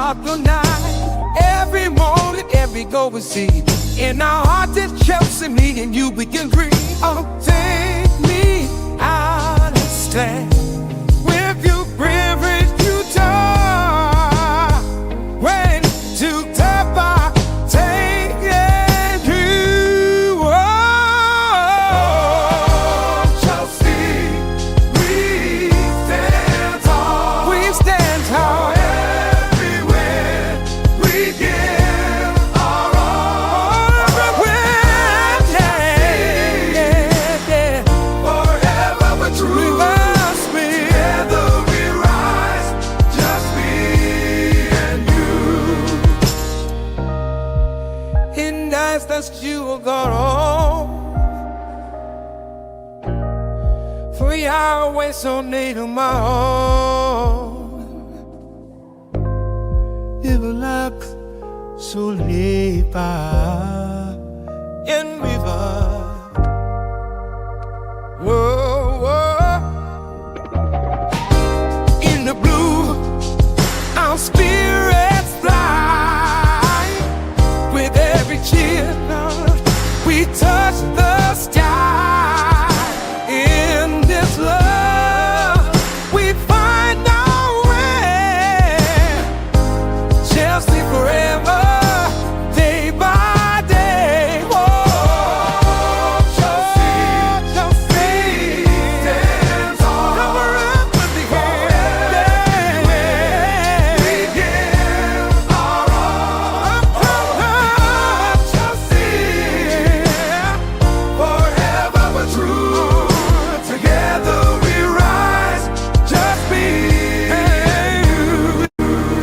not tonight. Every morning, every go we see. In our hearts it's Chelsea, me and you, we can agree. Oh, take me out and stand with you, River Utah. When to tap our take you. Oh, Chelsea, we stand tall. We stand tall. Everywhere we give our all. Everywhere, yeah. Forever we're true. Together we rise, just me and you. In nights that you will go home, for your way so near to my home. It will look so deep in river. Whoa, whoa. In the blue, our spirits fly. With every cheer, we touch the sky. In this love, we find our way. Chelsea forever, day by day. Whoa, Chelsea, stands tall. Cover up with the hand. We give our all. Chelsea, forever we're true. Together we rise, just me and you.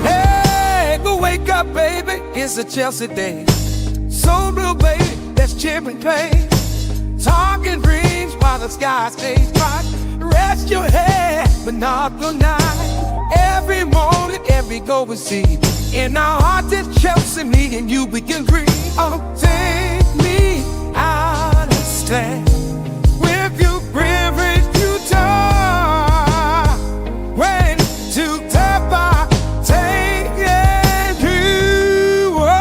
Hey, go wake up, baby. It's a Chelsea day. So blue, baby, let's cheer and play. Talking dreams while the sky stays bright. Rest your head, but not tonight. Every morning, every go we see. In our hearts it's Chelsea, me and you, we can agree. Oh, take me out and stand with you, River Utah. When to tap our take you. Oh,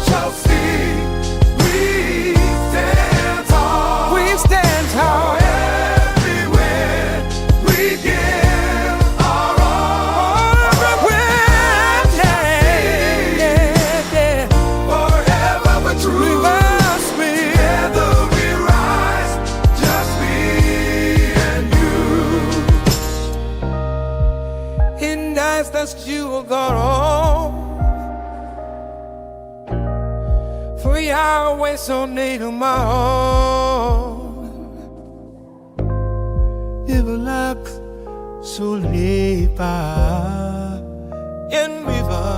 Chelsea, we stand tall. We stand tall. Everywhere we give our all. Everywhere, yeah. Forever we're true. Together we rise, just me and you. In nights that you will go home, for your way so near to my home. It will look so deep in river.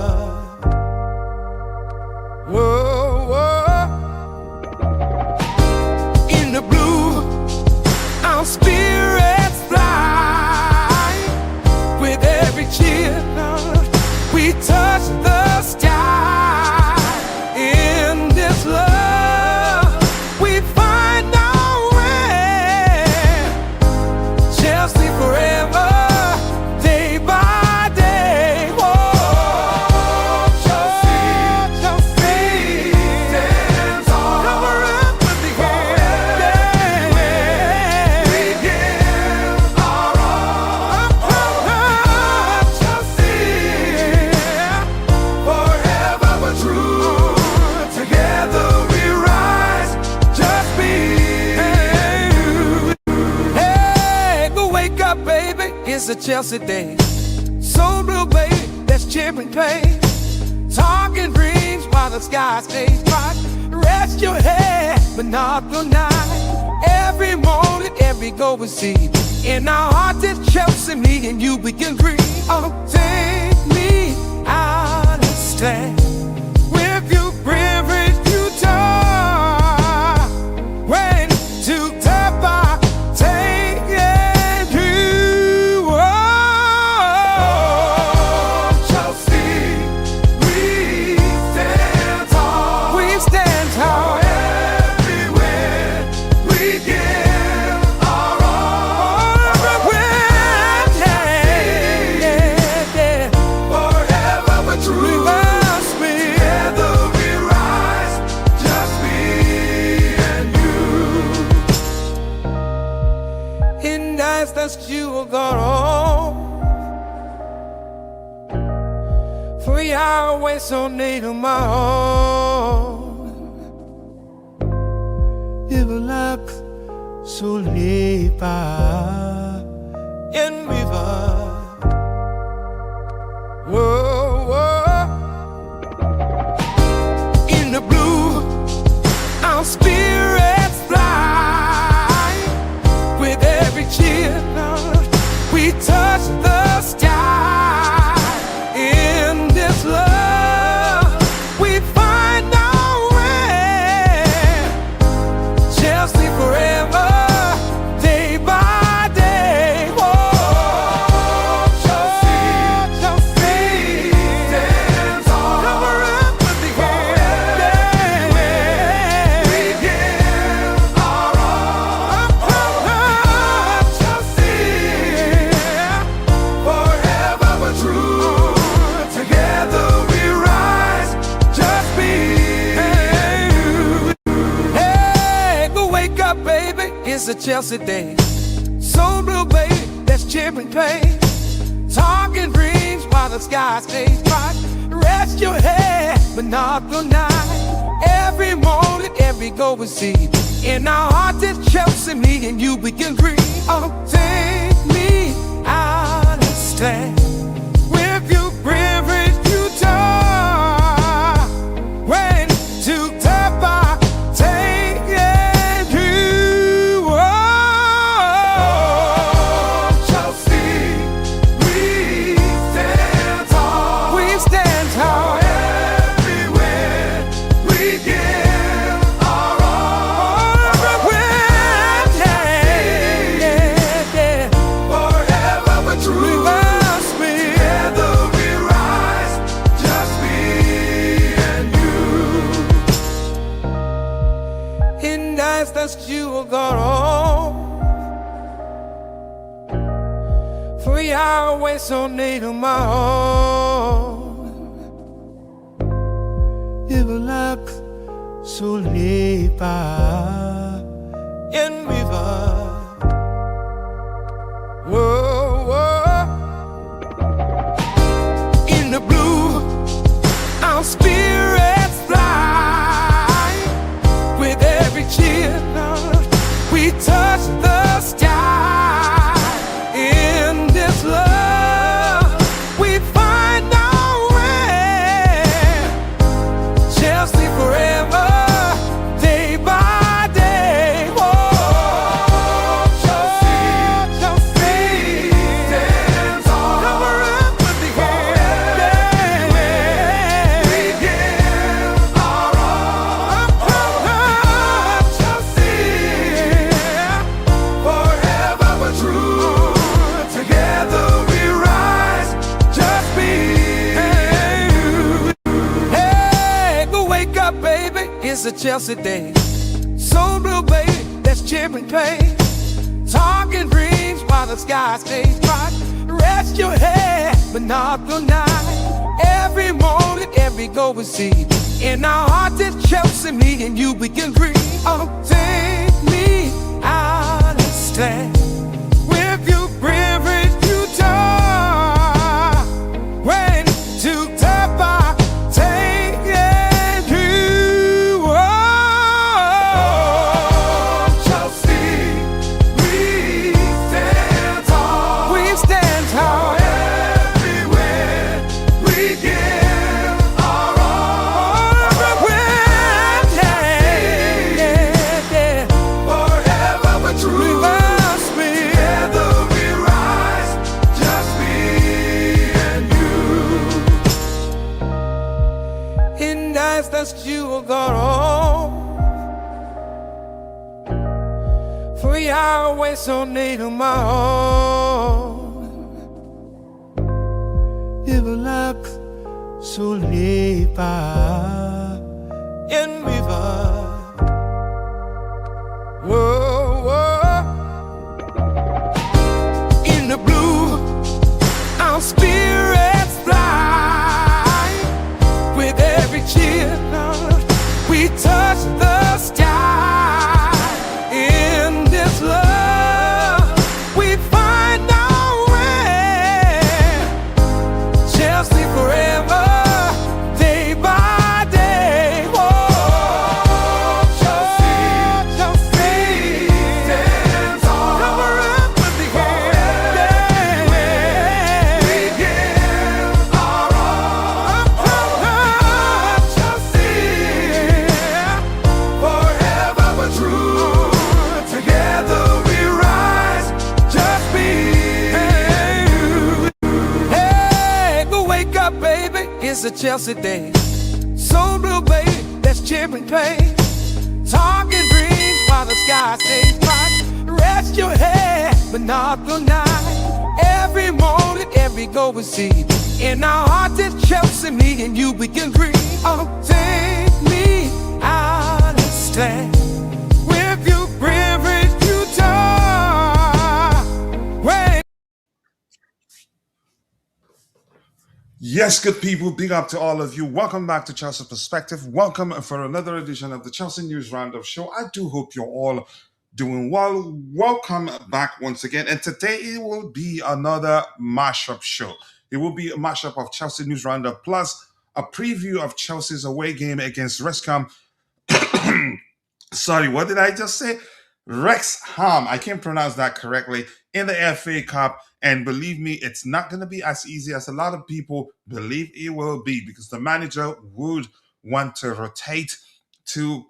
Whoa, whoa. In the blue, our spirits fly. With every cheer, we touch the sky. In this love, we find our way. Chelsea forever, day by day. Whoa, Chelsea, stands tall. Cover up with the hand. We give our all. Chelsea, forever we're true. Together we rise, just me and you. Hey, go wake up, baby. It's a Chelsea day. So blue, baby, let's cheer and play. Talking dreams while the sky stays bright. Rest your head, but not tonight. Every morning, every go we see. In our hearts it's Chelsea, me and you, we can agree. Oh, take me out and stand with you, River Utah. When to tap our take you. Oh, Chelsea, we stand tall. We stand tall. Everywhere we give our all. Everywhere, yeah. 3 hours so near my own. It will look so deep in river. Whoa, whoa. In the blue, our spirits fly. With every cheer, we touch the sky. In this love, we find our way. Chelsea forever, day by day. Oh, Chelsea, Chelsea stands on. Cover up with the hand. We give our all. Chelsea, forever but true. Together we rise, just me and you. Hey, go wake up, baby, it's a Chelsea day. So blue, baby, let's chip and play. Talking dreams while the sky stays bright. Rest your head, but not the night. Every morning, every go we see. In our hearts it's Chelsea, me and you, we can dream. Oh, take me out and stand with you, privilege you talk. When to tap by, take it you. Oh, Chelsea, we stand tall. We stand tall. Everywhere we give our all. Everywhere, yeah, yeah. Forever but true. Must be. Together we rise, just me and you. In nights that you will go on. 3 hours so near my own. It will look so deep in river. Whoa, whoa. In the blue, our spirits fly. With every cheer, we touch the sky. In this love, we find our way. Chelsea forever, day by day. Oh, Chelsea, Chelsea stands on. Cover up with the hand. We give our all. Chelsea, forever but true. Together we rise, just me and you. Hey, go wake up, baby, it's a Chelsea day. So blue, baby, let's chip and play. Talking dreams while the sky stays bright. Rest your head, but not the night. Every morning, every go we see. In our hearts it's Chelsea, me and you, we can dream. Oh, take me out and stand with you, privilege you talk. When to tap by, take it you. Oh, Chelsea, we stand tall. We stand tall. Everywhere we give our all. Everywhere, yeah, yeah, yeah. Forever but true. Must be. Together we rise, just me and you. In nights that you will go on. 3 hours so near my own. It will look so deep in river. Whoa, whoa. In the blue, our spirits fly. With every cheer, we touch the sky. In this love, we find our way. Chelsea forever. yeah, baby, it's a Chelsea day. So blue, baby, let's chip and play. Talking dreams while the sky stays bright. Rest your head, but not the night. Every morning, every goal we see. In our hearts, it's Chelsea, me and you, we can dream. Oh, take me out and stand with you, privilege you turn. Wait. Yes, good people, big up to all of you. Welcome back to Chelsea Perspective. Welcome for another edition of the Chelsea News Roundup show. I do hope you're all doing well. Welcome back once again. And today it will be another mashup show. It will be a mashup of Chelsea News Roundup plus a preview of Chelsea's away game against Wrexham. Sorry, what did I just say? Wrexham. I can't pronounce that correctly. In the FA Cup. And believe me, it's not going to be as easy as a lot of people believe it will be, because the manager would want to rotate to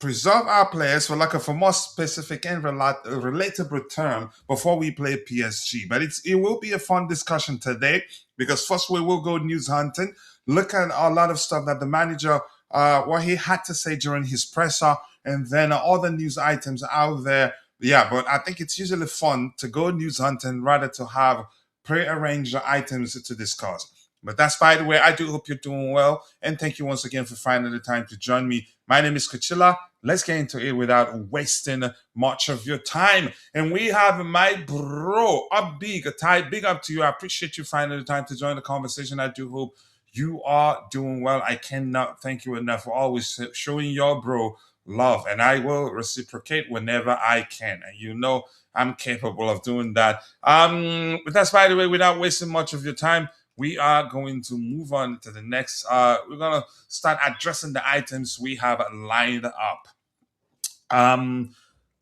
preserve our players for more specific and relatable term before we play PSG. But it will be a fun discussion today, because first we will go news hunting, look at a lot of stuff that the manager what he had to say during his presser, and then all the news items out there. Yeah, but I think it's usually fun to go news hunting rather to have pre-arranged items to discuss. But that's by the way. I do hope you're doing well, and thank you once again for finding the time to join me. My name is Coachila. Let's get into it without wasting much of your time. And we have my bro, big up to you. I appreciate you finding the time to join the conversation. I do hope you are doing well. I cannot thank you enough for always showing your bro love, and I will reciprocate whenever I can. And you know I'm capable of doing that. But that's by the way, without wasting much of your time, we are going to move on to the next. We're gonna start addressing the items we have lined up.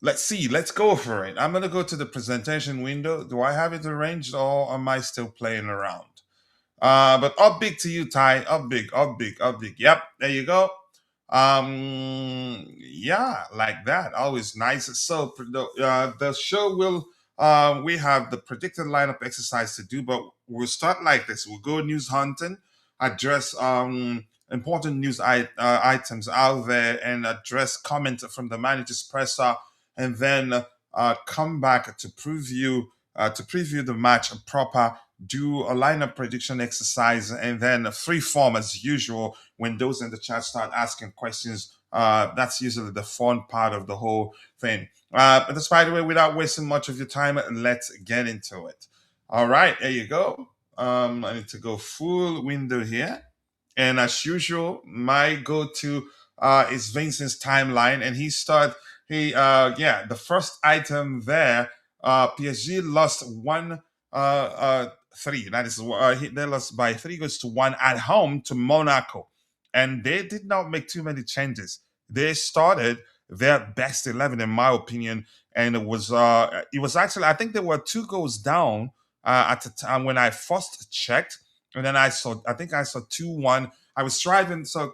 Let's see. Let's go for it. I'm gonna go to the presentation window. Do I have it arranged, or am I still playing around? But up big to you, Ty. Up big, up big, up big. Yep, there you go. Yeah, like that. Always nice. So the show will we have the predicted lineup exercise to do, but we'll start like this. We'll go news hunting, address important news items out there, and address comments from the manager's presser, and then come back to preview the match proper, do a lineup prediction exercise, and then free form as usual. When those in the chat start asking questions, that's usually the fun part of the whole thing. But that's, by the way, without wasting much of your time, let's get into it. All right, there you go. I need to go full window here. And as usual, my go-to is Vincent's timeline. And the first item there, PSG lost 1-3. That is, they lost by 3-1 at home to Monaco. And they did not make too many changes. They started their best 11, in my opinion. And it was actually, I think there were 2 goals down at the time when I first checked. And then I think I saw 2-1. I was driving, so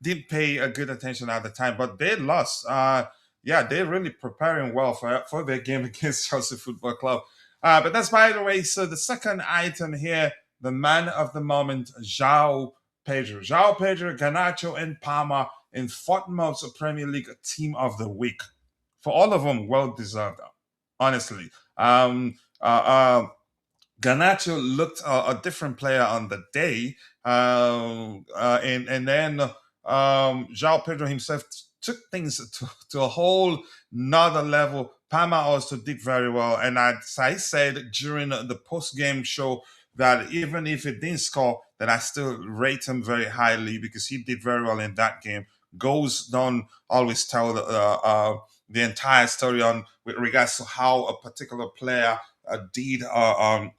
didn't pay a good attention at the time. But they lost. They're really preparing well for their game against Chelsea Football Club. But that's, by the way. So the second item here, the man of the moment, João Pedro, Garnacho, and Palmer in Fortnite's Premier League Team of the Week. For all of them, well deserved, honestly. Garnacho looked a different player on the day, and then João Pedro himself took things to a whole nother level. Palmer also did very well, and as I said during the post-game show, that even if it didn't score, that I still rate him very highly, because he did very well in that game. Goals don't always tell the entire story with regards to how a particular player did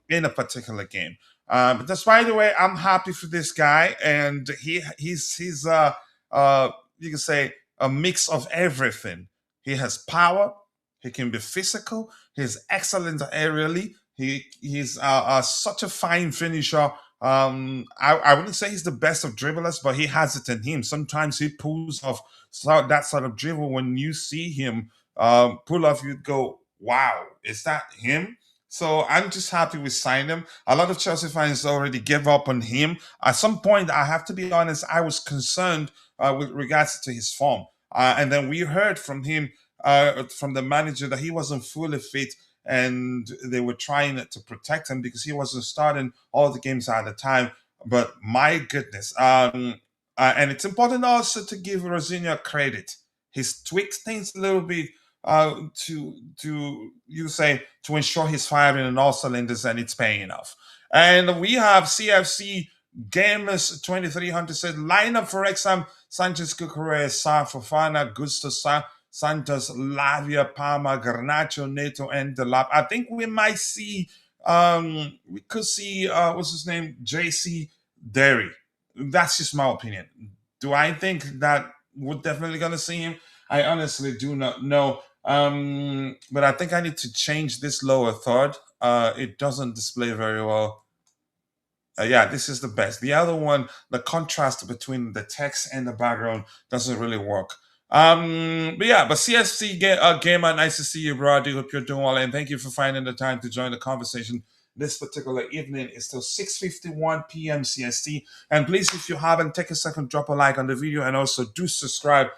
in a particular game. But that's, by the way, I'm happy for this guy, and he's you can say a mix of everything. He has power. He can be physical. He's excellent aerially. He's such a fine finisher. I wouldn't say he's the best of dribblers, but he has it in him. Sometimes he pulls off that sort of dribble. When you see him pull off, you go, "Wow, is that him?" So I'm just happy we signed him. A lot of Chelsea fans already gave up on him. At some point, I have to be honest, I was concerned with regards to his form. And then we heard from him, from the manager, that he wasn't fully fit and they were trying to protect him because he wasn't starting all the games at the time. But my goodness. And it's important also to give Rosenior credit. He's tweaked things a little bit to you say to ensure he's firing in all cylinders and it's paying off. And we have CFC Gamers 2300 said lineup for Wrexham: Sanchez, Cucurella, Sa, Fofana, Gusto, Santos, Lavia, Palma, Garnacho, Neto, and Delap. I think we might see we could see what's his name, Jesse Derry. That's just my opinion. Do I think that we're definitely gonna see him? I honestly do not know. But I think I need to change this lower third. It doesn't display very well. Yeah, this is the best. The other one, the contrast between the text and the background doesn't really work. But CFC gamer, nice to see you, bro. I do hope you're doing well, and thank you for finding the time to join the conversation this particular evening. It's still 6:51 p.m. CST, and please, if you haven't, take a second, drop a like on the video, and also do subscribe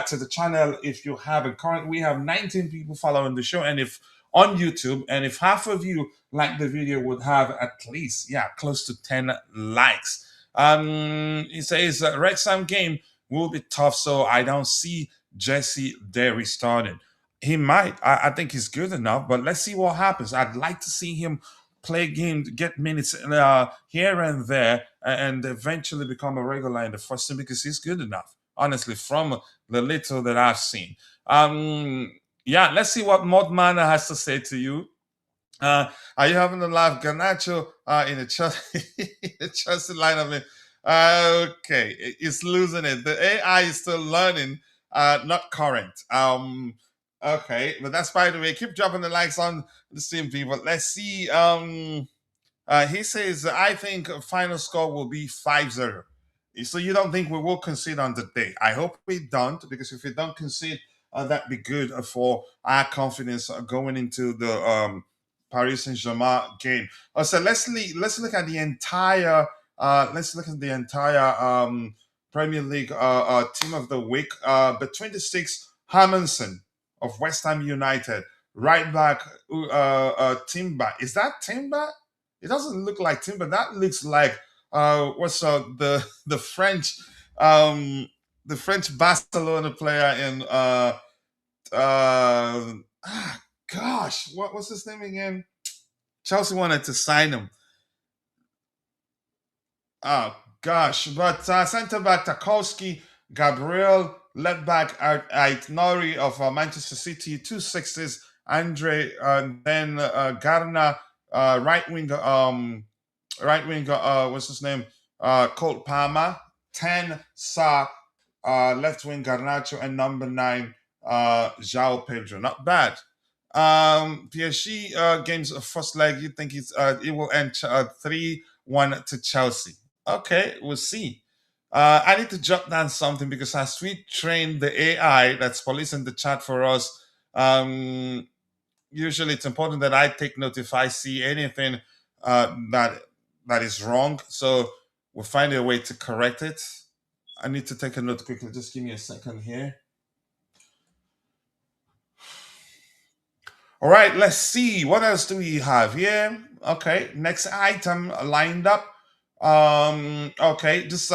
to the channel if you haven't. Currently, we have 19 people following the show, and if on YouTube, and if half of you like the video, would have at least close to 10 likes. He says Wrexham game will be tough, so I don't see Jesse Derry starting. He might. I think he's good enough, but let's see what happens. I'd like to see him play games, get minutes here and there, and eventually become a regular in the first team because he's good enough. Honestly, from the little that I've seen. Let's see what Modmana has to say to you. Are you having a laugh? Garnacho in the Chelsea, the Chelsea lineup. Okay, it's losing it. The AI is still learning, not current. Okay, but that's by the way. Keep dropping the likes on the stream, people. Let's see. He says, I think final score will be 5-0. So you don't think we will concede on the day? I hope we don't, because if we don't concede, that'd be good for our confidence going into the Paris Saint-Germain game. So let's look at the entire Premier League team of the week. The 26 Hermansen of West Ham United, right back Timber. Is that Timber? It doesn't look like Timber. That looks like the French the French Barcelona player in gosh, what was his name again? Chelsea wanted to sign him. Oh gosh, but centre back Tarkowski, Gabriel, left back Aitnori of Manchester City, 260s, Andre, then Garna, right winger, what's his name? Colt Palmer, 10 Sa, left wing Garnacho, and number 9 João Pedro. Not bad. PSG games first leg. You think it will end 3-1 to Chelsea? Okay, we'll see. I need to jot down something because as we train the AI that's policing the chat for us, usually it's important that I take note if I see anything that is wrong. So we'll find a way to correct it. I need to take a note quickly. Just give me a second here. All right, let's see. What else do we have here? Okay, next item lined up. Okay, this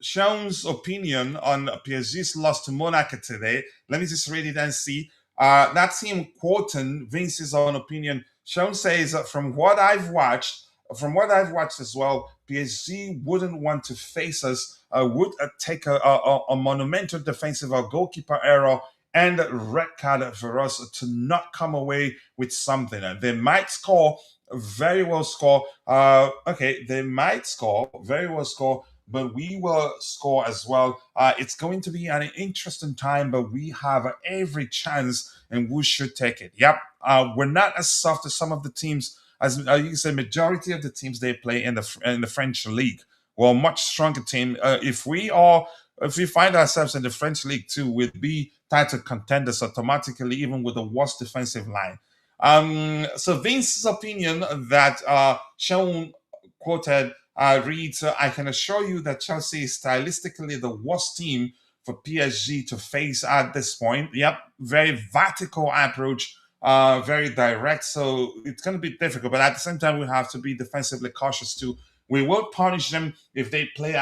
Sean's opinion on PSG's loss to Monaco today. Let me just read it and see. That's him quoting Vince's own opinion. Sean says, from what I've watched as well, PSG wouldn't want to face us, would take a monumental defensive or goalkeeper error and red card for us to not come away with something. They might score, very well score. They might score, very well score, but we will score as well. It's going to be an interesting time, but we have every chance and we should take it. Yep. We're not as soft as some of the teams, as you can say, majority of the teams they play in the French league. We're a much stronger team. If we find ourselves in the French league too, we'd be title contenders automatically, even with the worst defensive line. So Vince's opinion that Sean quoted reads, I can assure you that Chelsea is stylistically the worst team for PSG to face at this point. Yep, very vertical approach, very direct. So it's going to be difficult, but at the same time, we have to be defensively cautious too. We will punish them if they play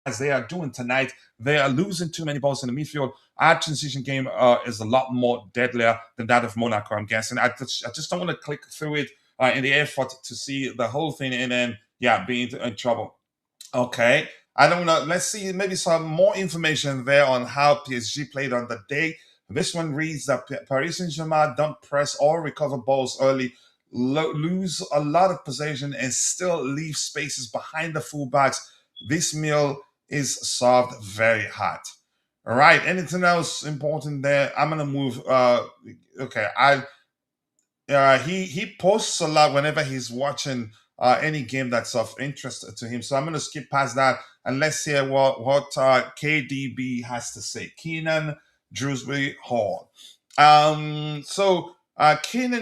as they are doing tonight. They are losing too many balls in the midfield. Our transition game is a lot more deadlier than that of Monaco, I'm guessing. I just don't want to click through it in the effort to see the whole thing and then, yeah, be in trouble. Okay. I don't know. Let's see maybe some more information there on how PSG played on the day. This one reads that Paris Saint-Germain don't press or recover balls early, lose a lot of possession, and still leave spaces behind the fullbacks. This meal is served very hot. All right. Anything else important there? I'm gonna move. Okay. He posts a lot whenever he's watching any game that's of interest to him. So I'm going to skip past that and let's hear what KDB has to say. Keenan Drewsbury Hall. Keenan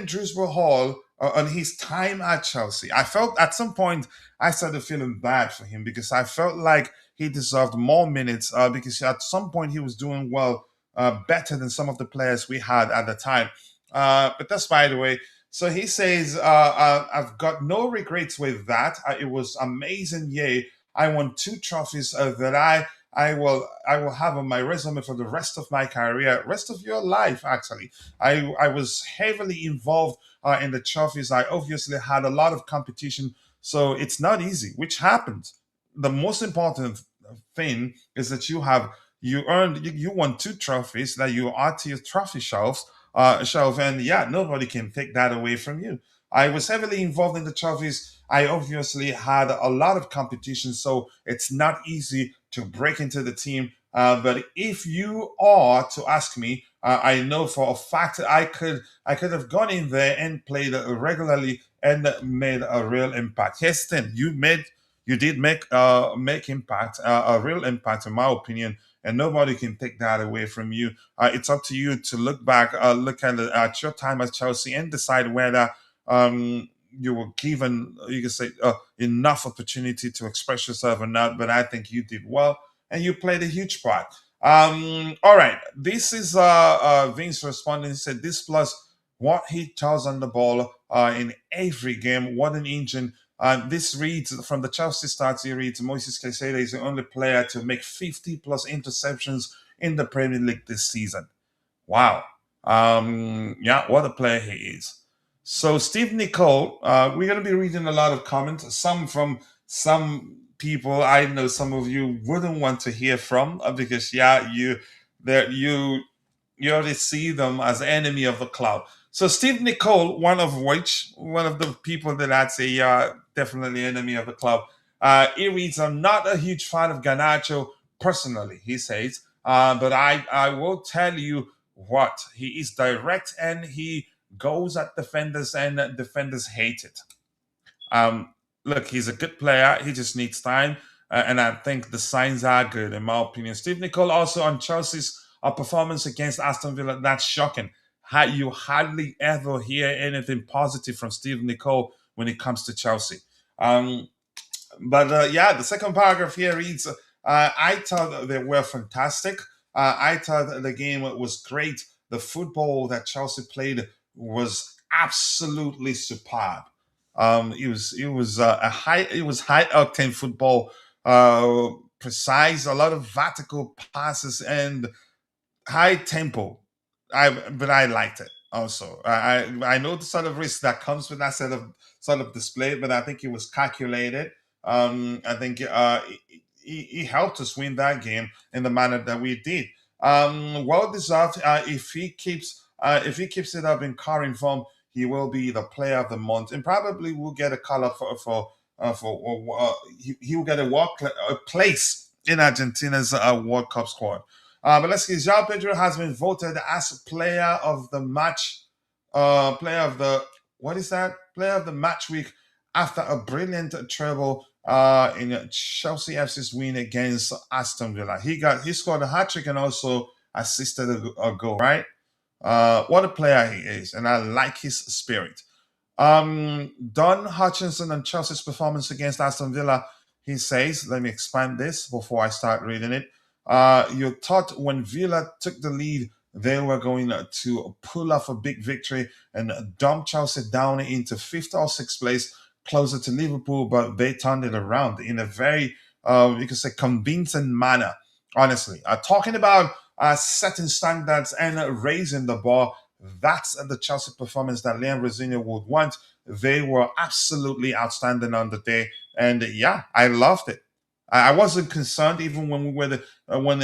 Drewsbury Hall on his time at Chelsea, I felt at some point I started feeling bad for him because I felt like he deserved more minutes because at some point he was doing well, better than some of the players we had at the time. But that's by the way. So he says, I've got no regrets with that. It was amazing. Yay. I won 2 trophies that I will have on my resume for the rest of my career, rest of your life, actually. I was heavily involved in the trophies. I obviously had a lot of competition, so it's not easy, which happened. The most important thing is that you won 2 trophies that you add to your trophy shelf, and yeah, nobody can take that away from you. I was heavily involved in the trophies. I obviously had a lot of competition, so it's not easy to break into the team. But if you are to ask me, I know for a fact I could have gone in there and played regularly and made a real impact. Yes, then you did make impact, a real impact, in my opinion, and nobody can take that away from you. It's up to you to look back, look at your time at Chelsea, and decide whether you were given, you can say, enough opportunity to express yourself or not. But I think you did well, and you played a huge part. All right, this is Vince responding. He said, "This plus what he does on the ball in every game. What an engine." This reads from the Chelsea stats. He reads Moises Caicedo is the only player to make 50 plus interceptions in the Premier League this season. Wow. Yeah, what a player he is. So Steve Nicole, we're going to be reading a lot of comments. Some from some people I know some of you wouldn't want to hear from because yeah, you already see them as enemy of the club. So Steve Nicole, one of the people that I'd say definitely enemy of the club. He reads, I'm not a huge fan of Garnacho personally, he says, but I will tell you what, he is direct and he goes at defenders and defenders hate it. Look, he's a good player. He just needs time. And I think the signs are good, in my opinion. Steve Nicol also on Chelsea's performance against Aston Villa. That's shocking. You hardly ever hear anything positive from Steve Nicol when it comes to Chelsea. But yeah, the second paragraph here reads, I thought they were fantastic. I thought the game was great. The football that Chelsea played was absolutely superb. It was high octane football, precise, a lot of vertical passes and high tempo. But I liked it also. I know the sort of risk that comes with that sort of display, but I think it was calculated. I think he helped us win that game in the manner that we did. Well deserved. If he keeps it up in current form, he will be the player of the month, and probably will get a call up he will get a place in Argentina's World Cup squad. But let's see. João Pedro has been voted as player of the match, player of the what is that? Player of the match week after a brilliant treble in Chelsea FC's win against Aston Villa. He scored a hat trick and also assisted a goal. Right? What a player he is, and I like his spirit. Don Hutchinson and Chelsea's performance against Aston Villa, he says, let me expand this before I start reading it. You thought when Villa took the lead, they were going to pull off a big victory and dump Chelsea down into fifth or sixth place, closer to Liverpool, but they turned it around in a very, you could say, convincing manner, honestly. Talking about setting standards and raising the bar, that's the Chelsea performance that Liam Rosenior would want. They were absolutely outstanding on the day, and yeah, I loved it. I wasn't concerned even when we were when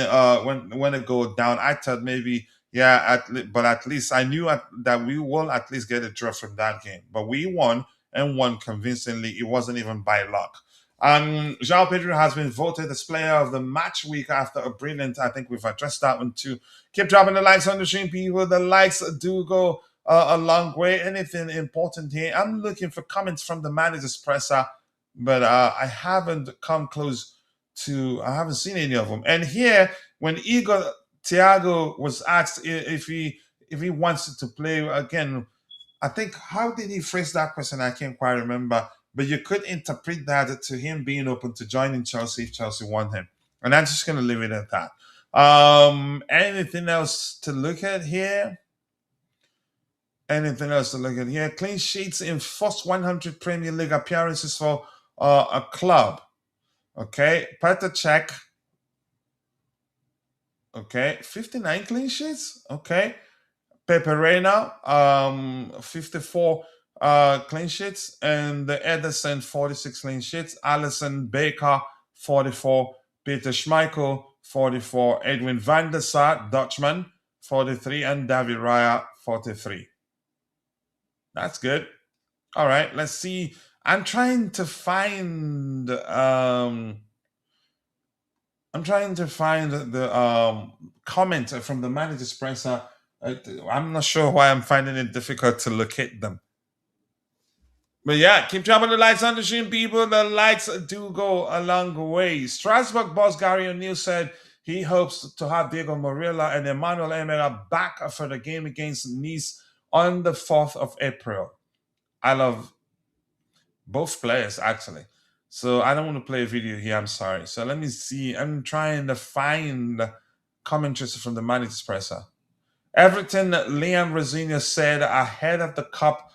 it go down. I thought maybe yeah, but at least I knew that we will at least get a draw from that game. But we won and won convincingly. It wasn't even by luck. João Pedro has been voted as player of the match week after a brilliant. I think we've addressed that one too. Keep dropping the likes on the stream, people. The likes do go a long way. Anything important here? I'm looking for comments from the manager's presser, but I haven't come close to. I haven't seen any of them. And here, when Igor Thiago was asked if he wants to play again, I think how did he phrase that question? I can't quite remember. But you could interpret that to him being open to joining Chelsea if Chelsea want him. And I'm just gonna leave it at that. Anything else to look at here? Anything else to look at here? Clean sheets in first 100 Premier League appearances for a club. Okay, Petr Cech. Okay, 59 clean sheets. Okay, Pepe Reina, 54 clean sheets, and the Ederson 46 clean sheets. Alisson Baker 44, Peter Schmeichel 44, Edwin van der Sar Dutchman 43, and David Raya 43. That's good. All right, let's see. I'm trying to find the comment from the manager's presser. I'm not sure why I'm finding it difficult to locate them. But yeah, keep dropping the likes on the stream, people. The likes do go a long way. Strasbourg boss Gary O'Neill said he hopes to have Diego Morilla and Emmanuel Emera back for the game against Nice on the 4th of April. I love both players, actually. So I don't want to play a video here. I'm sorry. So let me see. I'm trying to find commentaries from the manager's presser. Everton, Liam Rosenior said ahead of the cup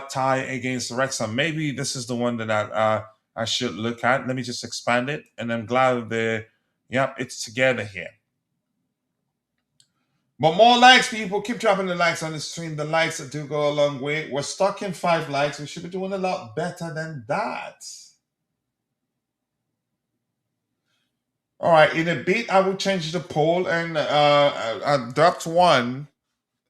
tie against Wrexham. Maybe this is the one that I should look at. Let me just expand it. And I'm glad it's together here. But more likes, people. Keep dropping the likes on the stream. The likes do go a long way. We're stuck in 5 likes. We should be doing a lot better than that. All right. In a bit, I will change the poll and I dropped one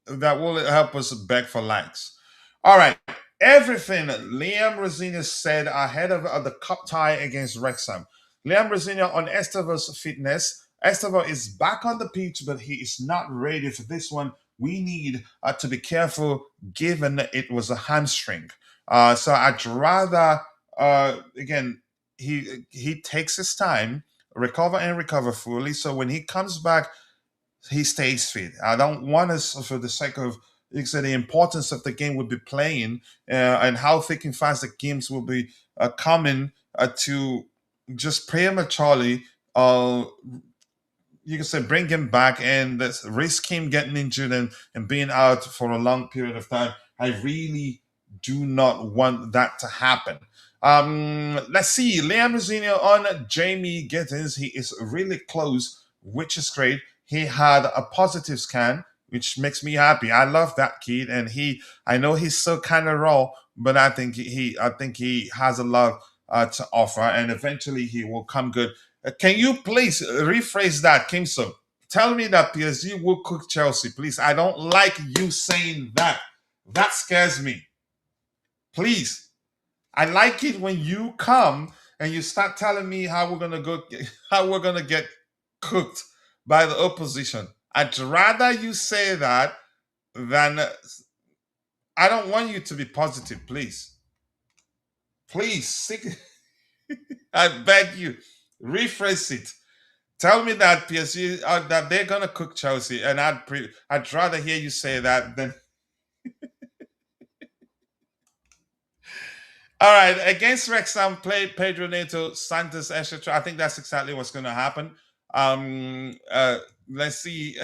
that will help us beg for likes. All right. Everything Liam Rosenior said ahead of the cup tie against Wrexham. Liam Rosenior on Estevao's fitness. Estevao is back on the pitch, but he is not ready for this one. We need to be careful given it was a hamstring. So I'd rather, again, he takes his time, recover fully. So when he comes back, he stays fit. I don't want us, for the sake of the importance of the game we'll be playing and how thick and fast the games will be coming to just prematurely you can say bring him back and risk him getting injured and being out for a long period of time. I really do not want that to happen. Let's see. Liam Rosenior on Jamie Gittins. He is really close, which is great. He had a positive scan, which makes me happy. I love that kid, and I know he's so kind of raw, but I think he has a lot to offer, and eventually he will come good. Can you please rephrase that, Kimson? Tell me that PSG will cook Chelsea, please. I don't like you saying that. That scares me. Please. I like it when you come and you start telling me how we're gonna get cooked by the opposition. I'd rather you say that than I don't want you to be positive, please. Please, I beg you, rephrase it. Tell me that PSG that they're gonna cook Chelsea, and I'd rather hear you say that than. All right, against Wrexham, played Pedro Neto, Santos, etc. I think that's exactly what's going to happen. Um, uh, let's see,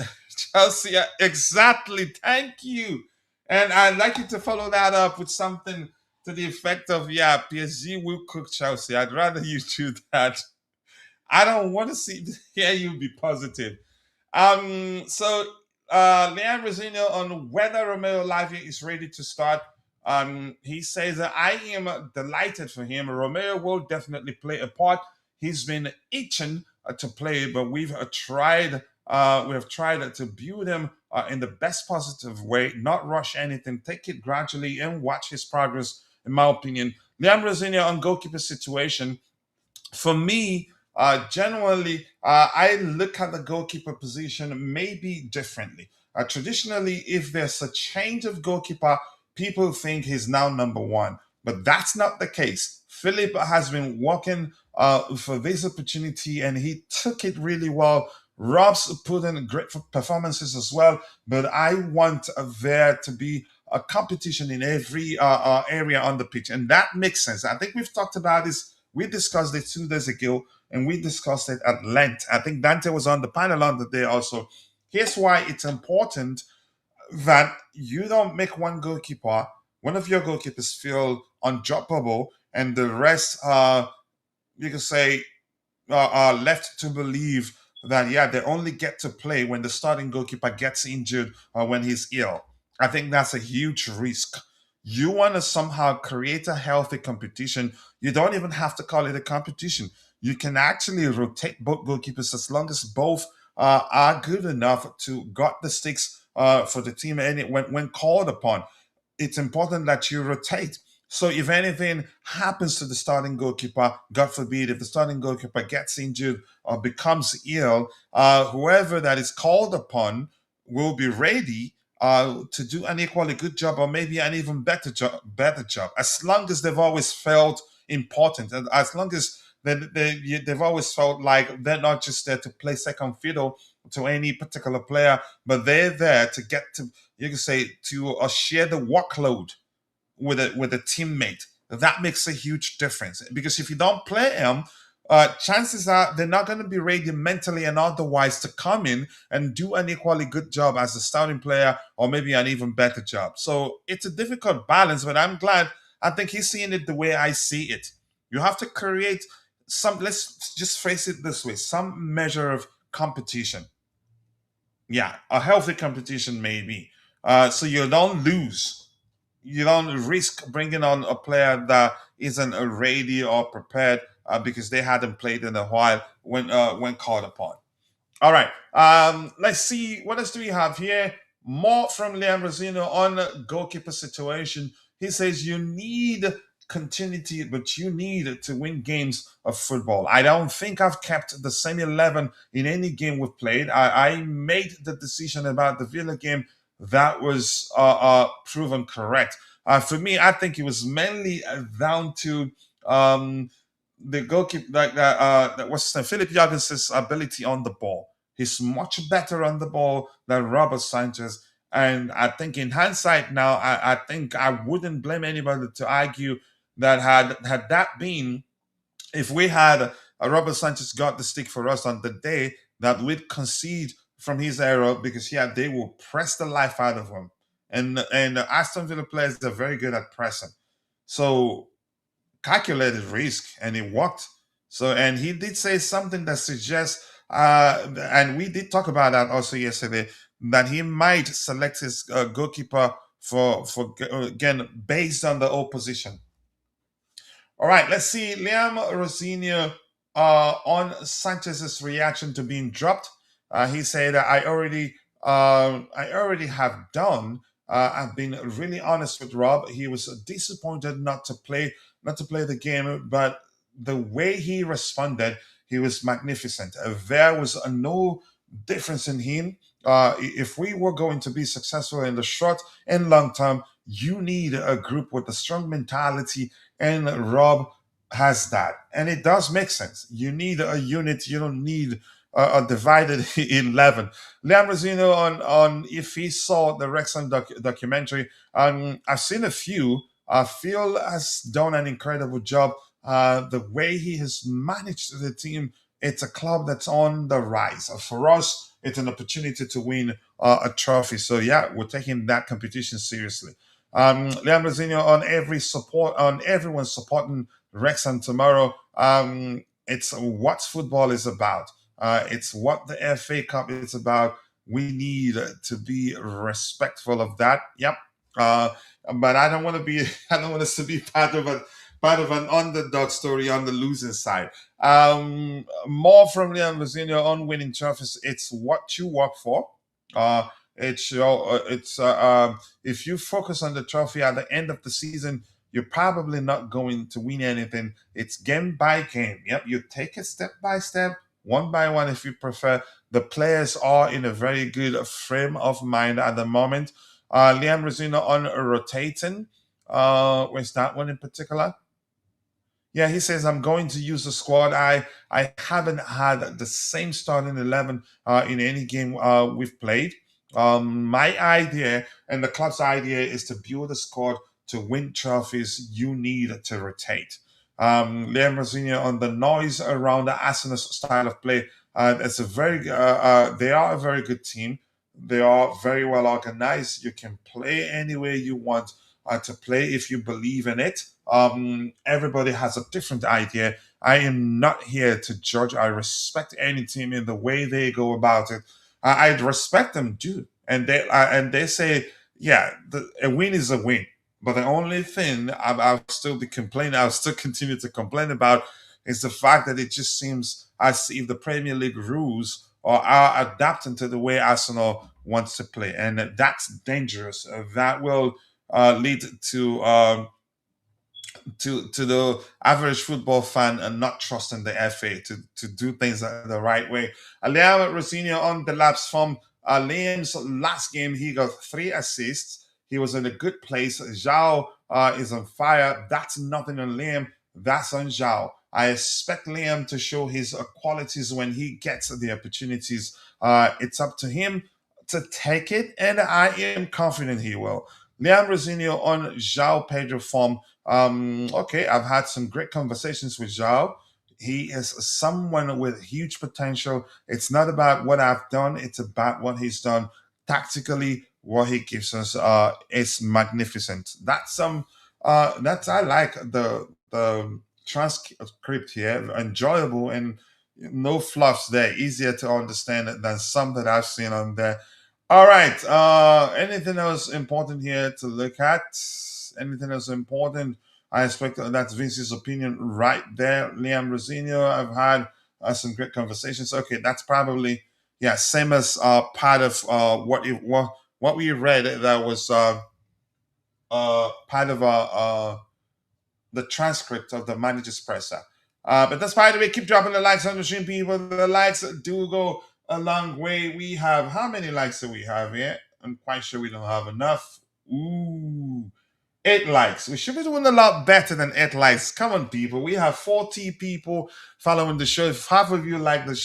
Chelsea. Exactly. Thank you. And I'd like you to follow that up with something to the effect of, yeah, PSG will cook Chelsea. I'd rather you do that. I don't want to hear you be positive. So Liam Rosenior on whether Romeo Lavia is ready to start. He says that I am delighted for him. Romeo will definitely play a part. He's been itching to play, but we've tried. We have tried to build him in the best positive way, not rush anything, take it gradually, and watch his progress. In my opinion, Liam Rosenior on goalkeeper situation for me, generally, I look at the goalkeeper position maybe differently. Traditionally, if there's a change of goalkeeper, people think he's now number one, but that's not the case. Philip has been working for this opportunity, and he took it really well. Rob's put in great performances as well, but I want there to be a competition in every area on the pitch, and that makes sense. I think we've talked about this. We discussed it 2 days ago, and we discussed it at length. I think Dante was on the panel on the day also. Here's why it's important that you don't make one of your goalkeepers feel undroppable, and the rest, you can say, are left to believe that yeah, they only get to play when the starting goalkeeper gets injured or when he's ill. I think that's a huge risk. You want to somehow create a healthy competition. You don't even have to call it a competition. You can actually rotate both goalkeepers as long as both are good enough to got the sticks for the team and when called upon. It's important that you rotate. So if anything happens to the starting goalkeeper, God forbid, if the starting goalkeeper gets injured or becomes ill, whoever that is called upon will be ready to do an equally good job or maybe an even better job, as long as they've always felt important and as long as they've always felt like they're not just there to play second fiddle to any particular player, but they're there to get to, you can say, to share the workload with a teammate. That makes a huge difference because if you don't play them, chances are they're not going to be ready mentally and otherwise to come in and do an equally good job as a starting player or maybe an even better job. So it's a difficult balance, but I'm glad. I think he's seeing it the way I see it. You have to create some, let's just phrase it this way, some measure of competition. Yeah, a healthy competition maybe. So you don't lose, you don't risk bringing on a player that isn't ready or prepared because they hadn't played in a while when called upon. All right. Let's see. What else do we have here? More from Liam Rosino on goalkeeper situation. He says you need continuity, but you need to win games of football. I don't think I've kept the same 11 in any game we've played. I made the decision about the Villa game that was proven correct. For me, I think it was mainly down to the goalkeeper, that was Philip Jorgensen's ability on the ball. He's much better on the ball than Robert Sanchez. And I think in hindsight now, I think I wouldn't blame anybody to argue that had that been, if we had Robert Sanchez got the stick for us on the day, that we'd concede from his error because yeah, they will press the life out of him. And Aston Villa players are very good at pressing. So calculated risk and it worked. So, and he did say something that suggests, and we did talk about that also yesterday, that he might select his goalkeeper for again based on the opposition. All right, let's see. Liam Rosenior on Sanchez's reaction to being dropped. He said, I already have done. I've been really honest with Rob. He was disappointed not to play the game, but the way he responded, he was magnificent. There was no difference in him. If we were going to be successful in the short and long term, you need a group with a strong mentality, and Rob has that. And it does make sense. You need a unit. You don't need a divided 11. Liam Rosenior on if he saw the Wrexham documentary. I've seen a few. Phil has done an incredible job. The way he has managed the team, it's a club that's on the rise. For us, it's an opportunity to win a trophy. So yeah, we're taking that competition seriously. Liam Rosenior on everyone supporting Wrexham tomorrow. It's what football is about. It's what the FA Cup is about. We need to be respectful of that. Yep. Uh, but I don't want to be. I don't want us to be part of an underdog story on the losing side. More from Liam Rosenior on winning trophies. It's what you work for. Uh, if you focus on the trophy at the end of the season, you're probably not going to win anything. It's game by game. Yep, you take it step by step, one by one, if you prefer. The players are in a very good frame of mind at the moment. Liam Rosenior on rotating. Where's that one in particular? Yeah, he says I'm going to use the squad. I haven't had the same starting 11 in any game we've played. My idea and the club's idea is to build a squad to win trophies. You need to rotate. Liam Rosenior on the noise around the Arsenal style of play. It's a they are a very good team. They are very well organized. You can play any way you want to play if you believe in it. Everybody has a different idea. I am not here to judge. I respect any team in the way they go about it. I respect them, dude, and they say, yeah, a win is a win. But the only thing I'll still be complaining, I'll still continue to complain about, is the fact that it just seems as if the Premier League rules are adapting to the way Arsenal wants to play, and that's dangerous. That will lead to the average football fan and not trusting the FA to do things the right way. Liam Rosenior on the lapse from Liam's last game, he got 3 assists. He was in a good place. Zhao is on fire. That's nothing on Liam. That's on Zhao. I expect Liam to show his qualities when he gets the opportunities. It's up to him to take it, and I am confident he will. Liam Rosenior on Zhao Pedro form. Okay, I've had some great conversations with Zhao. He is someone with huge potential. It's not about what I've done, it's about what he's done tactically. What he gives us is magnificent. That's I like the transcript here, enjoyable and no fluffs there, easier to understand than some that I've seen on there. All right. Anything else important here to look at? Anything else important? I expect that's Vince's opinion right there. Liam Rosenior, I've had some great conversations. Okay, that's probably same as part of what we read. That was part of the transcript of the manager's presser. But that's by the way. Keep dropping the likes on the stream, people. The likes do go a long way. We have how many likes do we have here? I'm quite sure we don't have enough. Ooh, 8 likes. We should be doing a lot better than 8 likes. Come on, people. We have 40 people following the show. If half of you like the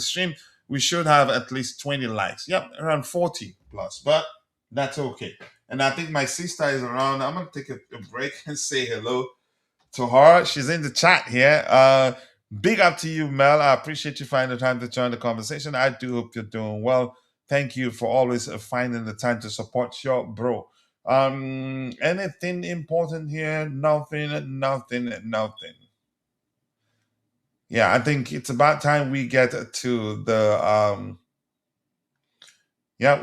stream, we should have at least 20 likes. Yep, around 40 plus. But that's okay. And I think my sister is around. I'm gonna take a break and say hello to her. She's in the chat here. Big up to you, Mel. I appreciate you finding the time to join the conversation. I do hope you're doing well. Thank you for always finding the time to support your bro. Anything important here? Nothing. Yeah, I think it's about time we get to the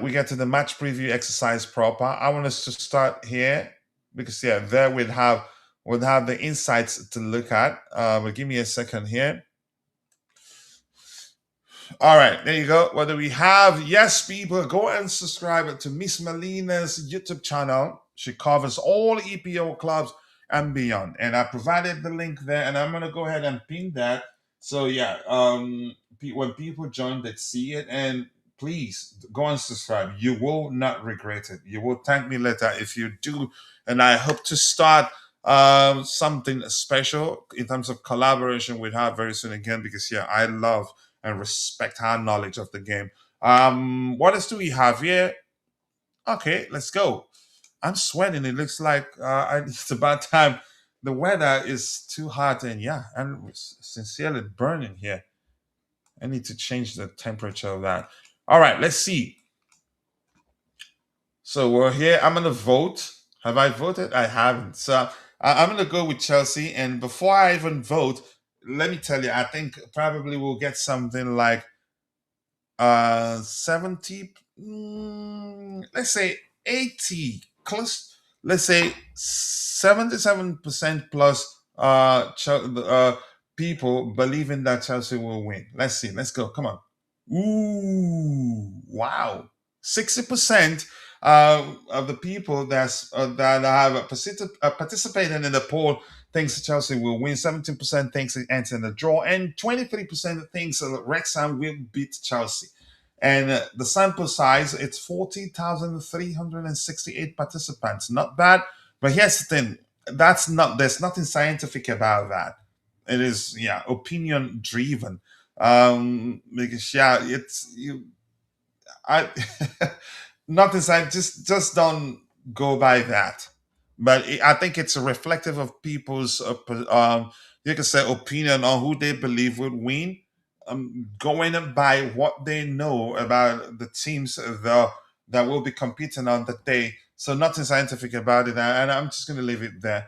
we get to the match preview exercise proper. I want us to start here because there we'd have the insights to look at. But give me a second here. All right, there you go. What do we have? Yes, people, go and subscribe to Miss Melina's YouTube channel. She covers all EPO clubs and beyond. And I provided the link there, and I'm going to go ahead and pin that. So, when people join, they see it. And please go and subscribe. You will not regret it. You will thank me later if you do. And I hope to start something special in terms of collaboration with her very soon again because I love and respect our knowledge of the game. What else do we have here? Okay, let's go. I'm sweating. It looks like it's about time. The weather is too hot, and yeah, I'm sincerely burning here. I need to change the temperature of that. All right, let's see. So we're here. I'm gonna vote. Have I voted? I haven't. So I'm gonna go with Chelsea. And before I even vote, let me tell you, I think probably we'll get something like 70, let's say 80, close, let's say 77% plus people believing that Chelsea will win. Let's see, let's go, come on. Ooh, wow. 60% of the people that have participated in the poll thinks Chelsea will win. 17% thinks it ends in a draw, and 23% thinks Wrexham will beat Chelsea. And the sample size, it's 40,368 participants. Not bad, but here's the thing: there's nothing scientific about that. It is, yeah, opinion driven. Because yeah, it's you. I nothing. I just don't go by that. But I think it's reflective of people's you can say opinion on who they believe would win. Going by what they know about the teams that will be competing on the day. So nothing scientific about it, and I'm just going to leave it there.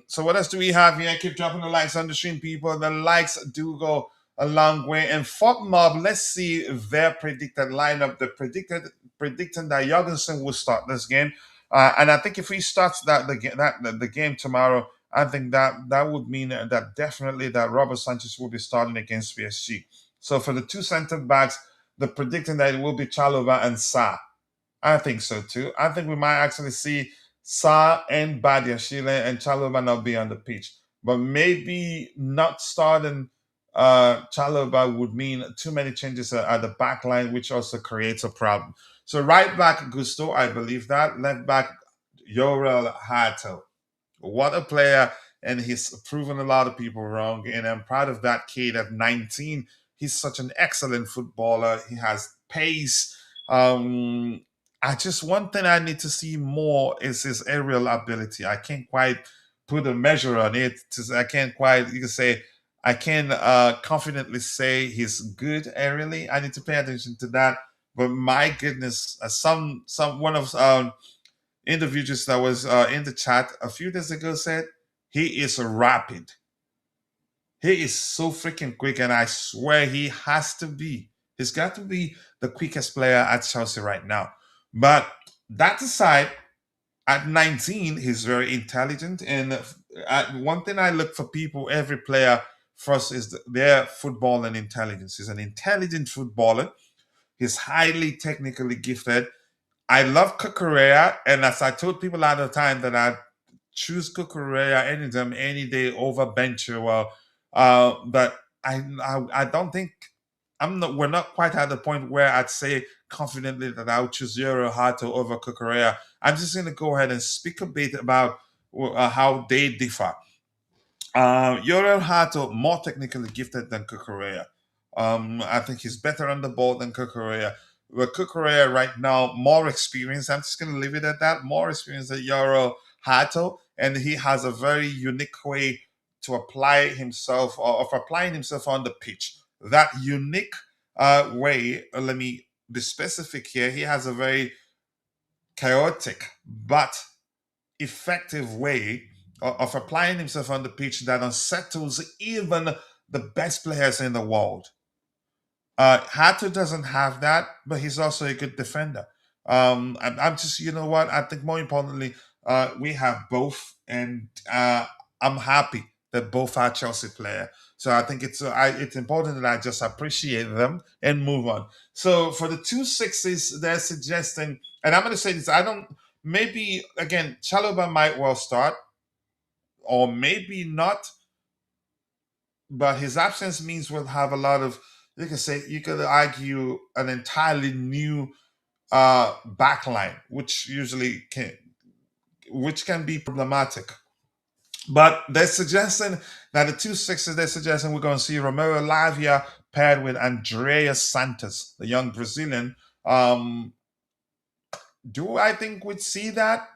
So what else do we have here? Keep dropping the likes on the stream, people. The likes do go a long way. And Fort Mob, let's see their predicted lineup. They predicting that Jorgensen will start this game, and I think if he starts the game tomorrow, I think that would mean that definitely that Robert Sanchez will be starting against PSG. So for the two center backs, they're predicting that it will be Chalobah and Sa. I think so too. I think we might actually see Sa and Badiashile and Chalobah not be on the pitch. But maybe not starting Chalobah would mean too many changes at the back line, which also creates a problem. So right back Gusto, I believe that. Left back Jorrel Hato. What a player, and he's proven a lot of people wrong. And I'm proud of that kid at 19. He's such an excellent footballer. He has pace. I just one thing I need to see more is his aerial ability. I can't quite put a measure on it. I can't quite, you can say, I can confidently say he's good aerially. I need to pay attention to that. But my goodness, some one of individuals that was in the chat a few days ago said he is rapid. He is so freaking quick, and I swear he has to be. He's got to be the quickest player at Chelsea right now. But that aside, at 19, he's very intelligent. And one thing I look for people, every player, first is their football and intelligence. He's an intelligent footballer. He's highly technically gifted. I love Cucurella, and as I told people at the time that I choose Cucurella anytime, any day over Bencher. Well, but I don't think I'm not. We're not quite at the point where I'd say confidently that I would choose Jorrel Hato over Cucurella. I'm just going to go ahead and speak a bit about how they differ. Jorrel Hato more technically gifted than Cucurella. I think he's better on the ball than Cucurella. But Cucurella right now more experience. I'm just going to leave it at that. More experience than Jorrel Hato, and he has a very unique way to apply himself or of applying himself on the pitch. That unique way. Let me be specific here. He has a very chaotic but effective way of applying himself on the pitch that unsettles even the best players in the world. Hato doesn't have that, but he's also a good defender. I'm just, you know what? I think more importantly, we have both, and I'm happy that both are Chelsea player. So I think it's important that I just appreciate them and move on. So for the 2 6s, they're suggesting, and I'm going to say this: I don't. Maybe again, Chalobah might well start, or maybe not. But his absence means we'll have a lot of. You could argue an entirely new backline, which can be problematic. But they're suggesting that the 2 6s, they're suggesting we're going to see Romero Lavia, paired with Andrea Santos, the young Brazilian. Um, do I think we'd see that?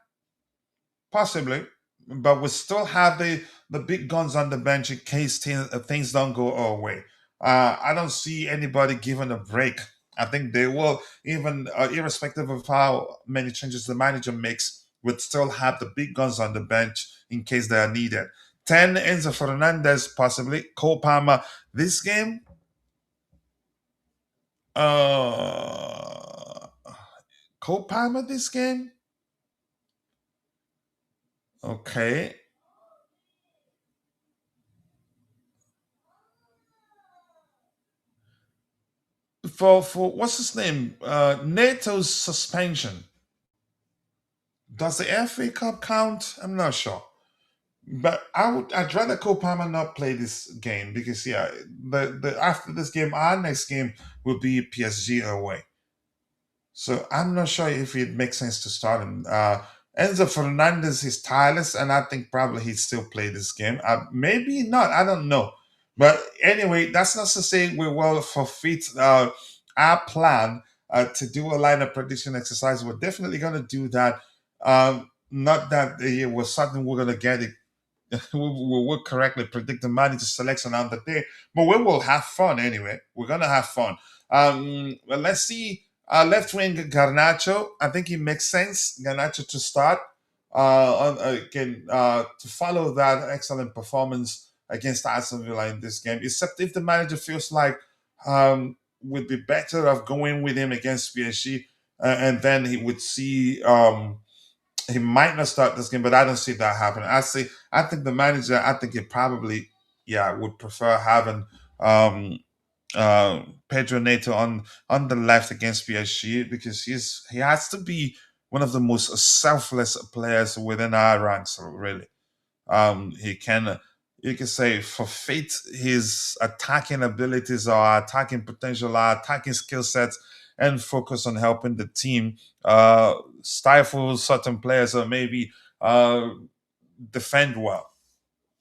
Possibly, but we still have the big guns on the bench in case things don't go our way. I don't see anybody given a break. I think they will, even irrespective of how many changes the manager makes, would still have the big guns on the bench in case they are needed. 10 Enzo Fernandez, possibly. Cole Palmer. This game, uh, Cole Palmer, this game? Okay. For what's his name? NATO's suspension. Does the FA Cup count? I'm not sure. But I'd rather Copama not play this game because yeah, the after this game, our next game will be PSG away. So I'm not sure if it makes sense to start him. Enzo Fernandez is tireless, and I think probably he'd still play this game. Maybe not. I don't know. But anyway, that's not to say we will forfeit our plan to do a lineup prediction exercise. We're definitely going to do that. Not that we're certain we're going to get it we will correctly predict the manager selection on the day, but we will have fun anyway. We're gonna have fun. Well, let's see. Left wing Garnacho. I think it makes sense. Garnacho to start. Again, to follow that excellent performance against Aston Villa in this game. Except if the manager feels like would be better of going with him against PSG, and then he would see. He might not start this game, but I don't see that happening. I think the manager, I think he probably, yeah, would prefer having um, Pedro Neto on the left against PSG because he has to be one of the most selfless players within our ranks, really. He can, you can say, forfeit his attacking abilities or attacking potential, or attacking skill sets, and focus on helping the team stifle certain players or maybe uh, defend well.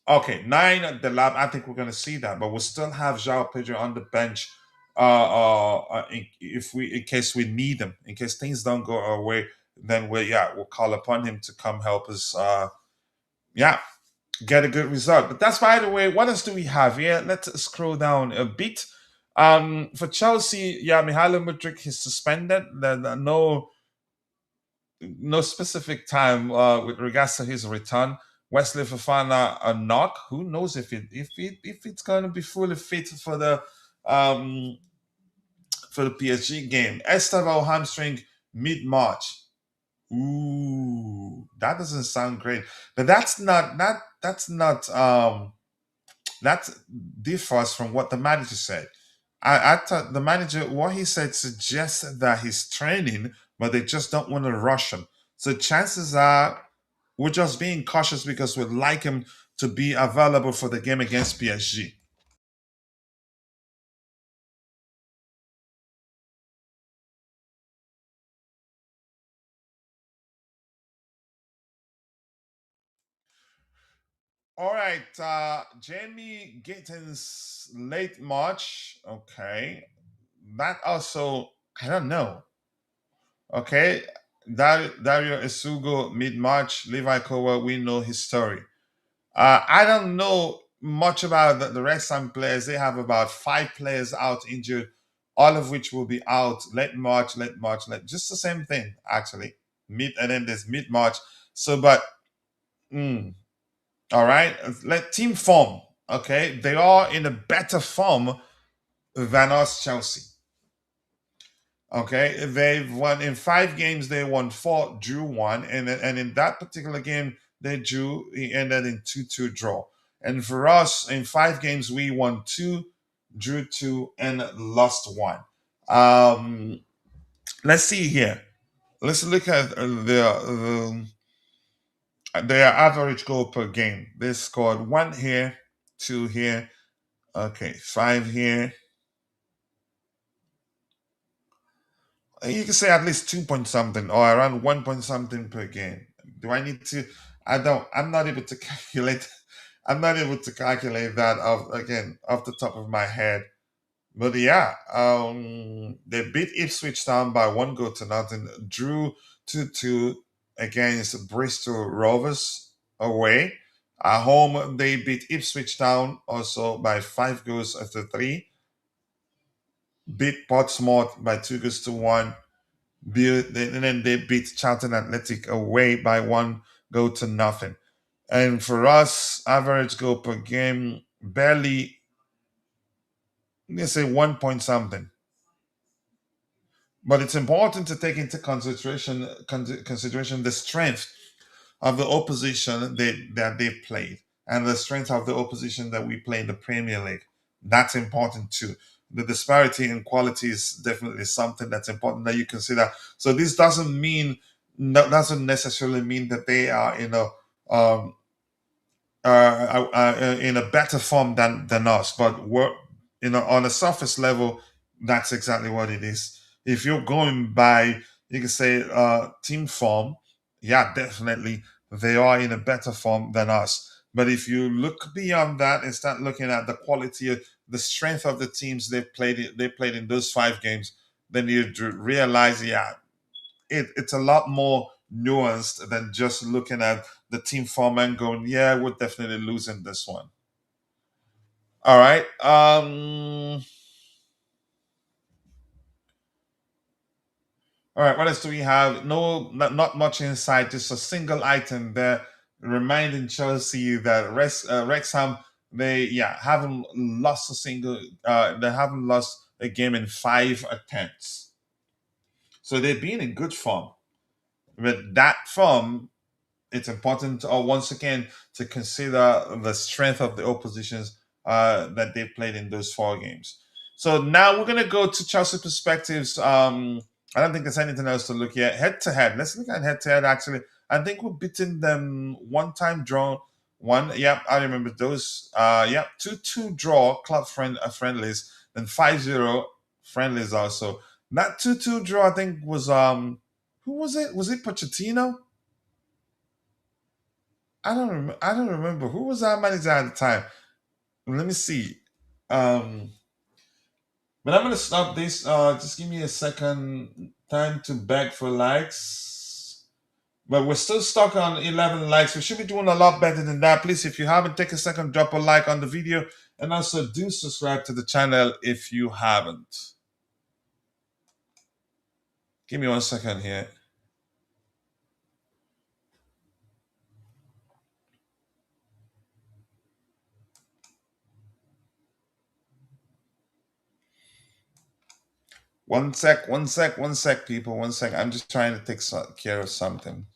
Okay, nine at the lab. I think we're going to see that, but we'll still have João Pedro on the bench if we, in case we need him, in case things don't go our way. Then we'll call upon him to come help us. Yeah, get a good result. But that's by the way. What else do we have here? Let's scroll down a bit. For Chelsea, yeah, Mihailo Mudryk is suspended. No specific time with regards to his return. Wesley Fofana a knock. Who knows if it's going to be fully fit um for the PSG game. Estevao hamstring mid March. Ooh, that doesn't sound great. But that differs from what the manager said. I thought the manager, what he said suggests that he's training, but they just don't want to rush him. So chances are we're just being cautious because we'd like him to be available for the game against PSG. All right, Jamie Gittins late March. Okay, that also I don't know. Okay, Dario Esugo mid March. Levi Kowa, we know his story. I don't know much about the Wrexham players. They have about five players out injured, all of which will be out just the same thing actually. Mid and then there's mid March. So, but mm, all right, let team form. Okay, they are in a better form than us, Chelsea. Okay, they've won in 5 games. They won four, drew one, and in that particular game they drew. It ended in 2-2 draw. And for us, in 5 games we won two, drew two, and lost one. Um, let's see here. Let's look at their average goal per game. They scored one here, two here, okay, five here. You can say at least 2 point something or around 1 point something per game. Do I need to? I don't. I'm not able to calculate. I'm not able to calculate that off the top of my head. But yeah, they beat Ipswich Town by 1 goal to nothing. Drew 2-2 against Bristol Rovers away. At home, they beat Ipswich Town also by 5 goals to 3. Beat Portsmouth by 2 goals to 1. And then they beat Charlton Athletic away by 1 goal to nothing. And for us, average goal per game barely, let's say 1 point something. But it's important to take into consideration the strength of the opposition that they played and the strength of the opposition that we play in the Premier League. That's important too. The disparity in quality is definitely something that's important that you consider. So this doesn't necessarily mean that they are um, in a better form than us, but we're on a surface level, that's exactly what it is. If you're going by, you can say, team form, yeah, definitely they are in a better form than us. But if you look beyond that and start looking at the quality of the strength of the teams they played in those 5 games, then you realize, yeah, it's a lot more nuanced than just looking at the team form and going, yeah, we're definitely losing this one. All right. All right. What else do we have? No, not much insight. Just a single item there, reminding Chelsea that Wrexham, they haven't lost a single. They haven't lost a game in 5 attempts. So they've been in good form. But that form, it's important once again to consider the strength of the oppositions that they played in those 4 games. So now we're gonna go to Chelsea perspectives. I don't think there's anything else to look at. Head to head. Let's look at head to head. Actually, I think we're beating them one time draw. One, yep, I remember those. Yep, 2-2 draw friendlies, then 5-0 friendlies also. That 2-2 draw, I think was who was it? Was it Pochettino? I don't remember who was our manager at the time. Let me see. Um, but I'm gonna stop this. Just give me a second time to beg for likes. But we're still stuck on 11 likes. We should be doing a lot better than that. Please, if you haven't, take a second, drop a like on the video, and also do subscribe to the channel if you haven't. Give me 1 second here. One sec, people. 1 sec. I'm just trying to take care of something.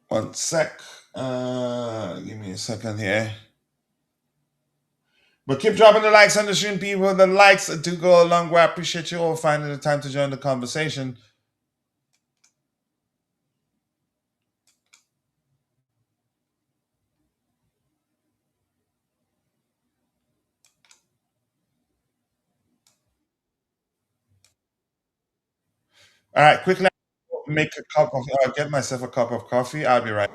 One sec. Give me a second here. But keep dropping the likes on the stream, people. The likes do go a long way. I appreciate you all finding the time to join the conversation. All right, quickly make a cup of get myself a cup of coffee. I'll be right.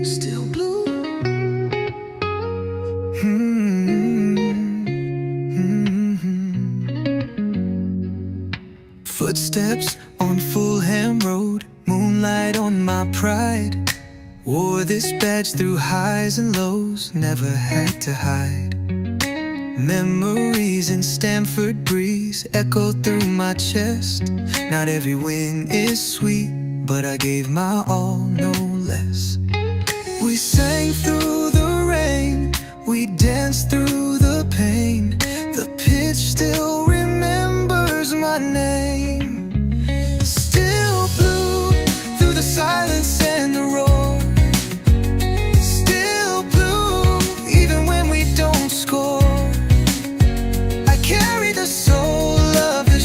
Still blue. Footsteps on Fulham Road, moonlight on my pride. Wore this badge through highs and lows, never had to hide. Memories in Stamford breeze echo through my chest. Not every win is sweet, but I gave my all, no less. We sang through the rain, we danced through the pain. The pitch still remembers my name. Still blue through the silence and the roar. Still blue even when we don't score. I carry the soul of the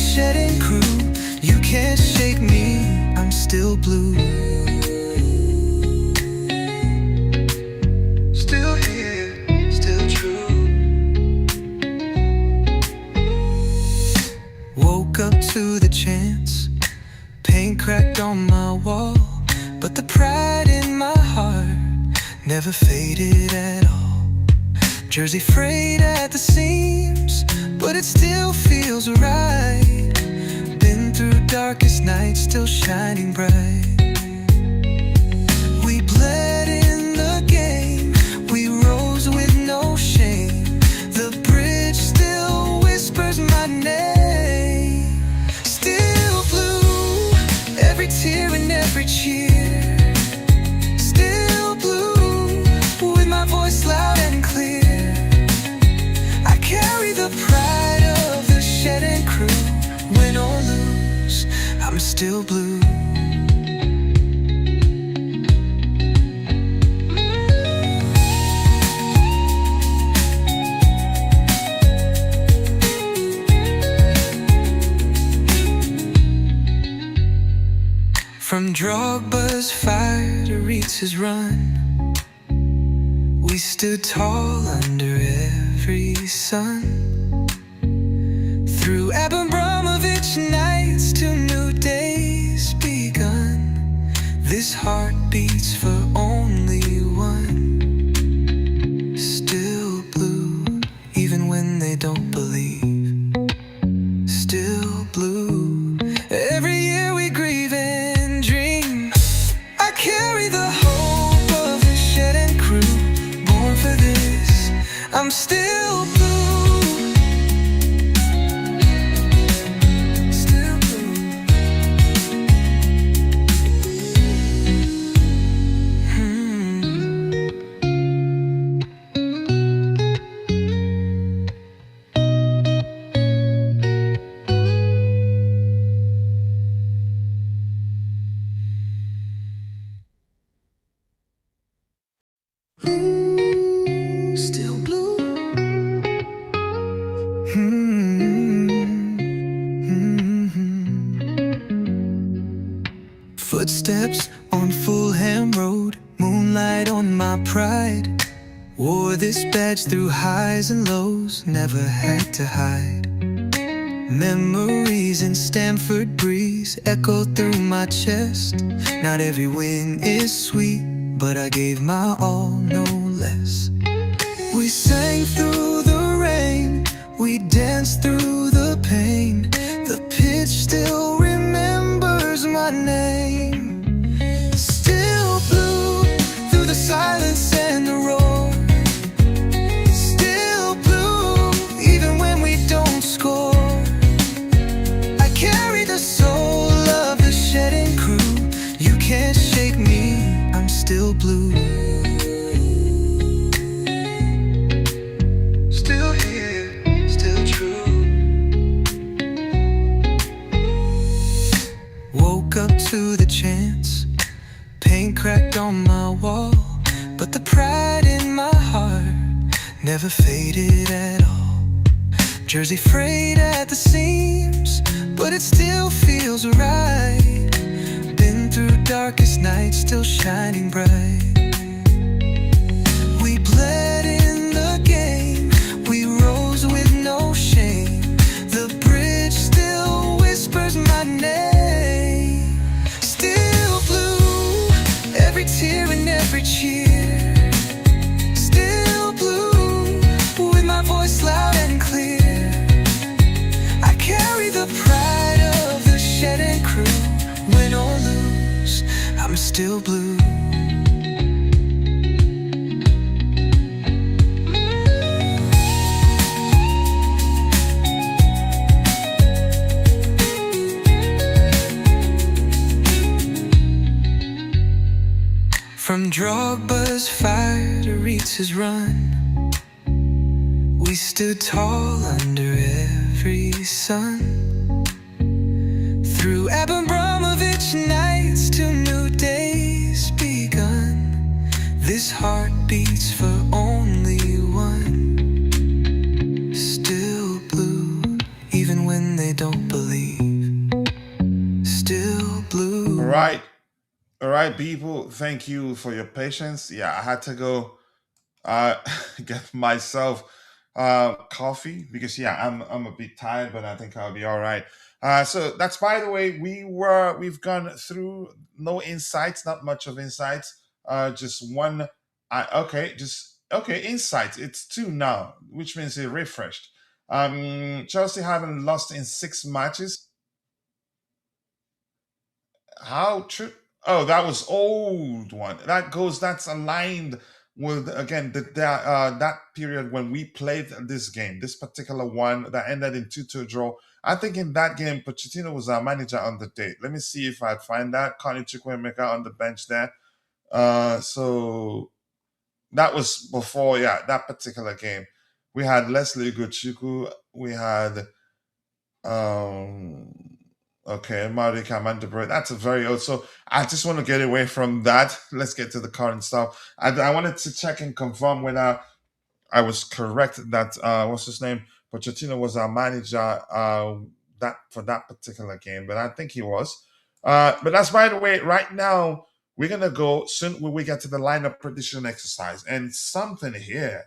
to the chance. Paint cracked on my wall, but the pride in my heart never faded at all. Jersey frayed at the seams, but it still feels right. Been through darkest nights, still shining bright. We bled in the game, we rose with no shame. The bridge still whispers my name. Still blue, every tear and every cheer. Still blue, with my voice loud and clear. I carry the pride of the shed and crew. Win or lose, I'm still blue. From Drogba's fire to Reetz's run, we stood tall under every sun. Through Abramovich nights to new days begun, this heart beats for only one. Still blue, even when they don't believe. Still blue, every year we grieve and dream. I carry the hope of the shed and crew. Born for this, I'm still blue. Still blue. Still blue. Footsteps on Fulham Road, moonlight on my pride. Wore this badge through highs and lows, never had to hide. Memories in Stamford breeze echo through my chest. Not every win is sweet, but I gave my all, no less. We sang through the rain, we danced through the pain. The pitch still remembers my name. Still blue, through the silence and the roar. Still blue, even when we don't score. I carry the soul of the shed and crew. You can't shake me, I'm still blue. Still here, still true. Woke up to the chance. Paint cracked on my wall, but the pride in my heart never faded at all. Jersey frayed at the seams, but it still feels right. Been through darkest nights, still shining bright. We bled in the game, we rose with no shame. The bridge still whispers my name. Still blue, every tear and every cheer. Still blue, with my voice loud and clear. I carry the pride of the shed and crew. Win or lose, I'm still blue. From Drogba's fire to Reetz's run, we stood tall under every sun. Through Abramovich nights to new days begun, this heart beats for only one. Still blue, even when they don't believe. Still blue. All right, people. Thank you for your patience. Yeah, I had to go get myself coffee because yeah, I'm a bit tired, but I think I'll be all right. So that's by the way, we've gone through no insights, not much of insights. Just one. Okay, just okay. Insights. It's two now, which means it refreshed. Chelsea haven't lost in 6 matches. How true? Oh, that was old one. That's aligned with again that period when we played this game, this particular one that ended in 2-2 draw. I think in that game, Pochettino was our manager on the day. Let me see if I'd find that. Connie Chukwuemeka on the bench there. So that was before, yeah, that particular game. We had Leslie Gochuku. We had um okay, Mario Kamandabro. That's a very old. So I just want to get away from that. Let's get to the current stuff. I wanted to check and confirm whether I was correct that what's his name? Pochettino was our manager that for that particular game, but I think he was. But that's by the way, right now we're gonna go soon when we get to the lineup prediction exercise. And something here,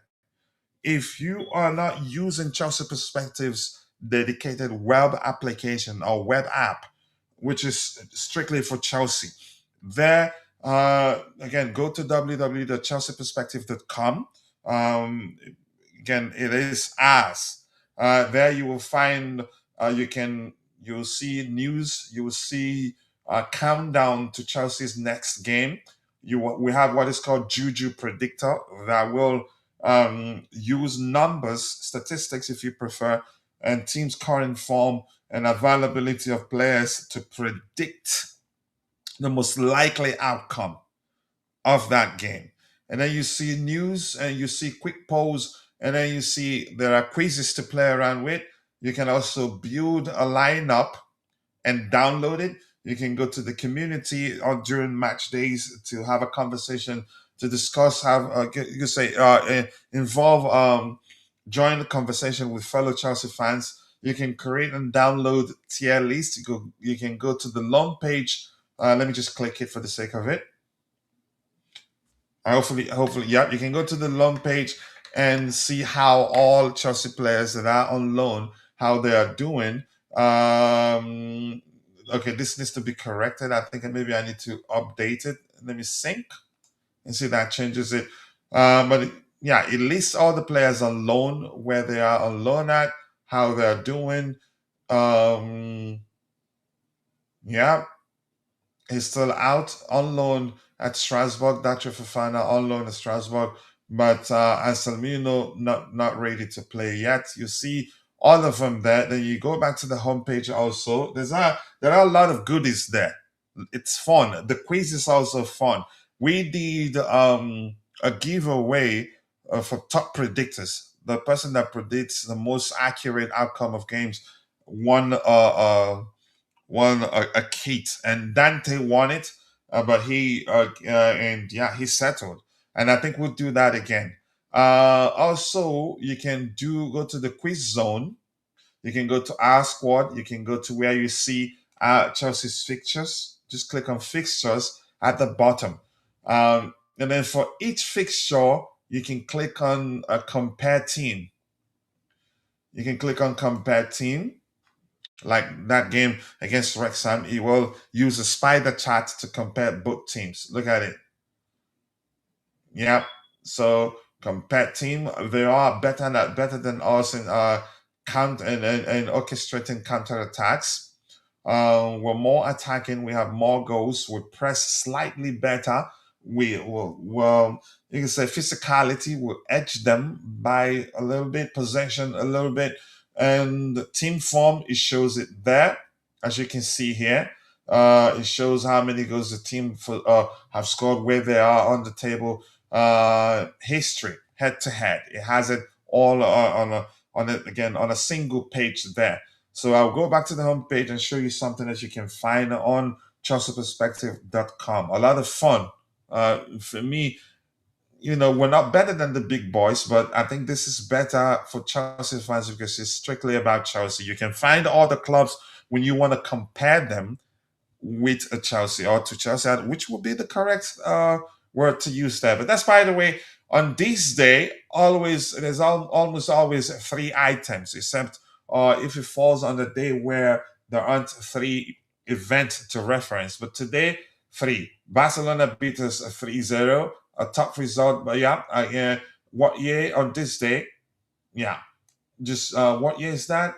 if you are not using Chelsea Perspectives dedicated web application or web app, which is strictly for Chelsea, there again go to www.chelseaperspective.com. Um, Again, it is us. There you will find you'll see news, you will see a countdown to Chelsea's next game. We have what is called Juju Predictor that will use numbers, statistics if you prefer, and teams' current form and availability of players to predict the most likely outcome of that game. And then you see news and you see quick polls, and then you see there are quizzes to play around with. You can also build a lineup and download it. You can go to the community or during match days to have a conversation to discuss, have you can say involve, join the conversation with fellow Chelsea fans. You can create and download tier lists. You can go to the long page. Let me just click it for the sake of it. Hopefully, yeah, you can go to the loan page and see how all Chelsea players that are on loan, how they are doing. Okay, this needs to be corrected. I think maybe I need to update it. Let me sync and see if that changes it. Yeah, it lists all the players on loan, where they are on loan at, how they're doing. Um, yeah, he's still out on loan at Strasbourg. Dacho Fofana on loan at Strasbourg, but Anselmino not ready to play yet. You see all of them there. Then you go back to the homepage. Also, there are a lot of goodies there. It's fun. The quiz is also fun. We did a giveaway for top predictors. The person that predicts the most accurate outcome of games won a kit, and Dante won it, but and yeah, he settled, and I think we'll do that again. Also, you can go to the quiz zone. You can go to our squad. You can go to where you see Chelsea's fixtures. Just click on fixtures at the bottom, and then for each fixture, you can click on a compare team. You can click on compare team, like that game against Wrexham. He will use a spider chart to compare both teams. Look at it. Yeah. So compare team, they are better than us in count and orchestrating counter attacks. We're more attacking. We have more goals. We press slightly better. We will, well, you can say physicality will edge them by a little bit, possession a little bit, and the team form, it shows it there, as you can see here. It shows how many goals the team have scored, where they are on the table, history, head to head. It has it all on it again on a single page there. So I'll go back to the homepage and show you something that you can find on chelseaperspective.com. A lot of fun. For me, we're not better than the big boys, but I think this is better for Chelsea fans because it's strictly about Chelsea. You can find all the clubs when you want to compare them with a Chelsea or to Chelsea, which would be the correct word to use there. But that's, by the way, On this day, there's almost always three items, except if it falls on the day where there aren't three events to reference. But today, three. Barcelona beat us 3-0, a top result. But yeah, what year on this day? Yeah, just what year is that?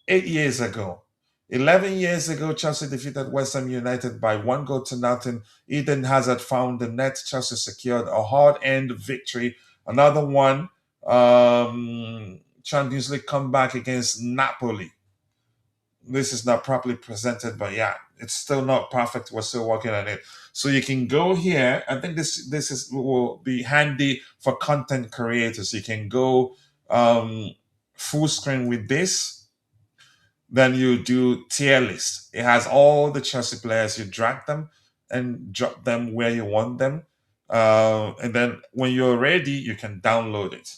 8 years ago. 11 years ago, Chelsea defeated West Ham United by 1-0. Eden Hazard found the net. Chelsea secured a hard-earned victory. Another one, Champions League comeback against Napoli. This is not properly presented, but yeah, it's still not perfect. We're still working on it. So you can go here. I think this will be handy for content creators. You can go full screen with this. Then you do tier list. It has all the Chelsea players. You drag them and drop them where you want them. And then when you're ready, you can download it.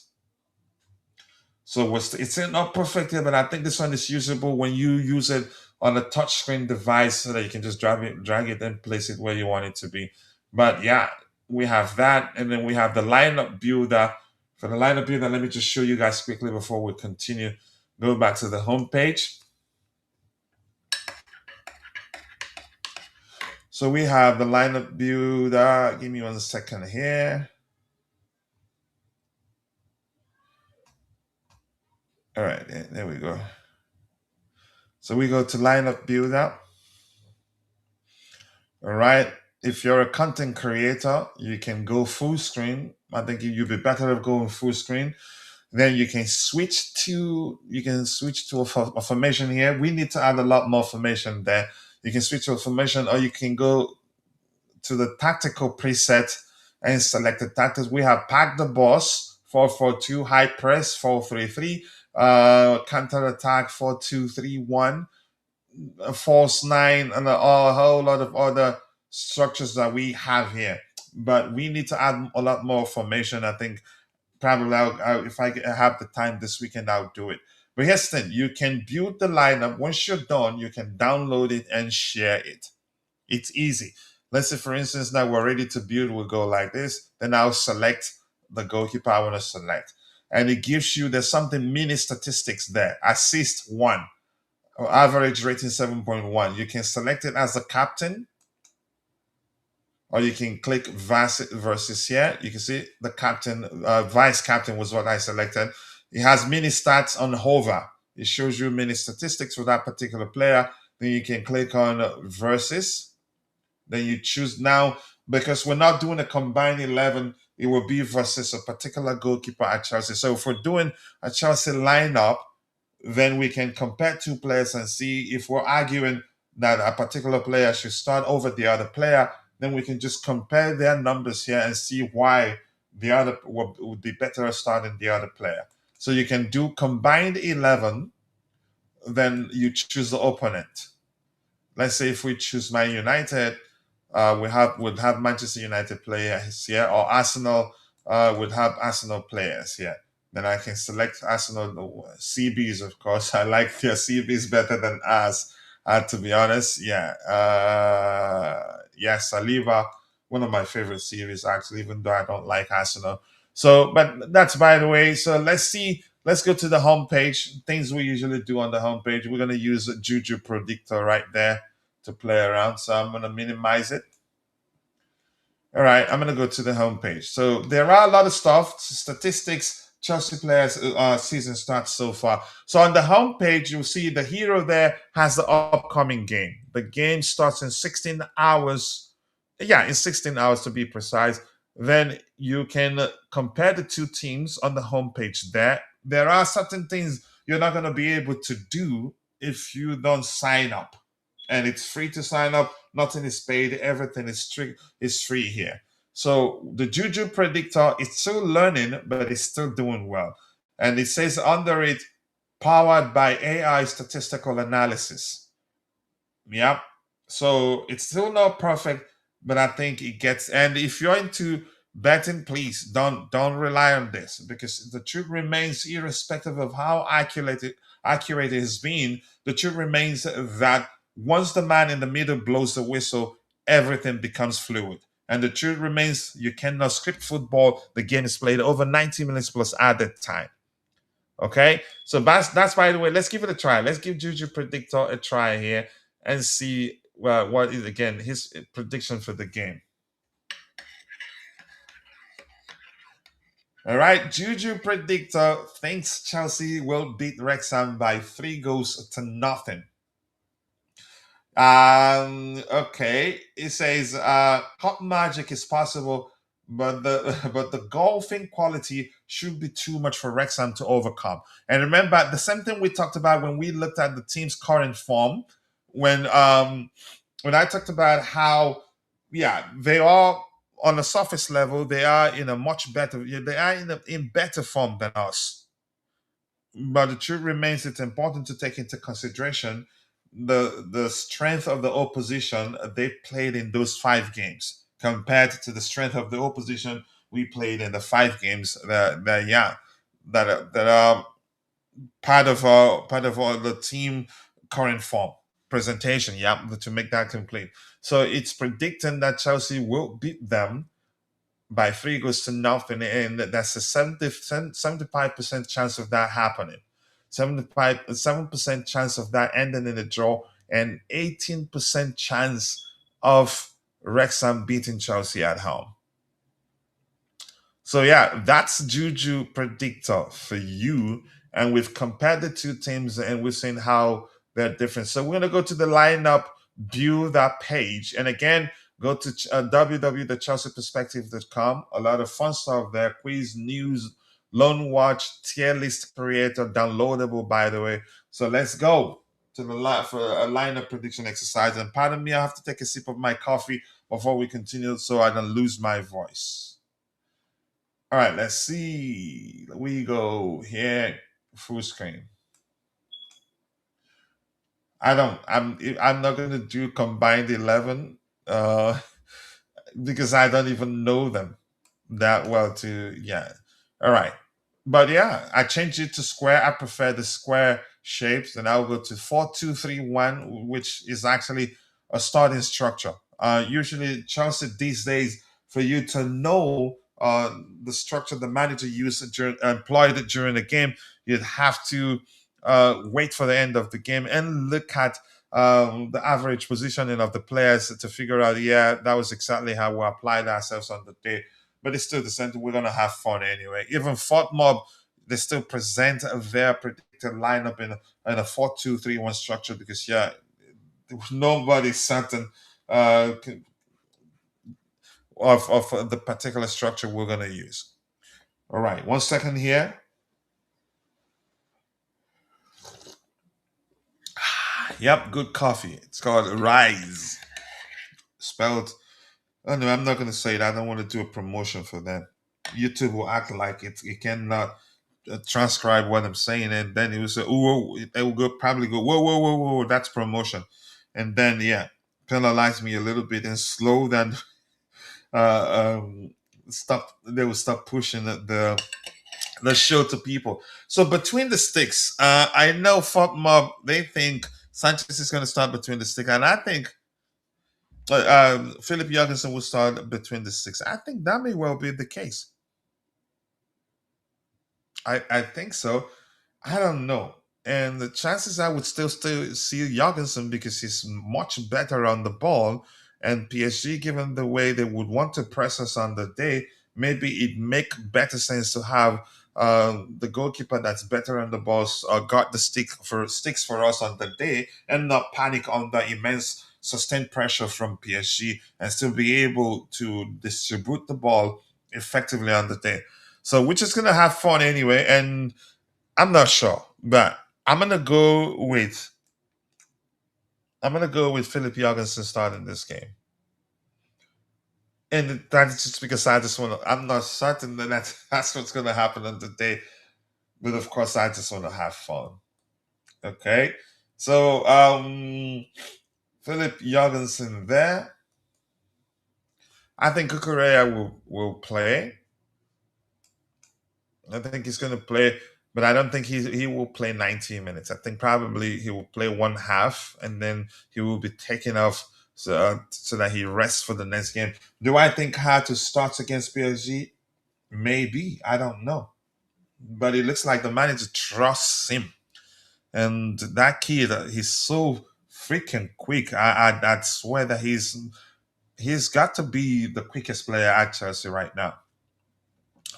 So it's not perfect here, but I think this one is usable when you use it on a touchscreen device so that you can just drag it and place it where you want it to be. But yeah, we have that. And then we have the lineup builder. For the lineup builder, let me just show you guys quickly before we continue. Go back to the home page. So we have the lineup builder. Give me 1 second here. All right, there we go. So we go to lineup builder. All right. If you're a content creator, you can go full screen. I think you'd be better off going full screen. Then you can switch to a formation here. We need to add a lot more formation there. You can switch to a formation, or you can go to the tactical preset and select the tactics. We have pack the boss 4-4-2, high press 4-3-3, counter attack 4-2-3-1, false 9, and a whole lot of other structures that we have here. But we need to add a lot more formation. I think probably if I have the time this weekend, I'll do it. But here's the thing: you can build the lineup. Once you're done, you can download it and share it. It's easy. Let's say, for instance, now we're ready to build. We'll go like this. Then I'll select the goalkeeper I want to select. And it gives you, there's something mini statistics there. Assist 1, average rating 7.1. You can select it as a captain, or you can click versus here. You can see the captain, vice captain was what I selected. It has mini stats on hover. It shows you mini statistics for that particular player. Then you can click on versus. Then you choose now, because we're not doing a combined 11, it will be versus a particular goalkeeper at Chelsea. So if we're doing a Chelsea lineup, then we can compare two players and see if we're arguing that a particular player should start over the other player. Then we can just compare their numbers here and see why the other would be better starting the other player. So you can do combined 11, then you choose the opponent. Let's say if we choose Man United, we'd have Manchester United players here, or Arsenal would have Arsenal players here. Then I can select Arsenal CBs, of course. I like their CBs better than us, to be honest. Yeah, Saliba, one of my favorite series, actually, even though I don't like Arsenal. So, but that's by the way. So let's go to the homepage. Things we usually do on the homepage. We're going to use a Juju Predictor right there to play around. So I'm going to minimize it. All right, I'm going to go to the homepage. So there are a lot of stuff, statistics, Chelsea players season starts so far. So on the homepage, you'll see the hero there has the upcoming game. The game starts in 16 hours. Yeah, in 16 hours to be precise. Then you can compare the two teams on the homepage there. There are certain things you're not going to be able to do if you don't sign up. And it's free to sign up. Nothing is paid. Everything is free here. So the Juju Predictor is still learning, but it's still doing well. And it says under it, powered by AI statistical analysis. Yep. So it's still not perfect, but I think it gets. And if you're into betting, please don't rely on this, because the truth remains, irrespective of how accurate it has been, the truth remains that once the man in the middle blows the whistle, everything becomes fluid. And the truth remains, you cannot script football. The game is played over 90 minutes plus added time. Okay, so that's by the way. Let's give it a try. Let's give Juju Predictor a try here and see what is again his prediction for the game. All right, Juju Predictor thinks Chelsea will beat Wrexham by 3 goals to nothing. Okay. It says hot magic is possible, but the but the golfing quality should be too much for Wrexham to overcome. And remember the same thing we talked about when we looked at the team's current form, when I talked about how they are on a surface level, they are in a much better they are in better form than us. But the truth remains, it's important to take into consideration the strength of the opposition they played in those 5 games compared to the strength of the opposition we played in the 5 games that are part of the team current form presentation. Yeah, to make that complete. So it's predicting that Chelsea will beat them by 3 goals to nothing, and that's a 75% chance of that happening. 7% chance of that ending in a draw, and 18% chance of Wrexham beating Chelsea at home. So yeah, that's Juju Predictor for you. And we've compared the two teams and we've seen how they're different. So we're going to go to the lineup, view that page. And again, go to www.chelseaperspective.com. A lot of fun stuff there. Quiz, news, loan watch, tier list creator, downloadable, by the way. So let's go to the for a lineup prediction exercise. And pardon me, I have to take a sip of my coffee before we continue so I don't lose my voice. All right, let's see. We go here, full screen. I'm not going to do combined 11 because I don't even know them that well all right. But yeah, I changed it to square. I prefer the square shapes, and I'll go to 4-2-3-1, which is actually a starting structure. Usually Chelsea these days, for you to know the structure the manager employed during the game, you'd have to wait for the end of the game and look at the average positioning of the players to figure out, that was exactly how we applied ourselves on the day. But it's still the same. We're going to have fun anyway. Even Fort Mob, they still present their predicted lineup in a 4-2-3-1 structure because, nobody's certain of the particular structure we're going to use. All right, 1 second here. Yep, good coffee. It's called Rise. Spelled. Oh no, I'm not going to say it. I don't want to do a promotion for them. YouTube will act like it cannot transcribe what I'm saying, and then it will say, "Oh," it will probably go, "Whoa, whoa, whoa, whoa, that's promotion," and then penalize me a little bit and slow down. Stop. They will stop pushing the show to people. So between the sticks, I know Fort Mob, they think Sanchez is going to start between the sticks, and I think Philip Jorgensen will start between the sticks. I think that may well be the case. I think so. I don't know. And the chances I would still see Jorgensen because he's much better on the ball. And PSG, given the way they would want to press us on the day, maybe it make better sense to have the goalkeeper that's better on the ball guard the sticks for us on the day and not panic under immense sustained pressure from PSG and still be able to distribute the ball effectively on the day. So we're just gonna have fun anyway, and I'm not sure, but I'm gonna go with Philip Jorgensen starting this game. And that's just because I'm not certain that that's what's gonna happen on the day. But of course I just wanna have fun. Okay. So Philip Jorgensen there. I think Cucurella will play. I think he's going to play, but I don't think he will play 90 minutes. I think probably he will play one half, and then he will be taken off so that he rests for the next game. Do I think Hato starts against PSG? Maybe. I don't know. But it looks like the manager trusts him. And that kid, he's so freaking quick. I'd swear that he's got to be the quickest player at Chelsea right now.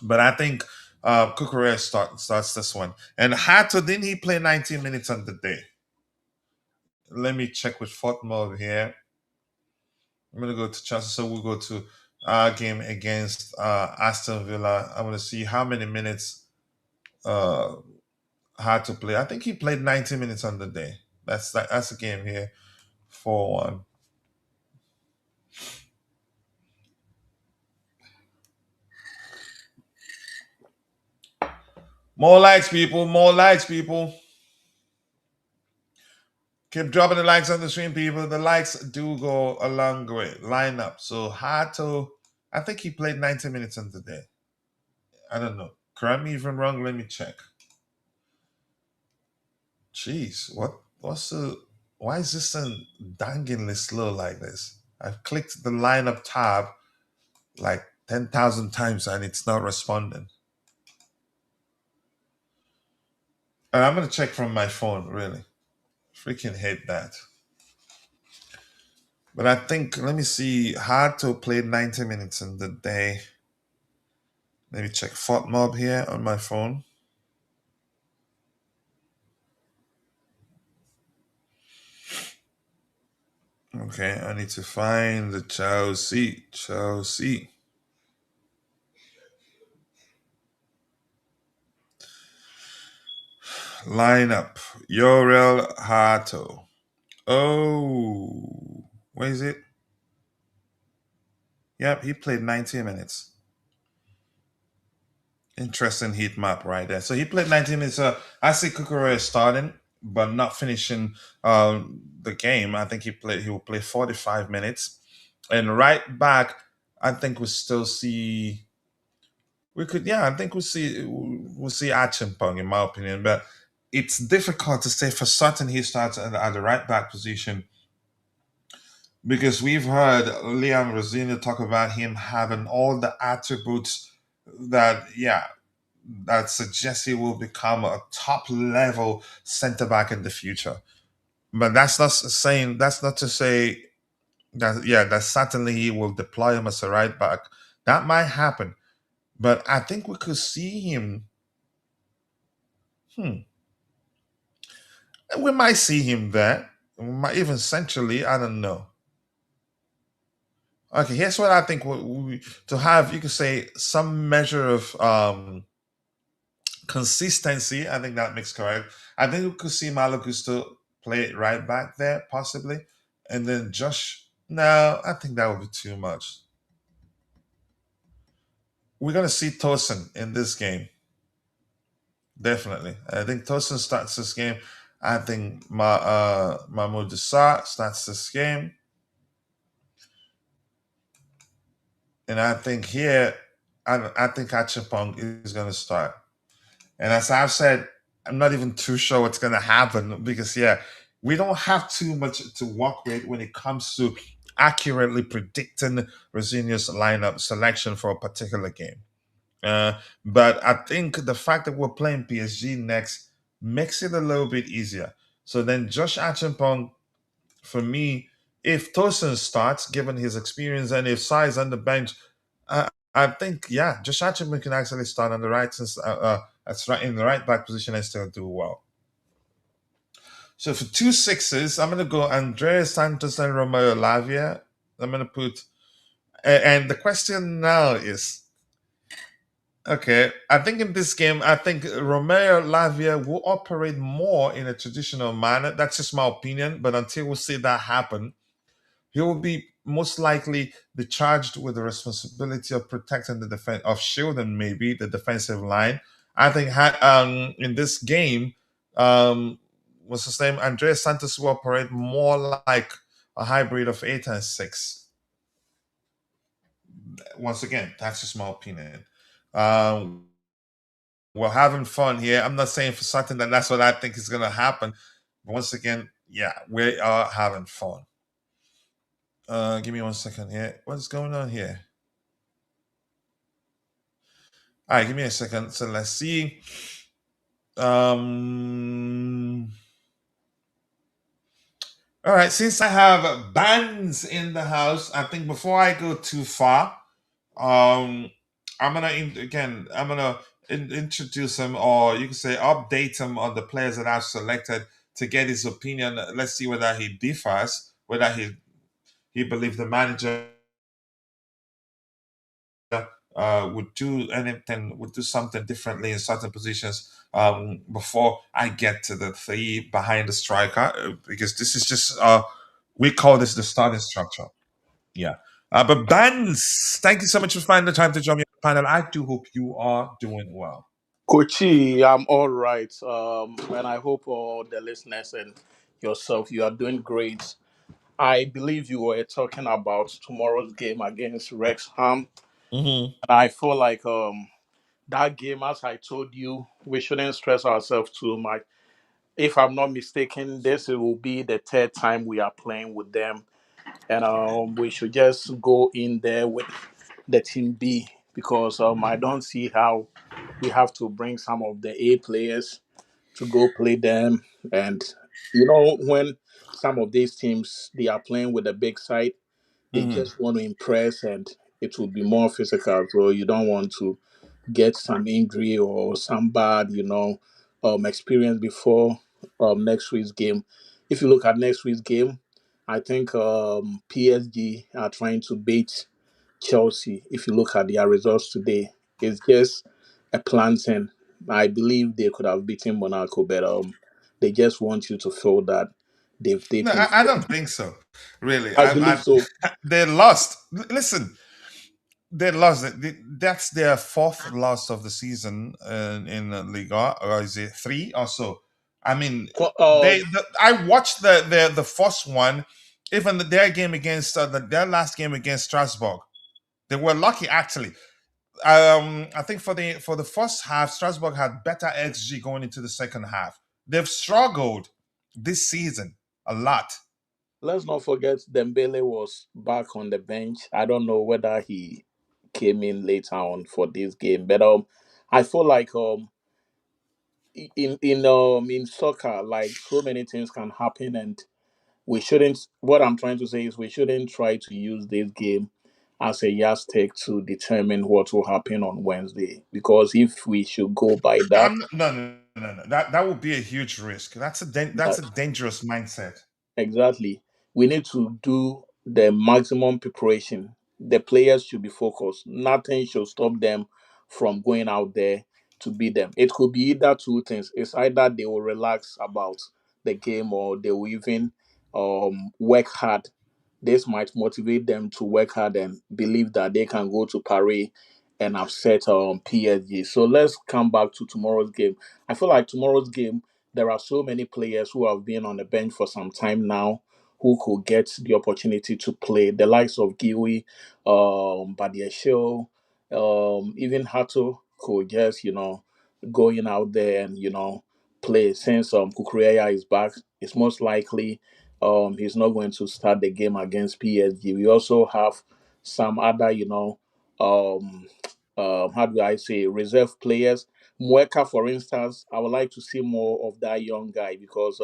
But I think Cucurella starts this one. And Hato, didn't he play 19 minutes on the day? Let me check with Fortmo here. I'm gonna go to Chelsea, so we'll go to our game against Aston Villa. I want to see how many minutes uh had to play. I think he played 90 minutes on the day. That's a game here. 4-1. More likes, people. More likes, people. Keep dropping the likes on the stream, people. The likes do go a long way. Line up. So Hato, I think he played 90 minutes on the day. I don't know. Correct me if I'm wrong. Let me check. Jeez, what's the why is this thing dangingly slow like this? I've clicked the lineup tab like 10,000 times and it's not responding. And I'm gonna check from my phone, really. Freaking hate that. But I think let me see. Hato played 90 minutes in the day. Let me check Fort Mob here on my phone. Okay, I need to find the Chelsea. Lineup. Jorrel Hato. Oh, where is it? Yep, he played 90 minutes. Interesting heat map right there. So he played 90 minutes. I see Cucurella starting, but not finishing the game. I think he will play 45 minutes. And right back, I think I think we'll see Achimpong in my opinion, but it's difficult to say for certain he starts at the right back position because we've heard Liam Rosenior talk about him having all the attributes that suggests he will become a top level center back in the future. But that's not to say that certainly he will deploy him as a right back. That might happen. But I think we could see him. Hmm. We might see him there. We might even centrally. I don't know. Okay, here's what I think to have, you could say, some measure of consistency. I think that makes correct. I think we could see Malo Gusto play right back there, possibly. And then Josh. No, I think that would be too much. We're going to see Tosin in this game. Definitely. I think Tosin starts this game. I think Mahmoud Sarr starts this game. And I think here, I think Achapong is going to start. And as I've said, I'm not even too sure what's going to happen because, we don't have too much to work with when it comes to accurately predicting Rosenior's lineup selection for a particular game. But I think the fact that we're playing PSG next makes it a little bit easier. So then Josh Achimpong, for me, if Tosin starts, given his experience, and if Sai on the bench, I think Josh Achimpong can actually start on the right since that's right in the right back position and still do well. So for 2 6s, I'm gonna go Andreas Santos and Romeo Lavia. I'm gonna put, and the question now is, okay, I think in this game, I think Romeo Lavia will operate more in a traditional manner. That's just my opinion. But until we see that happen, he will be most likely be charged with the responsibility of protecting the defense, of shielding maybe the defensive line. I think in this game, what's his name? Andreas Santos will operate more like a hybrid of 8 and 6. Once again, that's just my opinion. We're having fun here. I'm not saying for certain that that's what I think is going to happen. But once again, we are having fun. Give me 1 second here. What's going on here? All right, give me a second. So let's see. Um. All right, since I have bands in the house, I think before I go too far, um, I'm gonna introduce him, or you can say update him on the players that I've selected to get his opinion. Let's see whether he differs, whether he believes the manager would do anything, would do something differently in certain positions. Before I get to the three behind the striker, because this is just we call this the starting structure. Yeah. But Bands, thank you so much for finding the time to join me on the panel. I do hope you are doing well. Kochi, I'm all right. And I hope all the listeners and yourself, you are doing great. I believe you were talking about tomorrow's game against Wrexham. Hmm. And I feel like that game, as I told you, we shouldn't stress ourselves too much. If I'm not mistaken, this will be the third time we are playing with them. And we should just go in there with the team B because I don't see how we have to bring some of the A players to go play them. And when some of these teams they are playing with a big side, they Hmm. just want to impress and it will be more physical. So you don't want to get some injury or some bad, experience before next week's game. If you look at next week's game, I think PSG are trying to beat Chelsea. If you look at their results today, it's just a planting. I believe they could have beaten Monaco, but they just want you to feel that they've No, been. I don't think so. Really, I believe so. they lost. Listen, they lost. That's their fourth loss of the season in Liga, or is it three or so? I mean, I watched the first one, even their game against their last game against Strasbourg. They were lucky actually. I think for the first half, Strasbourg had better XG going into the second half. They've struggled this season a lot. Let's not forget Dembele was back on the bench. I don't know whether he came in later on for this game, but I feel like in soccer, like so many things can happen, and we shouldn't. What I'm trying to say is we shouldn't try to use this game as a yardstick to determine what will happen on Wednesday. Because if we should go by that, No. That would be a huge risk. That's a dangerous mindset. exactly. We need to do the maximum preparation. The players should be focused. Nothing should stop them from going out there to beat them. It could be either two things. It's either they will relax about the game or they will even work hard. This might motivate them to work hard and believe that they can go to Paris and upset PSG. So let's come back to tomorrow's game. I feel like tomorrow's game there are so many players who have been on the bench for some time now who could get the opportunity to play. The likes of Giwi, Badiashil, even Hato could just, going out there and, play. Since Cucurella is back, it's most likely he's not going to start the game against PSG. We also have some other, um, how do I say, reserve players. Mueka, for instance, I would like to see more of that young guy because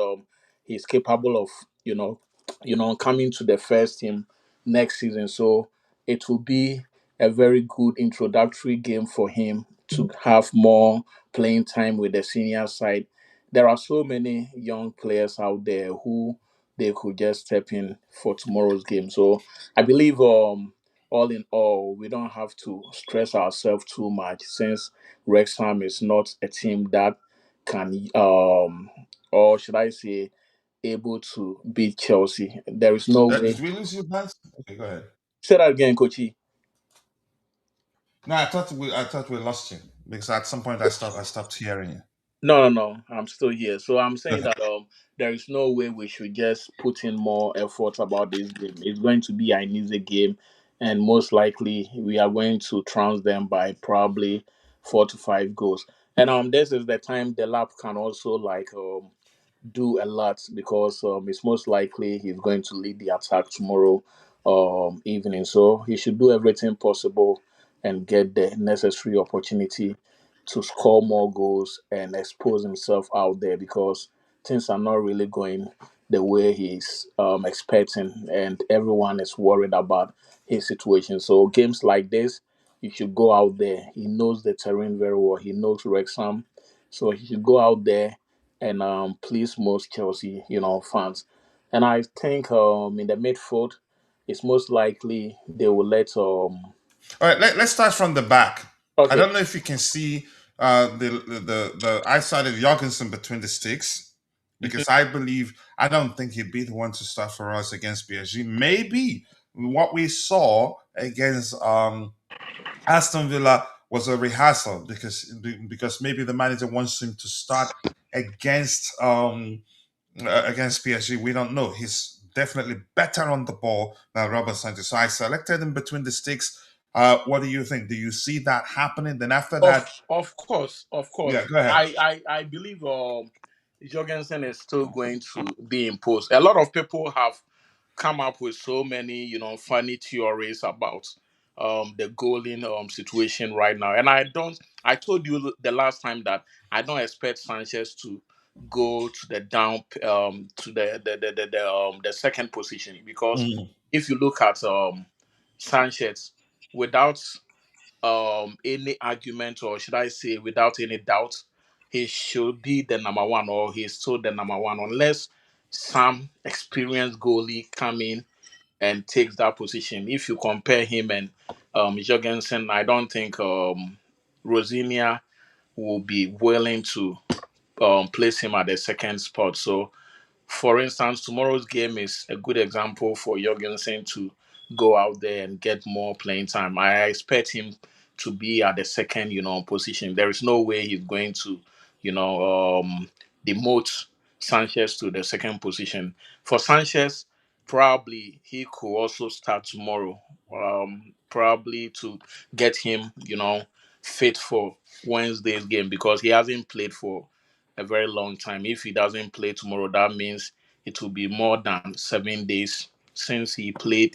he's capable of, coming to the first team next season. So it will be a very good introductory game for him to have more playing time with the senior side. There are so many young players out there who they could just step in for tomorrow's game. So I believe all in all, we don't have to stress ourselves too much since Wrexham is not a team that can, or should I say, able to beat Chelsea. There is no way. Did we lose you, Baz? Okay, go ahead. Say that again, Kochi. No, I thought we lost you because at some point I stopped hearing you. No, no, no. I'm still here. So I'm saying that there is no way we should just put in more effort about this game. It's going to be an easy game, and most likely we are going to trounce them by probably 4 to 5 goals. And this is the time the lap can also like do a lot because it's most likely he's going to lead the attack tomorrow evening. So he should do everything possible and get the necessary opportunity to score more goals and expose himself out there, because things are not really going the way he's expecting, and everyone is worried about his situation. So games like this, he should go out there. He knows the terrain very well. He knows Wrexham, so he should go out there and please most Chelsea, fans. And I think in the midfield, it's most likely they will let All right, let's start from the back. I okay. don't know if you can see the eyesight of Jorgensen between the sticks, Mhm. because I don't think he'd be the one to start for us against PSG. Maybe what we saw against Aston Villa was a rehearsal, because maybe the manager wants him to start against against PSG. We don't know. He's definitely better on the ball than Robert Sanchez. So I selected him between the sticks. What do you think? Do you see that happening? Then after that, Of yeah, course. go ahead. I believe Jorgensen is still going to be imposed. A lot of people have come up with so many, funny theories about the goaling situation right now. And I told you the last time that I don't expect Sanchez to go to the down to the second position, because Mm. if you look at Sanchez, without any argument, or should I say without any doubt, he should be the number one, or he's still the number one, unless some experienced goalie come in and takes that position. If you compare him and Jorgensen, I don't think Rosenior will be willing to place him at the second spot. So for instance, tomorrow's game is a good example for Jorgensen to go out there and get more playing time. I expect him to be at the second, position. There is no way he's going to, demote Sanchez to the second position. For Sanchez, probably he could also start tomorrow. Probably to get him, fit for Wednesday's game, because he hasn't played for a very long time. If he doesn't play tomorrow, that means it will be more than 7 days since he played,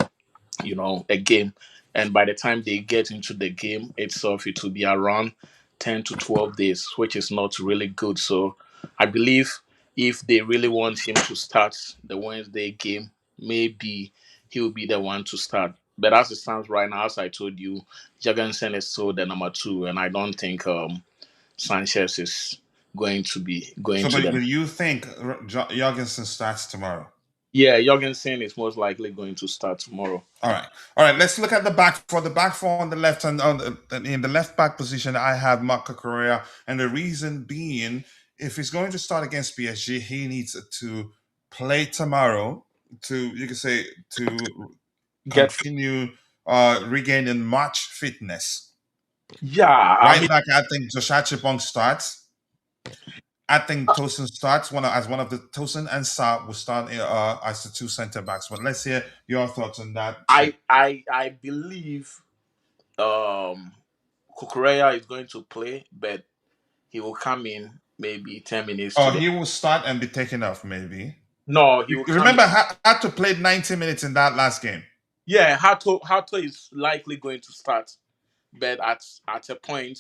a game. And by the time they get into the game itself, it will be around 10 to 12 days, which is not really good. So I believe if they really want him to start the Wednesday game, maybe he'll be the one to start. But as it stands right now, as I told you, Jorgensen is still the number two, and I don't think Sanchez is going to be going So, to but them. you think Jorgensen starts tomorrow? Yeah, Jorgensen is most likely going to start tomorrow. All right. Let's look at the back four. The back four on the left, and in the left back position, I have Marc Cucurella, and the reason being, if he's going to start against PSG, he needs to play tomorrow to, you can say, to Get continue regaining match fitness. yeah, I Right mean, back, I think Joshua Chipong starts. I think Tosin starts as one of the Tosin and Sa will start as the two center backs. But let's hear your thoughts on that too. I believe um Cucurella is going to play, but he will come in maybe 10 minutes Or today. he will start and be taken off, maybe. No, he will come in. Remember, had to play 90 minutes in that last game. Yeah, Hato is likely going to start, but at a point,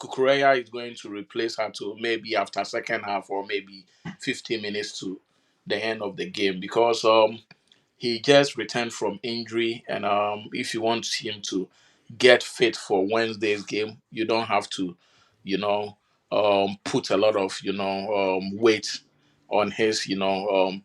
Cucurella is going to replace Hato maybe after second half, or maybe 15 minutes to the end of the game, because he just returned from injury, and if you want him to get fit for Wednesday's game, you don't have to, you know, put a lot of weight on his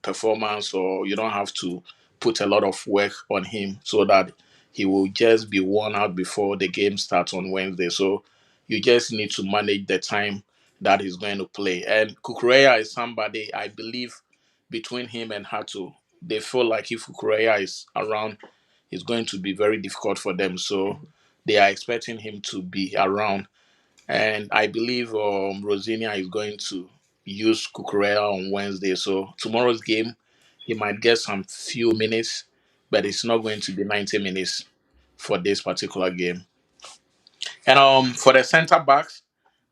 performance, or you don't have to put a lot of work on him so that he will just be worn out before the game starts on Wednesday. So you just need to manage the time that he's going to play. And Kukureya is somebody, I believe, between him and Hatu, they feel like if Kukureya is around, it's going to be very difficult for them. So they are expecting him to be around. And I believe Rosinia is going to use Kukureya on Wednesday. So tomorrow's game, he might get some few minutes, but it's not going to be 90 minutes for this particular game. And for the center backs,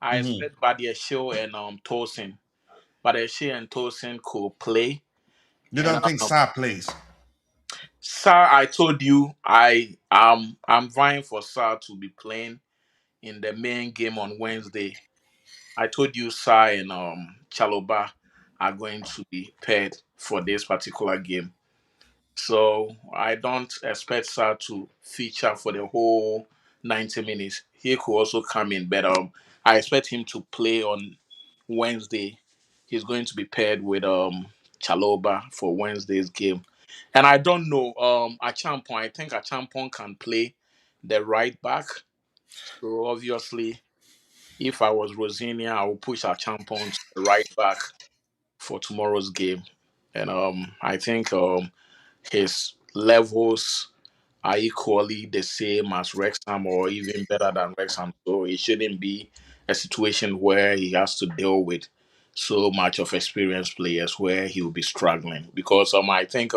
I Mhm. expect Badiashile and Tosin. Badiashile and Tosin could play. You And don't think Sa plays? Sir, I told you I'm vying for Sir to be playing in the main game on Wednesday. I told you Sir and Chaloba are going to be paired for this particular game. So I don't expect Sir to feature for the whole 90 minutes. He could also come in, but I expect him to play on Wednesday. He's going to be paired with Chaloba for Wednesday's game. And I don't know, Achampon, I think Achampon can play the right back. So obviously, if I was Rosenia, I would push Achampon to the right back for tomorrow's game. And I think his levels are equally the same as Wrexham or even better than Wrexham. So it shouldn't be a situation where he has to deal with so much of experienced players where he will be struggling. Because I think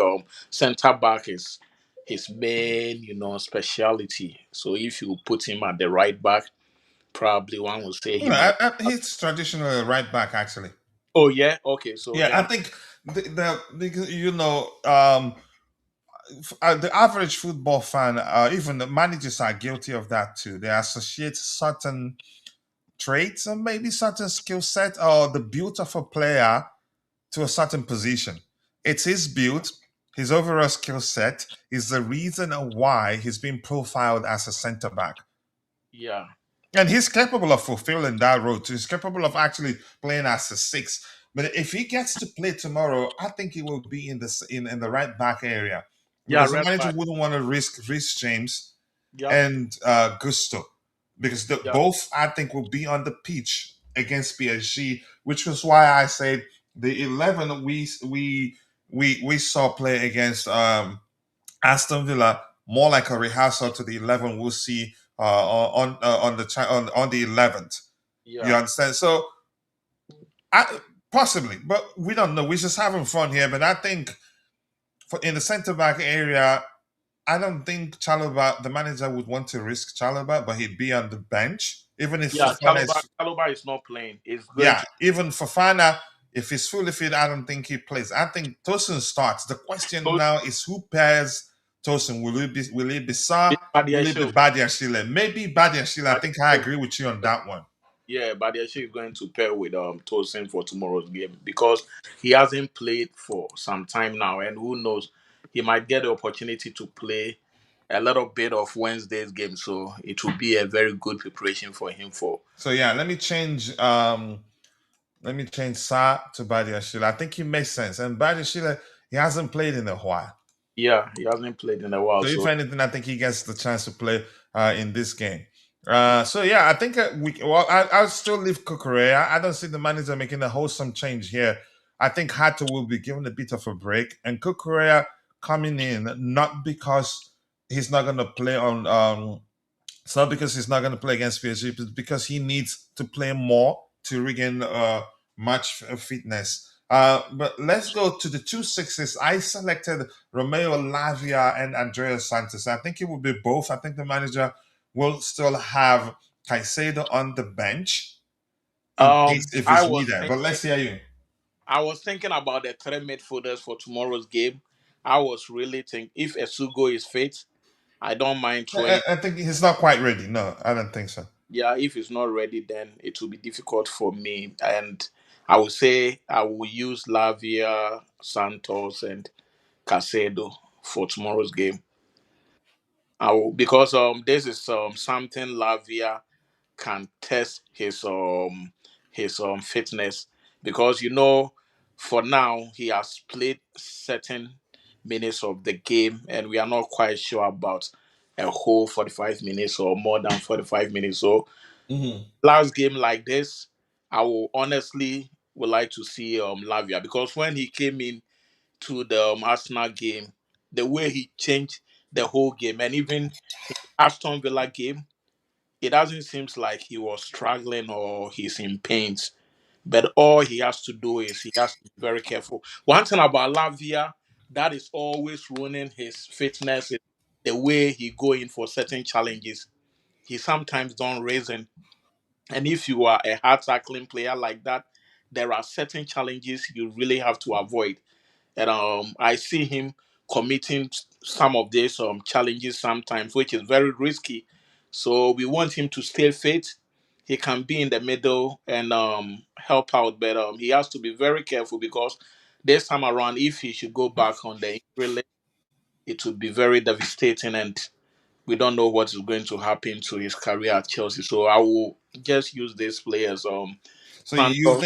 centre back is his main, speciality. So if you put him at the right back, probably one will say he might. He's traditional right back, actually. Oh yeah, okay. So Yeah, I then think because the average football fan, even the managers are guilty of that too. They associate certain traits or maybe certain skill set or the build of a player to a certain position. It's his build, his overall skill set is the reason why he's been profiled as a centre back. yeah, And he's capable of fulfilling that role too. He's capable of actually playing as a six. But if he gets to play tomorrow, I think he will be in the right back area yeah, because the red manager back. wouldn't want to risk James Yep, and Gusto because yep, both I think will be on the pitch against PSG, which was why I said the 11 we saw play against Aston Villa more like a rehearsal to the 11 we'll see on the 11th. You yeah. understand? So possibly, but we don't know. We're just having fun here. But I think in the centre back area, I don't think Chalobah, the manager, would want to risk Chalobah, but he'd be on the bench. Even if Yeah, Fofana is, Chalobah is not playing. It's going yeah, to even Fofana, if he's fully fit, I don't think he plays. I think Tosin starts. The question go now is who pairs Tosin? Will it be Sa? Will it be Badiashile. Badia Shile? Maybe Badia Shile. I think I Badiashile. agree with you on that one. Yeah, Badiashile is going to pair with Tosin for tomorrow's game because he hasn't played for some time now, and who knows, he might get the opportunity to play a little bit of Wednesday's game. So it will be a very good preparation for him for. So yeah, let me change Sa to Badia Shile. I think he makes sense. And Badia Shile, he hasn't played in a while. Yeah, he hasn't played in a while, So if so anything, I think he gets the chance to play in this game. So yeah, I think I'll still leave Cucurella. I don't see the manager making a wholesome change here. I think Hato will be given a bit of a break, and Cucurella coming in not because he's not going to play on. It's not because he's not going to play against PSG, but because he needs to play more to regain match fitness. But let's go to the two sixes. I selected Romeo Lavia and Andrea Santos. I think it will be both. I think the manager will still have Caicedo on the bench in case if I it's was needed. But thinking let's hear you. I was thinking about the three midfielders for tomorrow's game. I was really thinking if Esugo is fit, I don't mind throwing. I think he's not quite ready. No, I don't think so. Yeah, if it's not ready, then it will be difficult for me. And I would say I will use Lavia, Santos, and Casedo for tomorrow's game. I will, because this is something Lavia can test his fitness because for now he has played certain minutes of the game and we are not quite sure about a whole 45 minutes or more than 45 minutes. So Mhm. last game like this, I will honestly would like to see Lavia because when he came in to the Arsenal game, the way he changed the whole game and even Aston Villa game, it doesn't seem like he was struggling or he's in pains. But all he has to do is he has to be very careful. One thing about Lavia that is always ruining his fitness is the way he go in for certain challenges. He sometimes don't reason. And if you are a hard tackling player like that, there are certain challenges you really have to avoid. And I see him committing some of these challenges sometimes, which is very risky. So we want him to stay fit. He can be in the middle and help out, but he has to be very careful because this time around, if he should go back on the injury list, it would be very devastating, and we don't know what is going to happen to his career at Chelsea. So I will just use this players, So Santos,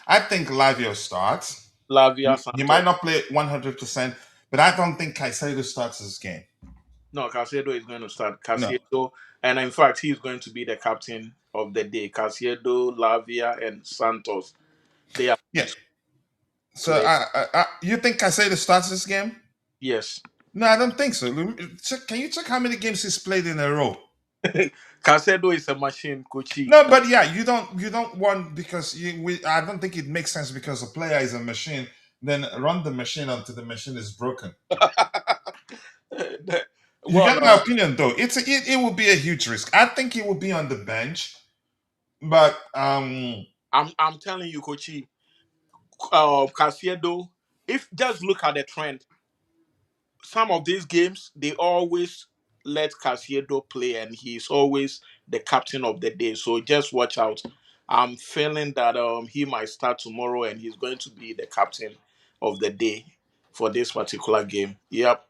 I think Lavio starts. Lavia, He Santos. might not play 100%, but I don't think Caicedo starts this game. No, Caicedo is going to start. No. Caicedo, and in fact, he's going to be the captain of the day. Caicedo, Lavia, and Santos. They are Yeah. So players. you think Caicedo starts this game? Yes. No, I don't think so. Can you check how many games he's played in a row? Caicedo is a machine, Coachy. No, but yeah, you don't want because I don't think it makes sense because a player is a machine. Then run the machine until the machine is broken. You Well, get my opinion though. It will be a huge risk. I think he will be on the bench, but I'm telling you, Coachy, Caicedo. If just look at the trend, some of these games they always let Caicedo play, and he's always the captain of the day. So just watch out. I'm feeling that he might start tomorrow, and he's going to be the captain of the day for this particular game. Yep.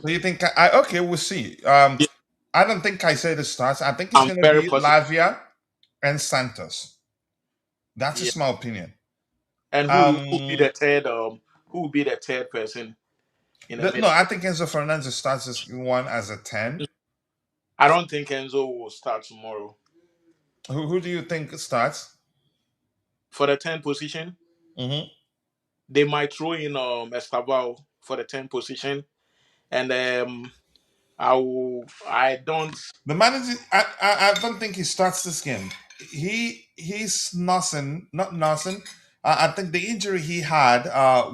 so you think okay? We'll see. Yeah, I don't think Caicedo starts. I think it's I'm going to very be positive. Lavia and Santos. That's Yeah. just my opinion. And who will be Um, the third? Who will be the third person in the no, middle? I think Enzo Fernandez starts this one as a 10. I don't think Enzo will start tomorrow Who do you think starts? for the 10 position. Hmm. They might throw in Estevao for the 10 position, and I don't. The manager, I don't think he starts this game. He's nothing, not nothing. I think the injury he had,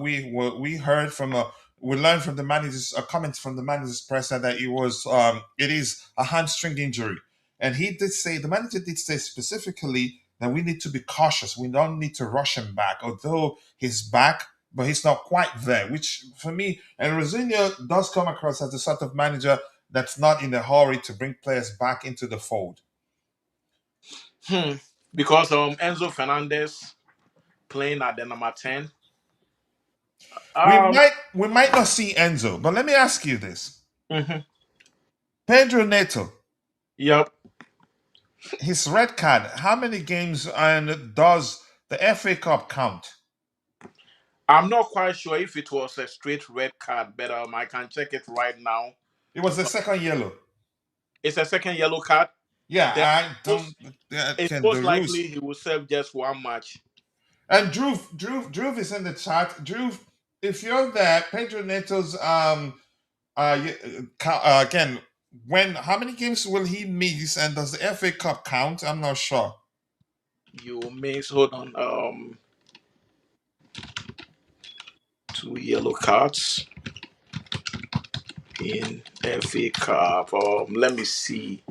we heard from we learned from the manager's comments from the manager's presser that it is a hamstring injury, and he did say the manager did say specifically that we need to be cautious. We don't need to rush him back, although he's back, but he's not quite there. Which for me, and Rosenior does come across as the sort of manager that's not in a hurry to bring players back into the fold. Hmm, because Enzo Fernandez playing at the number 10. We might not see Enzo, but let me ask you this: Mhm. Pedro Neto, Yep. his red card, how many games and does the FA Cup count? I'm not quite sure if it was a straight red card, but I can check it right now. It was the second yellow. It's a second yellow card. Yeah, Then I don't. most, it's Can the most rules? likely he will serve just one match. And Drew is in the chat. Drew, if you're there, Pedro Neto's again, how many games will he miss, and does the FA Cup count? I'm not sure. You miss, hold on, 2 yellow cards in FA Cup. Let me see.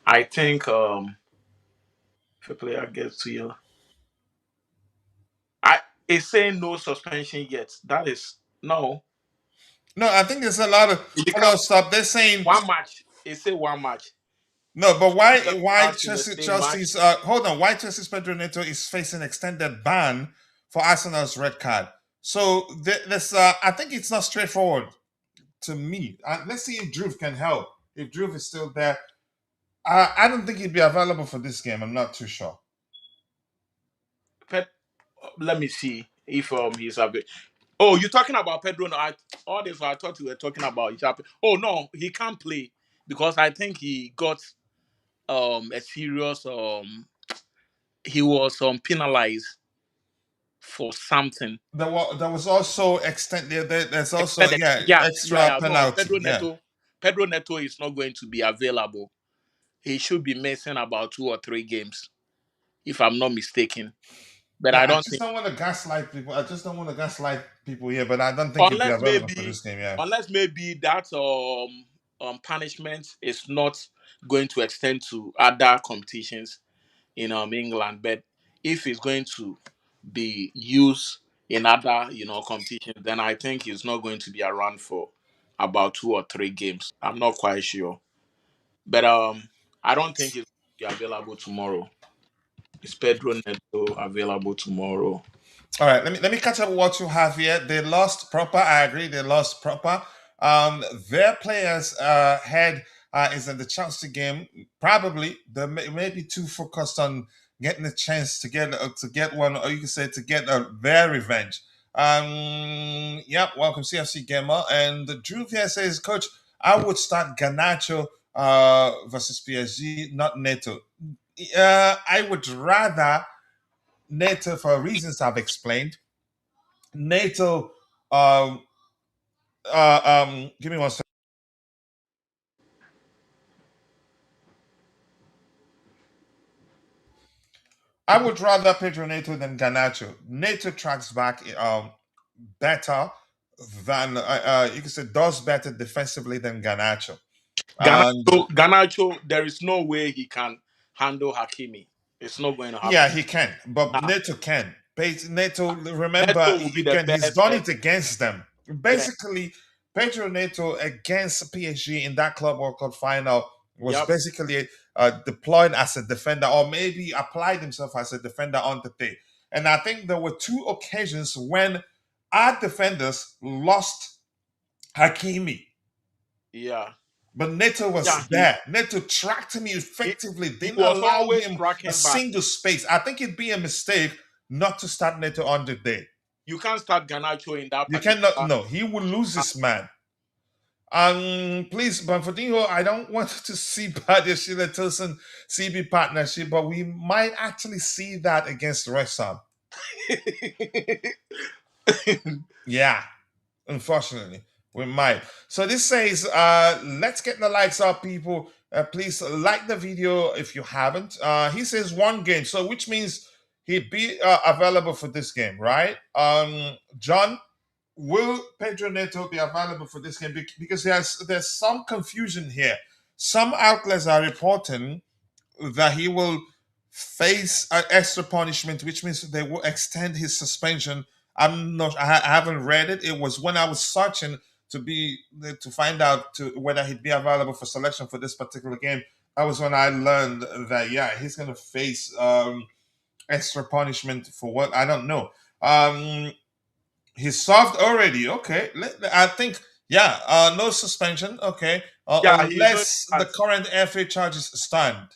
I think if a player gets 2 yellow, I it's saying no suspension yet. That is no. No, I think there's a lot of It hold on, becomes stop. They're saying one match. It say one match. no, but why 2 yellow cards in the same match. Chelsea's hold on, why Chelsea's Pedro Neto is facing extended ban for Arsenal's red card? So there's I think it's not straightforward to me. Let's see if Drew can help. If Drew is still there, I don't think he'd be available for this game. I'm not too sure. Let me see if he's a bit. Oh, you're talking about Pedro? No, all this I thought you were talking about. Oh no, he can't play because I think he got a serious he was penalized for something. There was also there's also Extended. Yeah, yeah, extra yeah. No, penalty. Yeah. Pedro Neto is not going to be available. He should be missing about 2 or 3 games, if I'm not mistaken. But Yeah, I I don't just think don't want to gaslight people. I just don't want to gaslight people here, but I don't think he'd be unless available for maybe this game. Yeah. unless maybe that punishment is not going to extend to other competitions in England. But if it's going to be used in other, competitions, then I think he's not going to be around for about 2 or 3 games. I'm not quite sure, but I don't think he's going to be available tomorrow. Is Pedro Neto available tomorrow? All right, let me catch up with what you have here. They lost proper. I agree. They lost proper. Their players had is in the Chelsea game. Probably they may be too focused on getting a chance to get one, or you can say to get their revenge. Yep. Welcome CFC gamer. And Drew here says, Coach, I would start Ganacho versus PSG, not Neto. I would rather NATO, for reasons I've explained. NATO, um, give me one second. I would rather Pedro NATO than Ganacho. NATO tracks back better than you can say does better defensively than Ganacho. And Ganacho, there is no way he can handle Hakimi. It's not going to yeah, happen. he can, but Now, NATO can. NATO, remember, Neto will be the again, he's best. done it against them. Yeah. Basically, Pedro Neto against PSG in that Club World Cup final was Yep. basically deployed as a defender, or maybe applied himself as a defender on the day. And I think there were two occasions when our defenders lost Hakimi. Yeah. But Neto Yeah. was there. Neto tracked him He, effectively, he didn't was allow always him a tracking back. single space. I think it'd be a mistake not to start Neto on the day. You can't start Ganacho in that You particular. cannot, no, he will lose his man. Please, Banfordinho, I don't want to see Badiashile Tilson CB partnership, but we might actually see that against Wrexham. Yeah, unfortunately, we might. So this says, let's get the likes up, people. Please like the video if you haven't. He says one game, so which means he'd be available for this game, right? John, will Pedro Neto be available for this game? Because there's some confusion here. Some outlets are reporting that he will face an extra punishment, which means they will extend his suspension. I'm not. I haven't read it. It was when I was searching to find out whether he'd be available for selection for this particular game. That was when I learned that he's going to face extra punishment for what I don't know. He's solved already. Okay, I think no suspension. Okay, Yeah, he's going unless the current FA charges stand.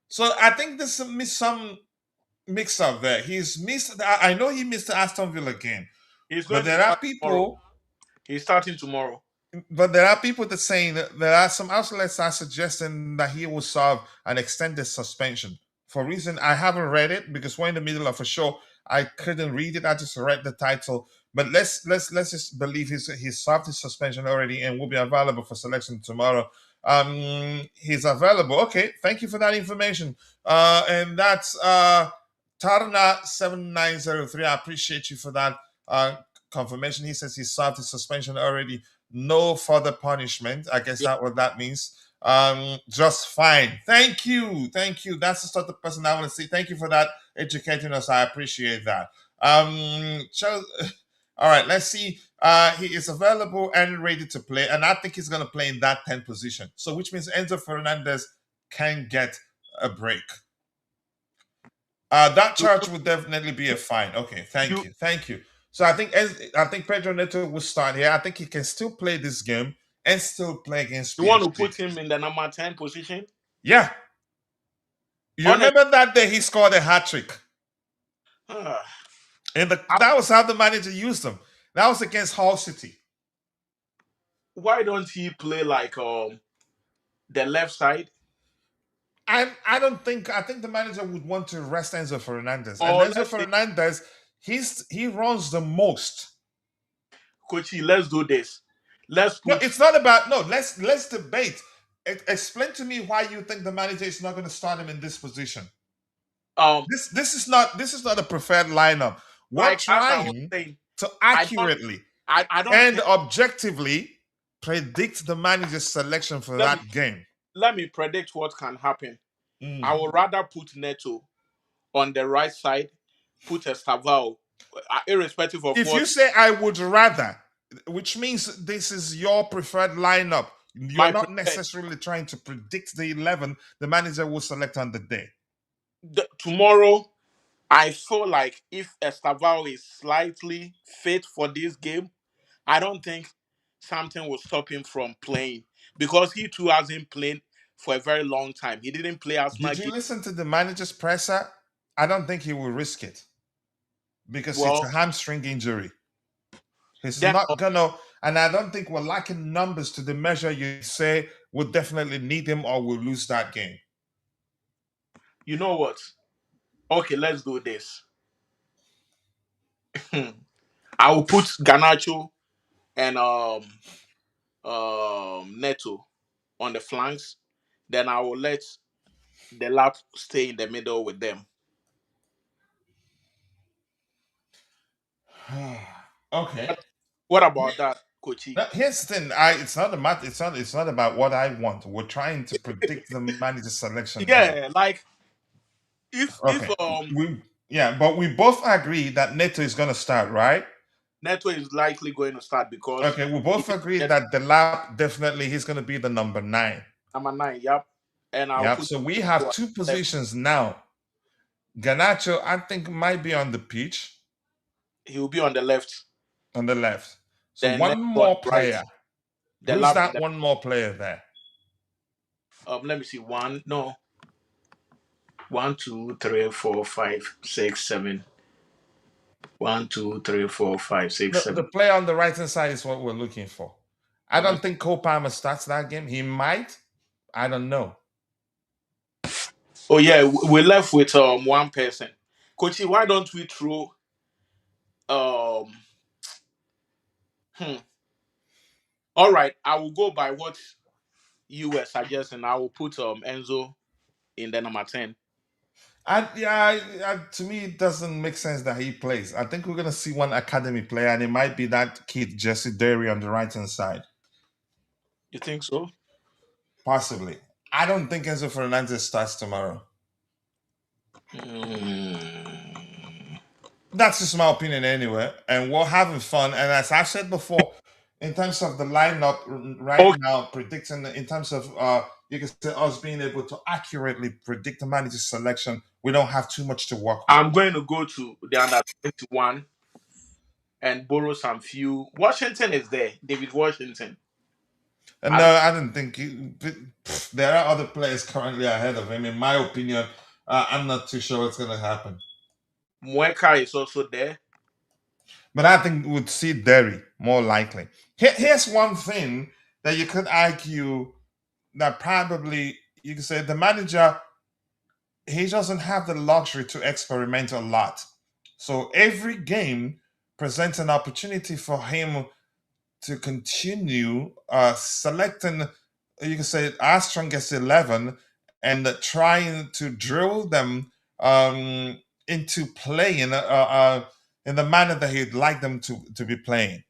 So I think there's some mix up there. He's missed. I know he missed the Aston Villa game, he's going but to there are start tomorrow. people. He's starting tomorrow. But there are people that saying that there are some outlets are suggesting that he will serve an extended suspension. For reason I haven't read it because we're in the middle of a show. I couldn't read it. I just read the title. But let's just believe he's served his suspension already and will be available for selection tomorrow. He's available. Okay, thank you for that information. And that's Tarna 7903. I appreciate you for that confirmation. He says he served his suspension already. No further punishment. I guess Yeah. that what that means. Just fine. Thank you. That's the sort of person I want to see. Thank you for that, educating us. I appreciate that. All right, let's see. He is available and ready to play, and I think he's going to play in that 10 position. So, which means Enzo Fernandez can get a break. That charge would definitely be a fine. Okay, thank you. So I think Pedro Neto will start here. I think he can still play this game and still play against PSG. You want to put him in the number 10 position? Yeah. You remember that day he scored a hat trick? That was how the manager used him. That was against Hull City. Why don't he play like the left side? I think the manager would want to rest Enzo Fernandez. Or and Enzo Fernandez, he runs the most. Coachy, let's do this. Let's put. No, it's not about let's debate. Explain to me why you think the manager is not going to start him in this position. This is not a preferred lineup. We're trying to accurately and objectively predict the manager's selection for that game. Let me predict what can happen. I would rather put Neto on the right side, put Estevao irrespective of If you what say I would rather, which means this is your preferred lineup, you're my not preferred. necessarily trying to predict the 11 the manager will select on the day. Tomorrow, I feel like if Estevao is slightly fit for this game, I don't think something will stop him from playing because he too hasn't played for a very long time. He didn't play Arsenal Did you game. listen to the manager's presser? I don't think he will risk it because it's a Well, hamstring injury. He's then not gonna, and I don't think we're lacking numbers to the measure you say we'll definitely need him or we'll lose that game. you know what? Okay, let's do this. I will put Ganacho and Neto on the flanks. Then I will let the lap stay in the middle with them. Okay. What about that, Kochi? Now, here's the thing. It's not a matter. It's not about what I want. We're trying to predict the manager selection here. Yeah, like if Okay. We yeah, but we both agree that Neto is gonna start, right? Neto is likely going to start because Okay, we he both didn't agree get that the lap definitely he's gonna be the number 9. number 9. Yep, and I'll Yep. put So we have Neto two left. positions now. Ganacho, I think, might be on the pitch He will be on the left. on the left. So Then one Neto on more the right. player. The Who's lap. that one more player there? Let me see. One, no, 1, 2, 3, 4, 5, 6, 7. 1, 2, 3, 4, 5, 6, The 7. player on the right hand side is what we're looking for. I Uh, don't think Cole Palmer starts that game. He might. I don't know. oh yeah, we're left with one person. Kochi, why don't we throw um hmm. All right, I will go by what you were suggesting. I will put Enzo in the number 10. To me, it doesn't make sense that he plays. I think we're gonna see one academy player, and it might be that kid Jesse Derry on the right hand side, You think so? possibly. I don't think Enzo Fernandez starts tomorrow. Mm. That's just my opinion, anyway. And we're having fun. And as I've said before, in terms of the lineup right Okay, now, predicting in terms of you can say us being able to accurately predict the manager's selection, we don't have too much to work with. I'm going to go to the under 21 and borrow some few. Washington is there. David Washington. And I no, don't, I don't think there are other players currently ahead of him. In my opinion, I'm not too sure what's going to happen. Mueka is also there. But I think we'd see Derry more likely. Here's one thing that you could argue that probably you could say the manager he doesn't have the luxury to experiment a lot. So every game presents an opportunity for him to continue selecting, you can say, our strongest 11 and trying to drill them into playing in the manner that he'd like them to be playing.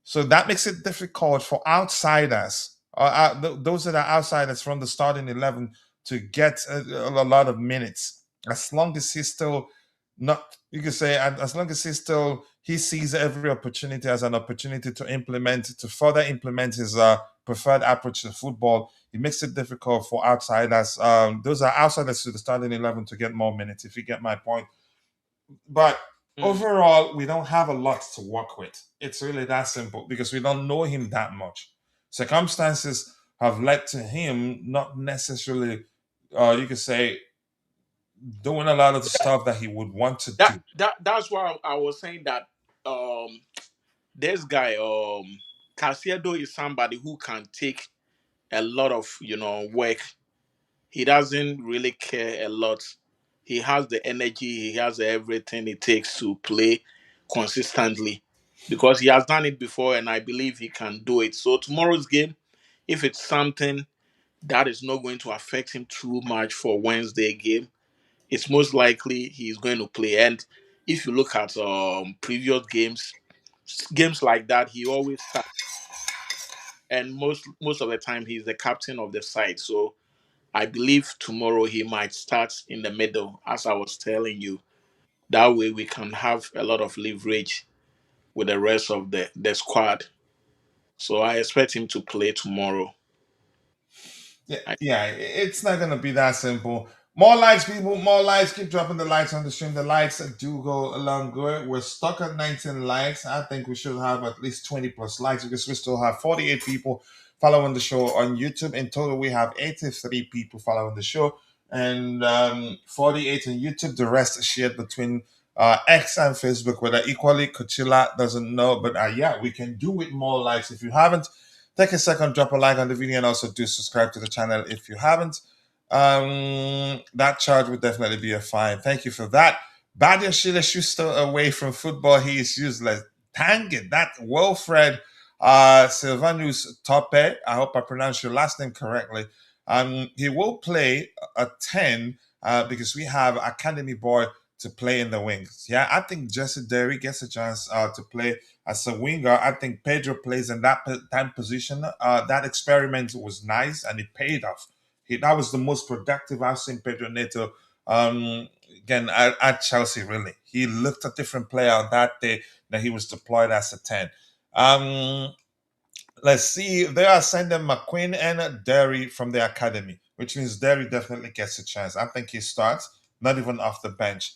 So that makes it difficult for outsiders, those that are outsiders from the starting 11, to get a lot of minutes. As long as he's still not, you can say, as long as he sees every opportunity as an opportunity to further implement his preferred approach to football. It makes it difficult for outsiders. Those are outsiders to the starting 11 to get more minutes, if you get my point. But Mm. overall, we don't have a lot to work with. It's really that simple because we don't know him that much. Circumstances have led to him not necessarily, you could say, doing a lot of the stuff that he would want to That do. that's why I was saying that um this guy Casiado is somebody who can take a lot of work. He doesn't really care a lot. He has the energy, he has everything it takes to play consistently because he has done it before and I believe he can do it. So tomorrow's game, if it's something that is not going to affect him too much for Wednesday game, it's most likely he's going to play. And if you look at previous games like that, he always starts. And most of the time he's the captain of the side. So I believe tomorrow he might start in the middle, as I was telling you. That way we can have a lot of leverage with the rest of the squad. So I expect him to play tomorrow. Yeah, I, yeah, it's not gonna be that simple. More likes, people. More likes. Keep dropping the likes on the stream. The likes do go along good. We're stuck at 19 likes. I think we should have at least 20 plus likes because we still have 48 people following the show on YouTube. In total, we have 83 people following the show, and 48 on YouTube. The rest is shared between X and Facebook, whether equally. Coachila doesn't know, but yeah, we can do with more likes. If you haven't, take a second, drop a like on the video, and also do subscribe to the channel if you haven't. That charge would definitely be a fine. Thank you for that. Badia Sheila Schuster away from football. He is useless. Dang it. That Wilfred Silvanus Tope. I hope I pronounced your last name correctly. He will play a 10 because we have Academy Boy to play in the wings. Yeah, I think Jesse Derry gets a chance to play as a winger. I think Pedro plays in that position. That experiment was nice and it paid off. That was the most productive I've seen Pedro Neto again at Chelsea. Really, he looked a different player on that day that he was deployed as a 10. Um, let's see. They are sending McQueen and Derry from the academy, which means Derry definitely gets a chance. I think he starts, not even off the bench.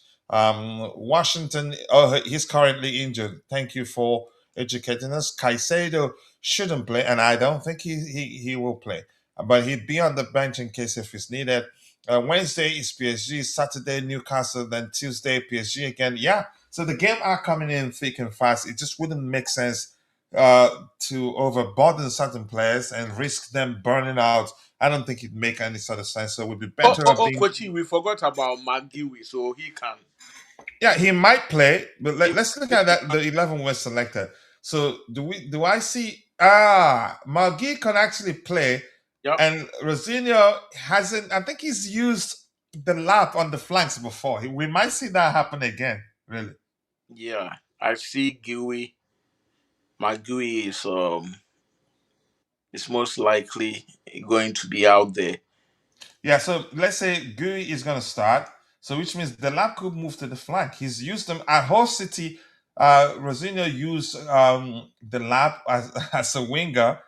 Washington, oh, he's currently injured. Thank you for educating us. Caicedo shouldn't play, and I don't think he will play, but he'd be on the bench in case if he's needed. Wednesday is PSG, Saturday Newcastle, then Tuesday PSG again. Yeah, so the game are coming in thick and fast. It just wouldn't make sense to overburden certain players and risk them burning out. I don't think it'd make any sort of sense. So it would be oh, better oh, of oh, being. Kochi, we forgot about McGeary, so he can. Yeah, he might play, but He, let's look he at that. can The 11 was selected. So do I see? Margui can actually play, yep. and Rosenior hasn't. I think he's used the lap on the flanks before. We might see that happen again. Really. Yeah. I see Gui. McGeary is most likely going to be out there. Yeah, so let's say Gui is going to start. So which means the lap could move to the flank. He's used them at Hull City. Rosinho used the lap as, as a winger.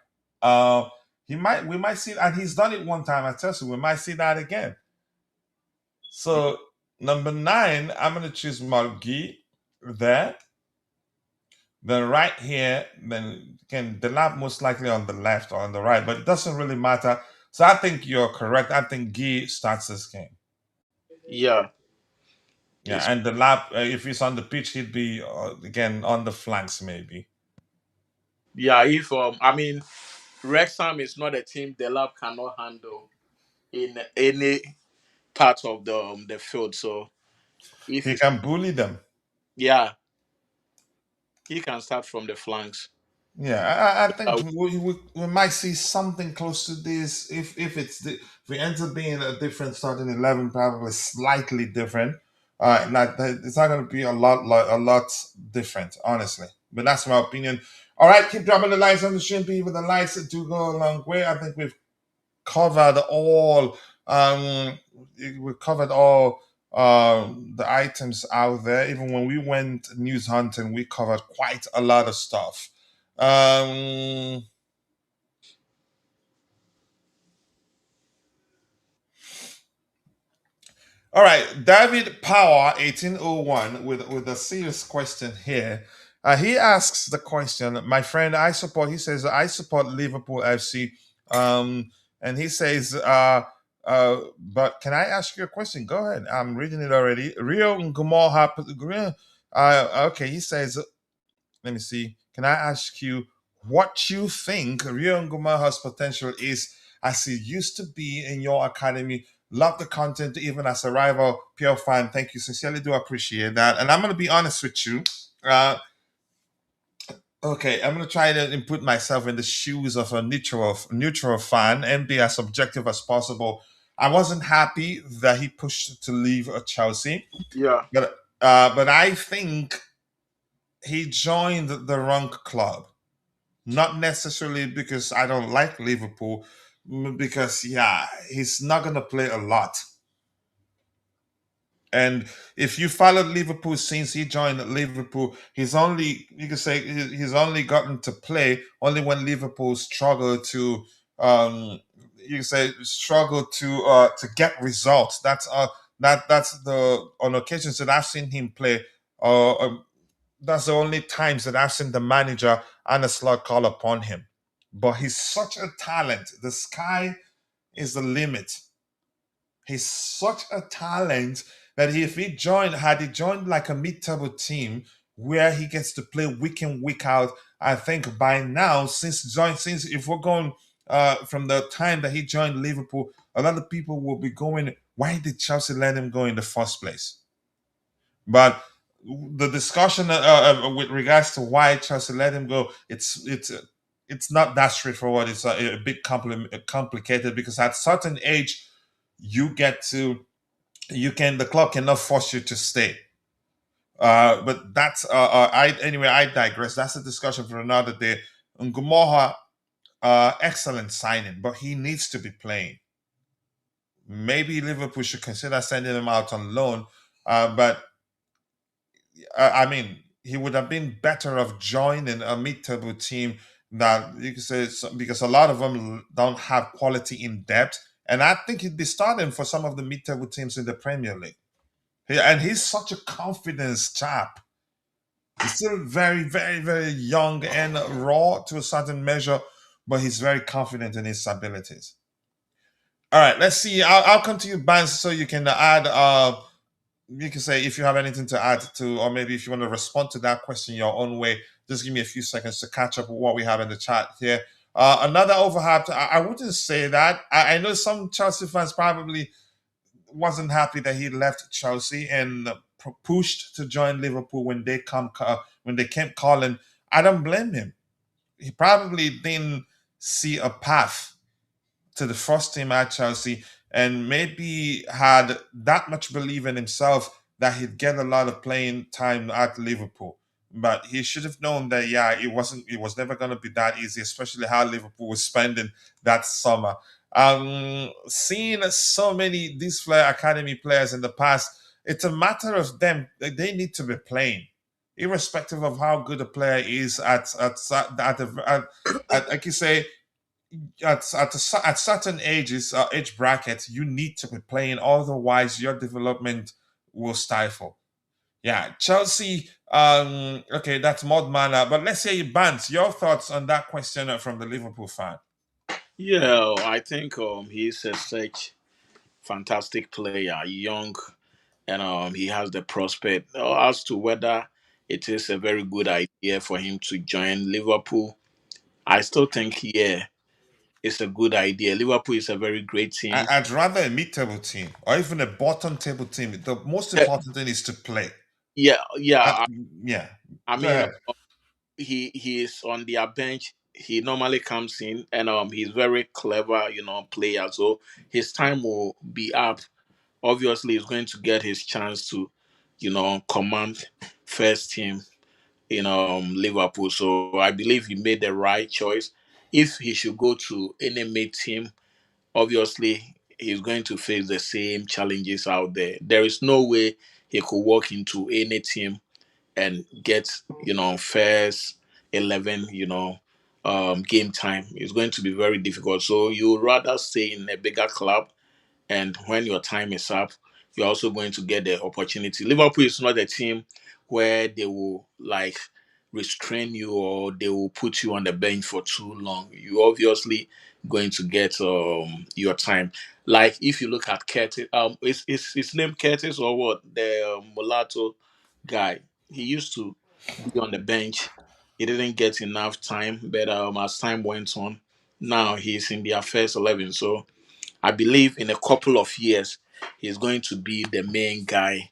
We might see, and he's done it one time at Chelsea. We might see that again. So number 9, I'm going to choose Margui there. Then right here, then again, the lap most likely on the left or on the right, but it doesn't really matter. So I think you're correct. I think Guy starts this game. Yeah. Yeah, It's and the lap, if he's on the pitch, he'd be again on the flanks, maybe. yeah, if I mean Wrexham is not a team the lab cannot handle in any part of the field. So if He he's can bully them. yeah, he can start from the flanks. Yeah, I think Uh, we might see something close to this. If we end up being a different starting 11, probably slightly different. It's not going to be a lot different, honestly. But that's my opinion. All right, keep dropping the likes on the stream, people. The likes do go a long way. I think covered all um we've covered all the items out there. Even when we went news hunting, we covered quite a lot of stuff. um all right, David Power 1801 with a serious question here. He asks the question, my friend, he says, I support Liverpool FC. And he says, but can I ask you a question? Go ahead. I'm reading it already. Rio Ngumoha. Okay, he says, let me see. Can I ask you what you think Rio Ngumoha's potential is as he used to be in your academy? Love the content, even as a rival pure fan. Thank you. Sincerely do appreciate that. And I'm going to be honest with you. Uh, Okay, I'm gonna try to put myself in the shoes of a neutral fan and be as objective as possible. I wasn't happy that he pushed to leave Chelsea, yeah, but I think he joined the wrong club. Not necessarily because I don't like Liverpool, because yeah, he's not gonna play a lot, And if you followed Liverpool since he joined Liverpool, he's only you can say he's only gotten to play only when Liverpool struggled to you can say struggle to get results. That's the on occasions that I've seen him play. That's the only times that I've seen the manager and the slot call upon him. But he's such a talent. The sky is the limit. He's such a talent that if he joined, had he joined like a mid-table team where he gets to play week in week out, I think by now, since if we're going from the time that he joined Liverpool, a lot of people will be going, why did Chelsea let him go in the first place? But the discussion with regards to why Chelsea let him go, it's not that straightforward. It's a bit complicated because at certain age, you get to you can the club cannot force you to stay. But that's I anyway. I digress. That's a discussion for another day. Ngumoha, excellent signing, but he needs to be playing. Maybe Liverpool should consider sending him out on loan. But I mean, he would have been better off joining a mid-table team that you could say because a lot of them don't have quality in depth, and I think he'd be starting for some of the mid-table teams in the Premier League. And he's such a confidence chap. He's still very, very, very young and raw to a certain measure, but he's very confident in his abilities. All right, let's see. I'll come to you, Bans, so you can add. You can say if you have anything to add to, or maybe if you want to respond to that question your own way. Just give me a few seconds to catch up with what we have in the chat here. Another overhyped. I wouldn't say that. I know some Chelsea fans probably wasn't happy that he left Chelsea and pushed to join Liverpool when they came calling. I don't blame him. He probably didn't see a path to the first team at Chelsea and maybe had that much belief in himself that he'd get a lot of playing time at Liverpool. But he should have known that it was never gonna be that easy, especially how Liverpool was spending that summer. Seeing so many these Flair Academy players in the past, it's a matter of them. They need to be playing, irrespective of how good a player is at like you say at certain ages, age brackets, you need to be playing. Otherwise, your development will stifle. Yeah, Chelsea. Okay, that's mod manner. But let's say Bans, your thoughts on that question from the Liverpool fan. Yeah, I think he's a such fantastic player, young, and he has the prospect. As to whether it is a very good idea for him to join Liverpool, I still think it's a good idea. Liverpool is a very great team. I'd rather a mid-table team or even a bottom table team. The most Uh, important thing is to play. yeah, Uh, yeah. yeah, I go mean, ahead. he is on their bench. He normally comes in, and he's very clever, player. So his time will be up. Obviously, he's going to get his chance to, command first team in Liverpool. So I believe he made the right choice. If he should go to any mid team, obviously he's going to face the same challenges out there. There is no way he could walk into any team and get first 11 game time. It's going to be very difficult. So you would rather stay in a bigger club, and when your time is up, you're also going to get the opportunity. Liverpool is not a team where they will like restrain you or they will put you on the bench for too long. You obviously going to get your time. Like if you look at Curtis, is his name Curtis or what? The mulatto guy. He used to be on the bench. He didn't get enough time, but as time went on, now he's in their first 11. So I believe in a couple of years he's going to be the main guy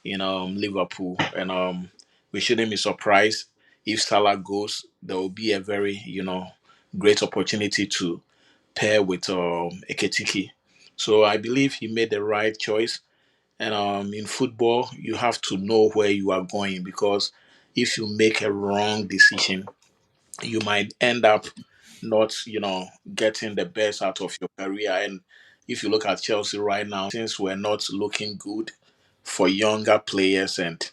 in Liverpool, and we shouldn't be surprised if Salah goes. There will be a very great opportunity to pair with Eketiki. So I believe he made the right choice. And in football, you have to know where you are going, because if you make a wrong decision, you might end up not, getting the best out of your career. And if you look at Chelsea right now, since we're not looking good for younger players, and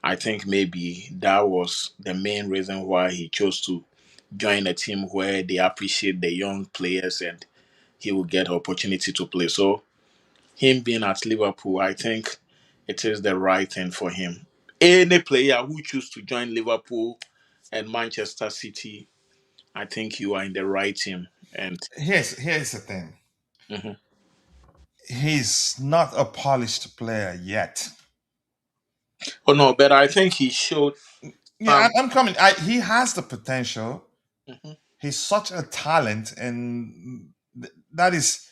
I think maybe that was the main reason why he chose to join a team where they appreciate the young players and he will get opportunity to play. So him being at Liverpool, I think it is the right thing for him. Any player who choose to join Liverpool and Manchester City, I think you are in the right team. And Here's the thing. mhm. He's not a polished player yet. Oh no, but I think he showed Yeah, some. I'm coming. He has the potential. Mhm. He's such a talent, and that is.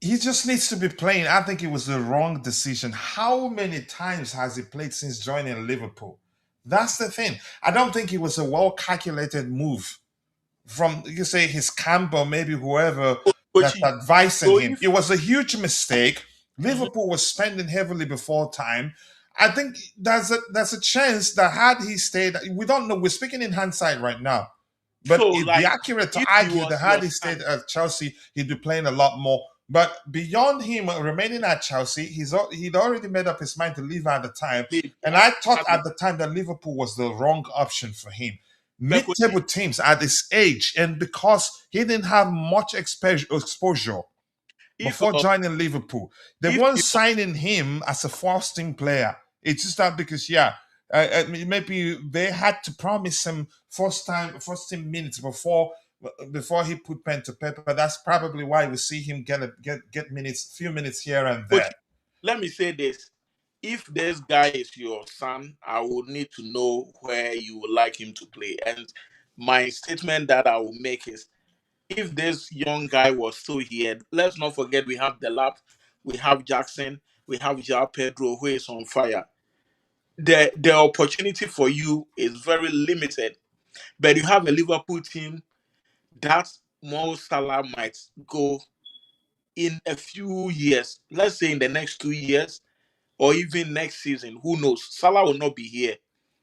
He just needs to be playing. I think it was the wrong decision. How many times has he played since joining Liverpool? That's the thing. I don't think it was a well calculated move from, you say, his camp or maybe whoever that's Coachy. advising So him. if It was a huge mistake. mhm. Liverpool was spending heavily before time. I think there's a chance that had he stayed, we don't know. We're speaking in hindsight right now, but So it'd be like accurate to if he argue that was had your he son, stayed at Chelsea, he'd be playing a lot more. But beyond him remaining at Chelsea, he'd already made up his mind to leave at the time. maybe And I thought exactly. at the time that Liverpool was the wrong option for him. But Mid-table teams at his age, and because he didn't have much exposure if before joining Liverpool, they if weren't you signing him as a first team player. It's just that because, maybe they had to promise him first team minutes before he put pen to paper. That's probably why we see him get minutes, few minutes here and coach, there. let me say this. If this guy is your son, I would need to know where you would like him to play. And my statement that I will make is if this young guy was still here, let's not forget we have the lap, we have Jackson, we have João Pedro who is on fire. The opportunity for you is very limited. But you have a Liverpool team that Mo Salah might go in a few years, let's say in the next 2 years or even next season. Who knows? Salah will not be here.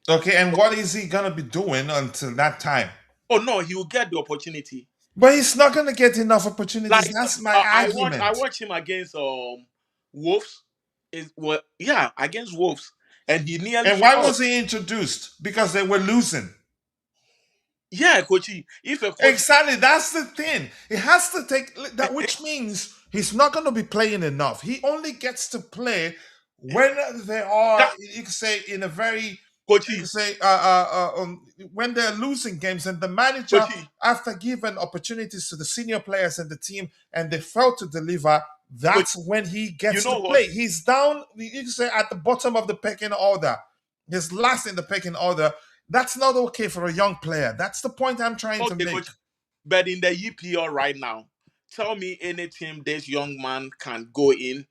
Okay, and what is he gonna be doing until that time? Oh no, he will get the opportunity. But he's not gonna get enough opportunities. Like That's my I argument. watch him against Wolves. Is well, yeah, against Wolves, and he nearly And why scored. was he introduced? Because they were losing. Yeah, coachy. If a coach, Exactly, that's the thing. He has to take that, which means he's not going to be playing enough. He only gets to play when they are, that you could say, in a very, you could coachy, say, when they're losing games, and the manager, coachy, after giving opportunities to the senior players in the team, and they fail to deliver. coach. That's when he You gets to know what? play. He's down, you could say, at the bottom of the pecking order. He's last in the pecking order. That's not okay for a young player. That's the point I'm trying to Okay, make. coach. But in the EPL right now, tell me any team this young man can go in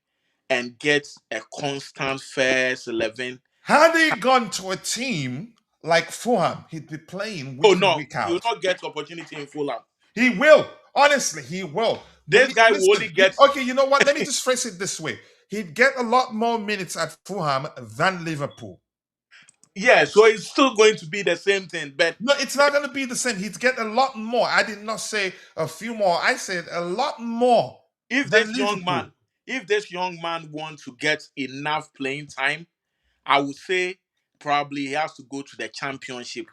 and get a constant first 11. Had he gone to a team like Fulham, he'd be playing Oh week in, no, week he will out. not get opportunity in Fulham. He will. Honestly, he will. This guy will Listen, only get. okay, you know what? Let me just phrase it this way. He'd get a lot more minutes at Fulham than Liverpool. Yeah, so it's still going to be the same thing. But No, it's not going to be the same. He'd get a lot more. I did not say a few more. I said a lot more if than this young man, Liverpool. if this young man wants to get enough playing time, I would say probably he has to go to the championship.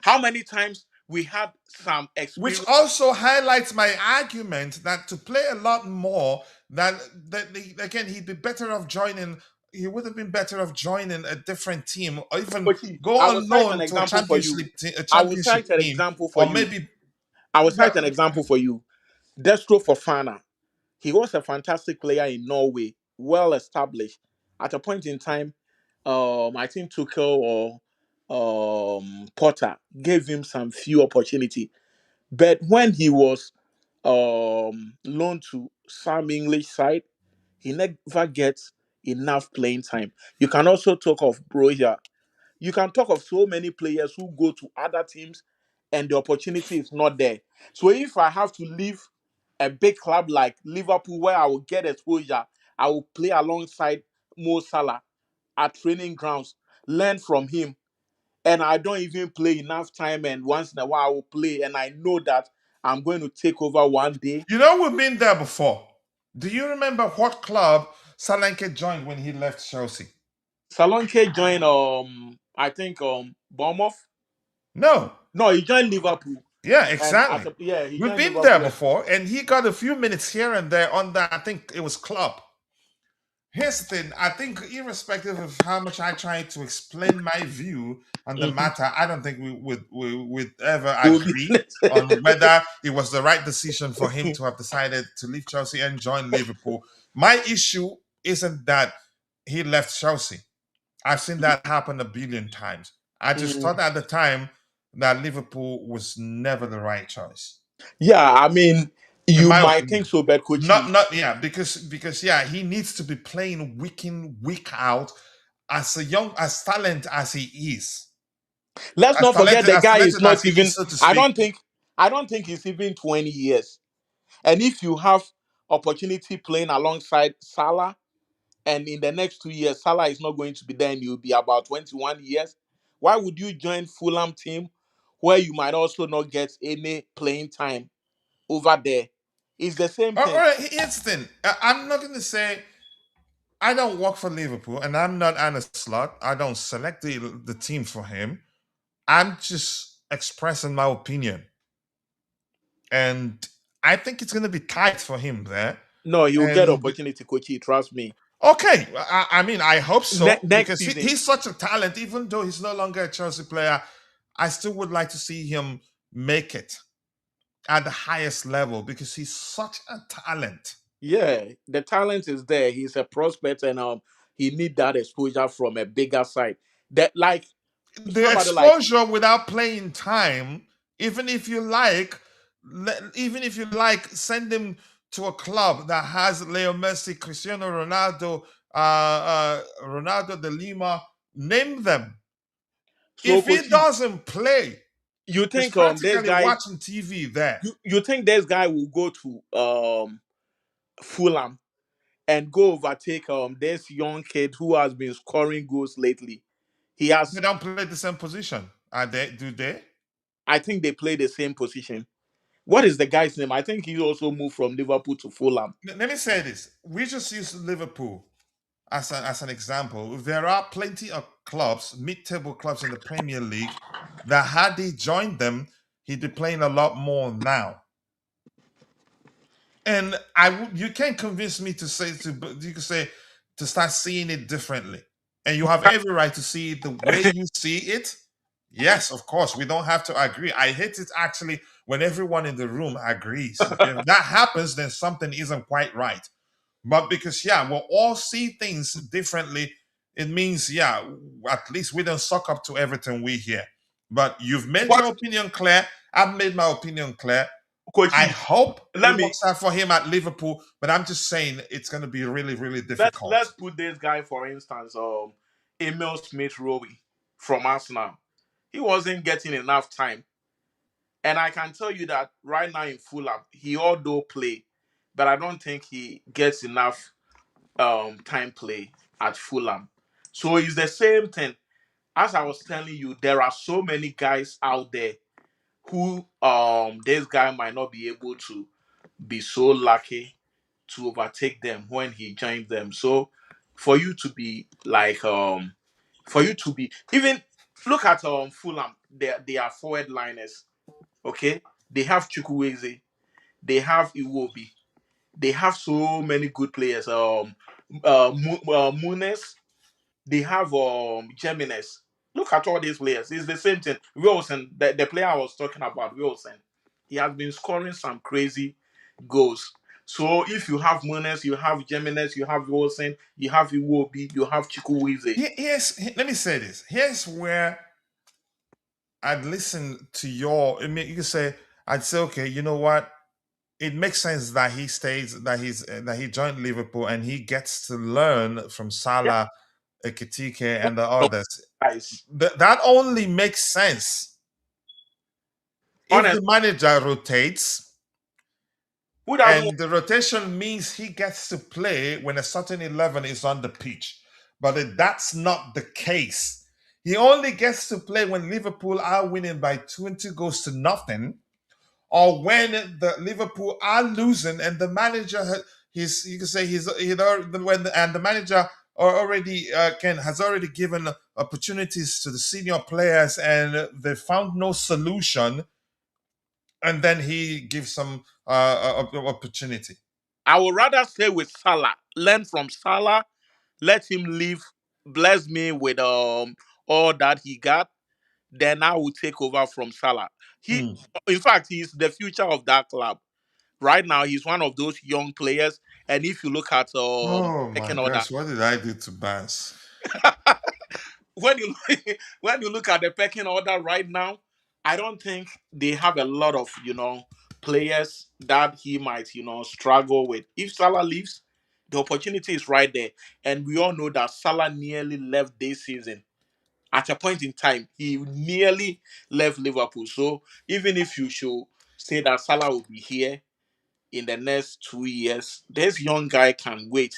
How many times we had some Which experience? also highlights my argument that to play a lot more than again, he'd be better off joining. He would have been better off joining a different team, or even Kochi, go I will on cite an loan to a example for you. a I will championship cite an team, example for or you. maybe. I will Yeah, cite an example for you. Destro Fofana. He was a fantastic player in Norway, well established. At a point in time, I think Tuchel or Potter gave him some few opportunity. But when he was loaned to some English side, he never gets enough playing time. You can also talk of Broja. You can talk of so many players who go to other teams and the opportunity is not there. So if I have to leave a big club like Liverpool where I will get exposure, I will play alongside Mo Salah at training grounds, learn from him, and I don't even play enough time. And once in a while, I will play, and I know that I'm going to take over one day. you know we've been there before. Do you remember what club Solanke joined when he left Chelsea? Salonke joined I think Bournemouth. No. No, he joined Liverpool. Yeah, And exactly. he We've joined been there Liverpool. before, and he got a few minutes here and there on that. I think it was club. Here's the thing. I think, irrespective of how much I try to explain my view on the Mhm. matter, I don't think we would ever Will be agree on whether it was the right decision for him to have decided to leave Chelsea and join Liverpool. My issue isn't that he left Chelsea. I've seen that happen a billion times. I just Mm. thought at the time that Liverpool was never the right choice, Yeah, I mean, in you my might think opinion. so, but Kochi, Not yeah, because yeah, he needs to be playing week in, week out, as talent as he is. let's not forget the As guy is talented as not he is, even. so to I speak. don't think. I don't think he's even 20 years. And if you have opportunity playing alongside Salah, and in the next 2 years, Salah is not going to be there, and you'll be about 21 years. Why would you join Fulham team where you might also not get any playing time over there? It's the same All thing. right, here's the thing. I'm not gonna say I don't work for Liverpool, and I'm not Anna Slot. I don't select the team for him. I'm just expressing my opinion, and I think it's gonna be tight for him there. No, he will get And opportunity, Kochi. Trust me. okay, I mean, I hope so Next because season, he's such a talent. Even though he's no longer a Chelsea player, I still would like to see him make it at the highest level because he's such a talent. yeah, the talent is there. He's a prospect, and he need that exposure from a bigger side. That like The somebody like exposure without playing time, even if you like, send him to a club that has Leo Messi, Cristiano Ronaldo, Ronaldo de Lima, name them. so, If he Kochi. doesn't play, You it's think this practically guy? watching TV there. You think this guy will go to Fulham and go overtake this young kid who has been scoring goals lately? He They has. don't play the same position. Are they? Do they? I think they play the same position. What is the guy's name? I think he also moved from Liverpool to Fulham. Let me say this. We just use Liverpool as an example. There are plenty of clubs, mid-table clubs in the Premier League, that had he joined them, he'd be playing a lot more now. And you can't convince me to say you can say to start seeing it differently. And you have every right to see it the way you see it. Yes, of course, we don't have to agree. I hate it actually when everyone in the room agrees. If that happens, then something isn't quite right. But because yeah, we'll all see things differently, it means yeah, at least we don't suck up to everything we hear. But you've made What, your opinion clear. I've made my opinion clear. I Kochi? hope Let it me works out for him at Liverpool, but I'm just saying it's going to be really, really difficult. let's put this guy for instance, Emil Smith Rowe from Arsenal. He wasn't getting enough time, and I can tell you that right now in Fulham, he although play, but I don't think he gets enough time play at Fulham. So it's the same thing. As I was telling you, there are so many guys out there who this guy might not be able to be so lucky to overtake them when he joins them. So for you to be like for you to be even look at Fulham, they are forward liners, okay? They have Chukwueze, they have Iwobi, they have so many good players. Munes, they have Jimenez. Look at all these players. It's the same thing. Wilson, the player I was talking about, Wilson, he has been scoring some crazy goals. So if you have Munes, you have Jimenez, you have Wilson, you have Iwobi, you have Chukwueze. Let me say this. Here's where I'd listen to your. I mean, you can say I'd say, okay, you know what? It makes sense that he stays, that he joined Liverpool, and he gets to learn from Yeah, Salah, Ekitike, learn and the from others. guys. That only makes sense if Honest, the manager rotates, who doesn't want and the rotation means he gets to play when a certain 11 is on the pitch. But that's not the case. He only gets to play when Liverpool are winning by 20 goals to nothing, or when the Liverpool are losing and the manager, you can say when and the manager already Ken has already given opportunities to the senior players, and they found no solution, and then he gives some opportunity. I would rather stay with Salah, learn from Salah, let him live, bless me with all that he got. Then I will take over from Salah. He, Hmm. in fact, he's the future of that club. Right now, he's one of those young players. And if you look at Oh my pecking order, gosh, what did I do to Bass? when you when you look at the pecking order right now, I don't think they have a lot of players that he might struggle with. If Salah leaves, the opportunity is right there, and we all know that Salah nearly left this season. At a point in time, he nearly left Liverpool. So even if you should say that Salah will be here in the next 2 years, this young guy can wait,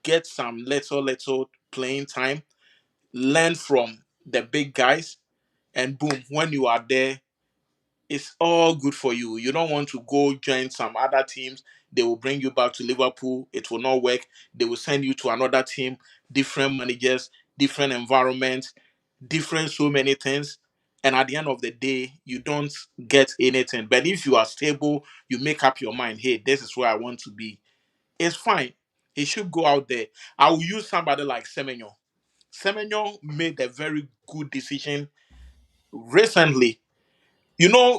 get some little playing time, learn from the big guys, and boom, when you are there, it's all good for you. You don't want to go join some other teams. They will bring you back to Liverpool. It will not work. They will send you to another team, different managers, different environment, different so many things. And at the end of the day, you don't get anything. But if you are stable, you make up your mind, hey, this is where I want to be. It's fine. He should go out there. I will use somebody like Semenyo. Semenyo made a very good decision recently.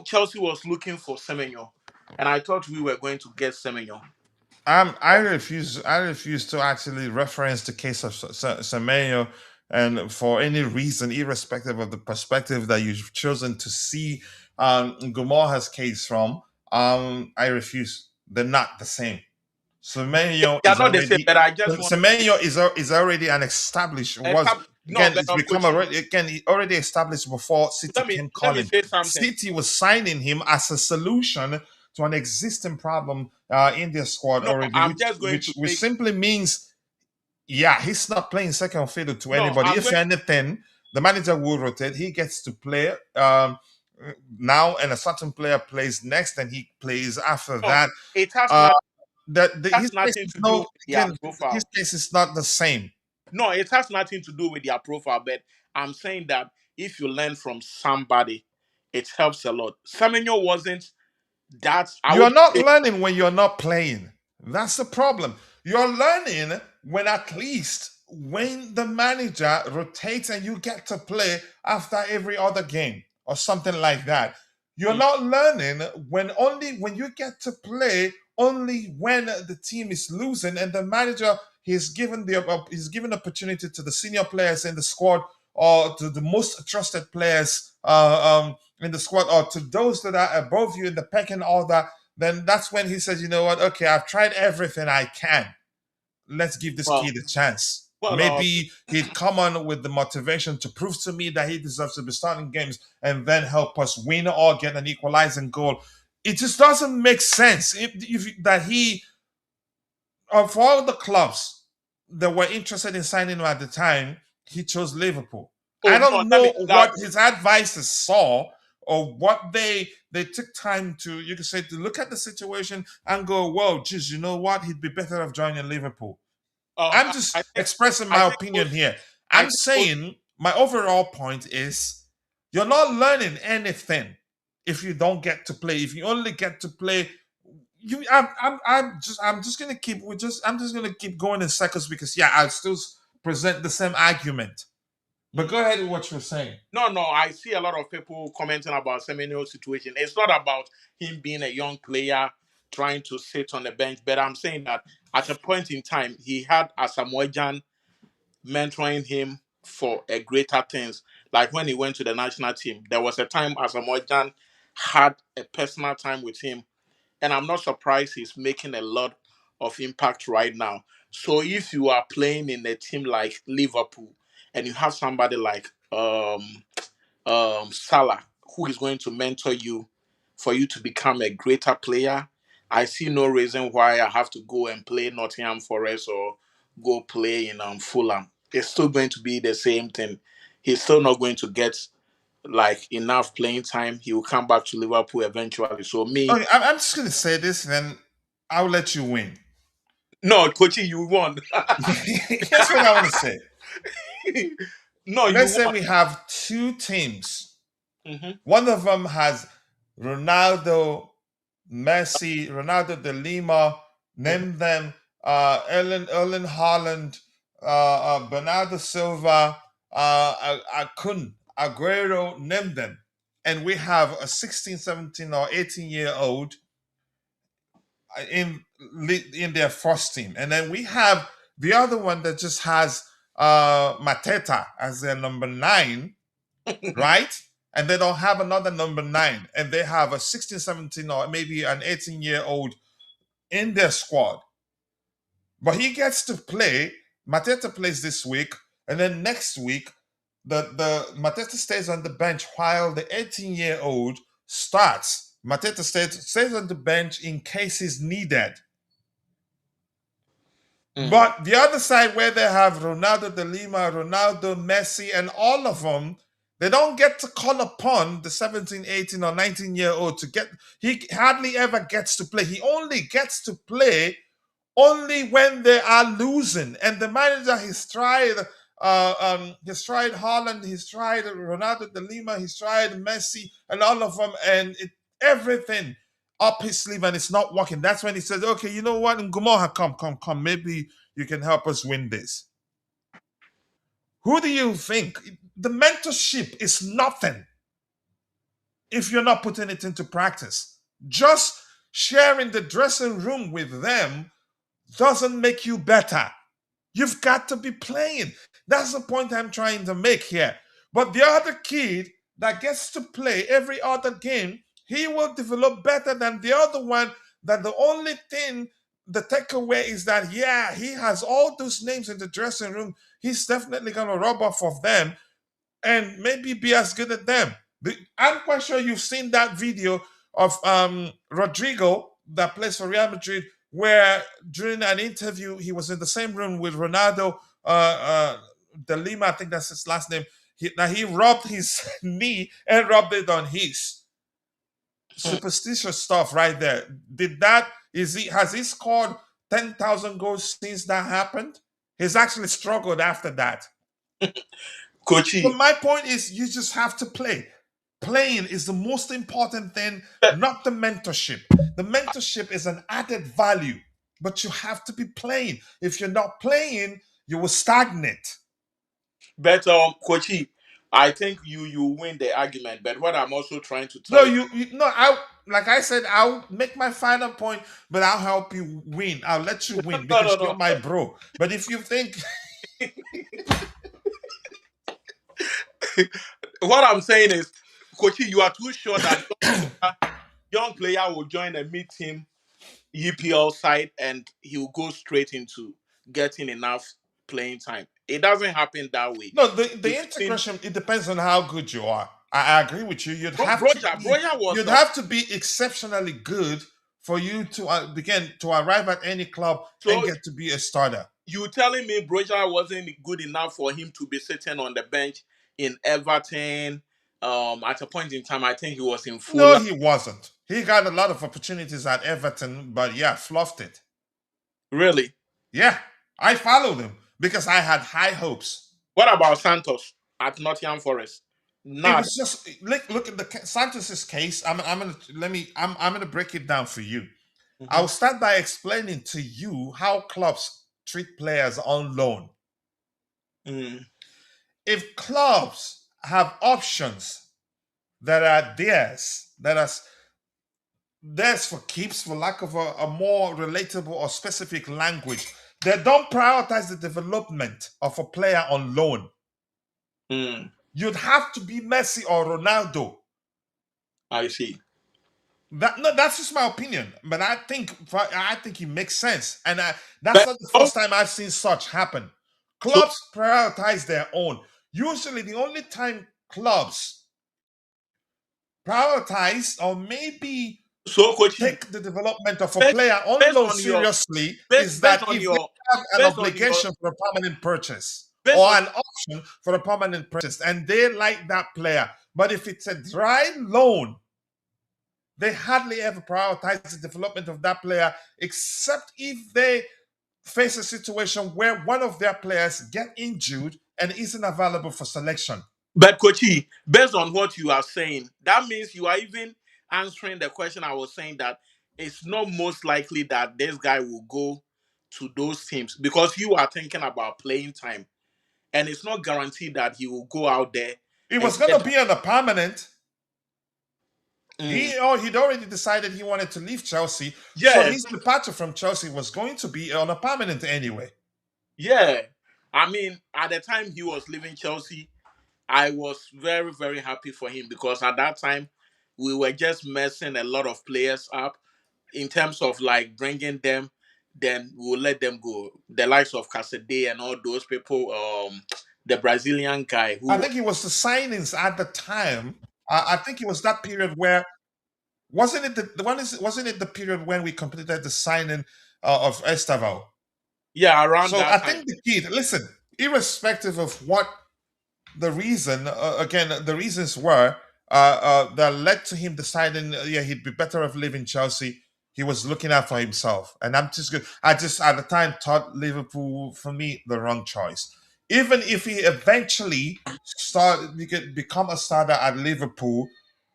Chelsea was looking for Semenyo, and I thought we were going to get Semenyo. I refuse. I refuse to actually reference the case of Semenyo, and for any reason, irrespective of the perspective that you've chosen to see Gomorra's case from, I refuse. They're not the same. Semenyo They are is not the same, already but I just want Semenyo is already an established to was no, again but it's become already again he already established before City let me came let me calling. say something. City was signing him as a solution to an existing problem in their squad No, already, I'm just going to which make simply means yeah, he's not playing second fiddle to no. anybody. I'm If going. anything, the manager will rotate. He gets to play now, and a certain player plays next, and he plays after No, that. it has Uh, not his has case nothing is to do no with their again. His profile. case is not the same. No, it has nothing to do with their profile. But I'm saying that if you learn from somebody, it helps a lot. Semenyo wasn't that. I You're wouldn't not say learning when you're not playing. That's the problem. You're learning when at least when the manager rotates and you get to play after every other game or something like that. You're mm, not learning when you get to play only when the team is losing and the manager he's given opportunity to the senior players in the squad or to the most trusted players in the squad or to those that are above you in the pecking order, then that's when he says, you know what, okay, I've tried everything I can. Let's give this well, kid a chance. well, Maybe he'd come on with the motivation to prove to me that he deserves to be starting games and then help us win or get an equalizing goal. It just doesn't make sense that he, of all the clubs that were interested in signing him at the time, he chose Liverpool. I oh no, don't let me know what his advisors saw or what they took time to, you could say, to look at the situation and go, well, geez, you know what? He'd be better off joining Liverpool. I'm I just think expressing I my think opinion most here. I I'm think most saying my overall point is you're not learning anything if you don't get to play. If you only get to play, I'm just gonna keep I'm just gonna keep going in circles because yeah, I'll still present the same argument. But go ahead with what you're saying. no, I see a lot of people commenting about Semenyo's situation. It's not about him being a young player trying to sit on the bench, but I'm saying that at a point in time he had Asamoah mentoring him for a greater things. Like when he went to the national team, there was a time Asamoah had a personal time with him, and I'm not surprised he's making a lot of impact right now. So if you are playing in a team like Liverpool and you have somebody like Salah who is going to mentor you for you to become a greater player, I see no reason why I have to go and play Nottingham Forest or go play in Fulham. It's still going to be the same thing. He's still not going to get like enough playing time. He will come back to Liverpool eventually. So me, Okay, I'm just gonna say this, and then I'll let you win. No, Kochi, you won. Here's what I want to say. No, you Let's say won. we have two teams. Mhm. One of them has Ronaldo, Messi, Ronaldo de Lima, Mhm. name them, Erling Haaland, Bernardo Silva, Akun, Aguero, name them. And we have a 16, 17, or 18-year-old in in their first team. And then we have the other one that just has Mateta as their number 9, right? And they don't have another number 9, and they have a 16, 17, or maybe an 18-year-old in their squad. But he gets to play. Mateta plays this week, and then next week, the Mateta stays on the bench while the 18-year-old starts. Mateta stays on the bench in case he's needed. But the other side, where they have Ronaldo de Lima, Ronaldo, Messi, and all of them, they don't get to call upon the 17, 18, or 19-year-old to get. He hardly ever gets to play. He only gets to play only when they are losing. And the manager, he's tried Haaland, he's tried Ronaldo de Lima, he's tried Messi, and all of them, and everything up his sleeve, and it's not working. That's when he says, okay, you know what, Ngumoha, come. Maybe you can help us win this. Who do you think? The mentorship is nothing if you're not putting it into practice. Just sharing the dressing room with them doesn't make you better. You've got to be playing. That's the point I'm trying to make here. But the other kid that gets to play every other game, he will develop better than the other one. That the only thing, the takeaway is that, yeah, he has all those names in the dressing room. He's definitely going to rub off of them and maybe be as good as them. I'm quite sure you've seen that video of Rodrigo that plays for Real Madrid, where during an interview he was in the same room with Ronaldo de Lima, I think that's his last name. He rubbed his knee and rubbed it on his. Superstitious stuff right there. Has he scored 10,000 goals since that happened? He's actually struggled after that. Kochi, But my point is, you just have to play. Playing is the most important thing, not the mentorship. The mentorship is an added value, but you have to be playing. If you're not playing, you will stagnate. but Kochi, I think you win the argument. But what I'm also trying to No, tell you, no. I like I said, I'll make my final point, but I'll help you win. I'll let you win no, no, because you're no. my bro. But if you think What I'm saying is, Kochi, you are too sure that young player will join a mid-team EPL side and he will go straight into getting enough playing time. It doesn't happen that way. no, the We've seen integration, it depends on how good you are. I agree with you. Broja was You'd have to be exceptionally good for you to begin to arrive at any club and so get to be a starter. you telling me Broja wasn't good enough for him to be sitting on the bench in Everton? At a point in time, I think he was in No, Fulham. he wasn't. He got a lot of opportunities at Everton, but yeah, fluffed it. Really? Yeah, I followed him because I had high hopes. What about Santos at Nottingham Forest? It Nada. was just look at the Santos's case. I'm gonna break it down for you. I'll Mhm. start by explaining to you how clubs treat players on loan. Mm. If clubs have options that are theirs for keeps, for lack of a more relatable or specific language, they don't prioritize the development of a player on loan. Mm. You'd have to be Messi or Ronaldo. I see. That's just my opinion, but I think it makes sense, and that's But not the first time I've seen such happen. so Clubs prioritize their own. Usually, the only time clubs prioritize or maybe so Kochi, take the development of a based, player on based loan on your seriously based, is based that on if they your have an based on your obligation for a permanent purchase based or on an option for a permanent purchase, and they like that player, but if it's a dry loan, they hardly ever prioritize the development of that player, except if they face a situation where one of their players get injured and isn't available for selection. But Kochi, based on what you are saying, that means you are even answering the question I was saying that it's not most likely that this guy will go to those teams because you are thinking about playing time, and it's not guaranteed that he will go out there It and was going get. to be on a permanent. Mm. He'd already decided he wanted to leave Chelsea, so Yeah, his departure from Chelsea was going to be on a permanent anyway. yeah. I mean, at the time he was leaving Chelsea, I was very, very happy for him because at that time we were just messing a lot of players up in terms of like bringing them, then we'll let them go. The likes of Casade and all those people, the Brazilian guy I who, think it was the signings at the time. I think it was that period where wasn't it the period when we completed the signing of Estevao? yeah, around So I that time. think the key, listen, irrespective of what the reason, again, the reasons were that led to him deciding, yeah, he'd be better off leaving Chelsea. He was looking out for himself, and I'm just good. I just at the time thought Liverpool, for me, the wrong choice. Even if he eventually become a starter at Liverpool,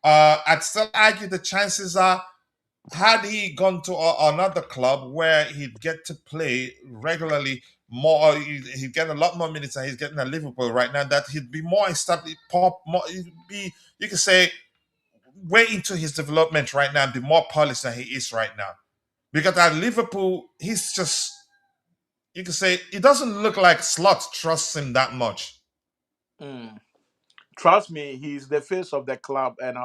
I'd still argue the chances are had he gone to another club where he'd get to play regularly more, he'd get a lot more minutes than he's getting at Liverpool right now, that he'd be more established, he'd be, you could say, way into his development right now and be more polished than he is right now. Because at Liverpool, he's just, you could say, it doesn't look like Slot trusts him that much. Mm. Trust me, he's the face of the club, and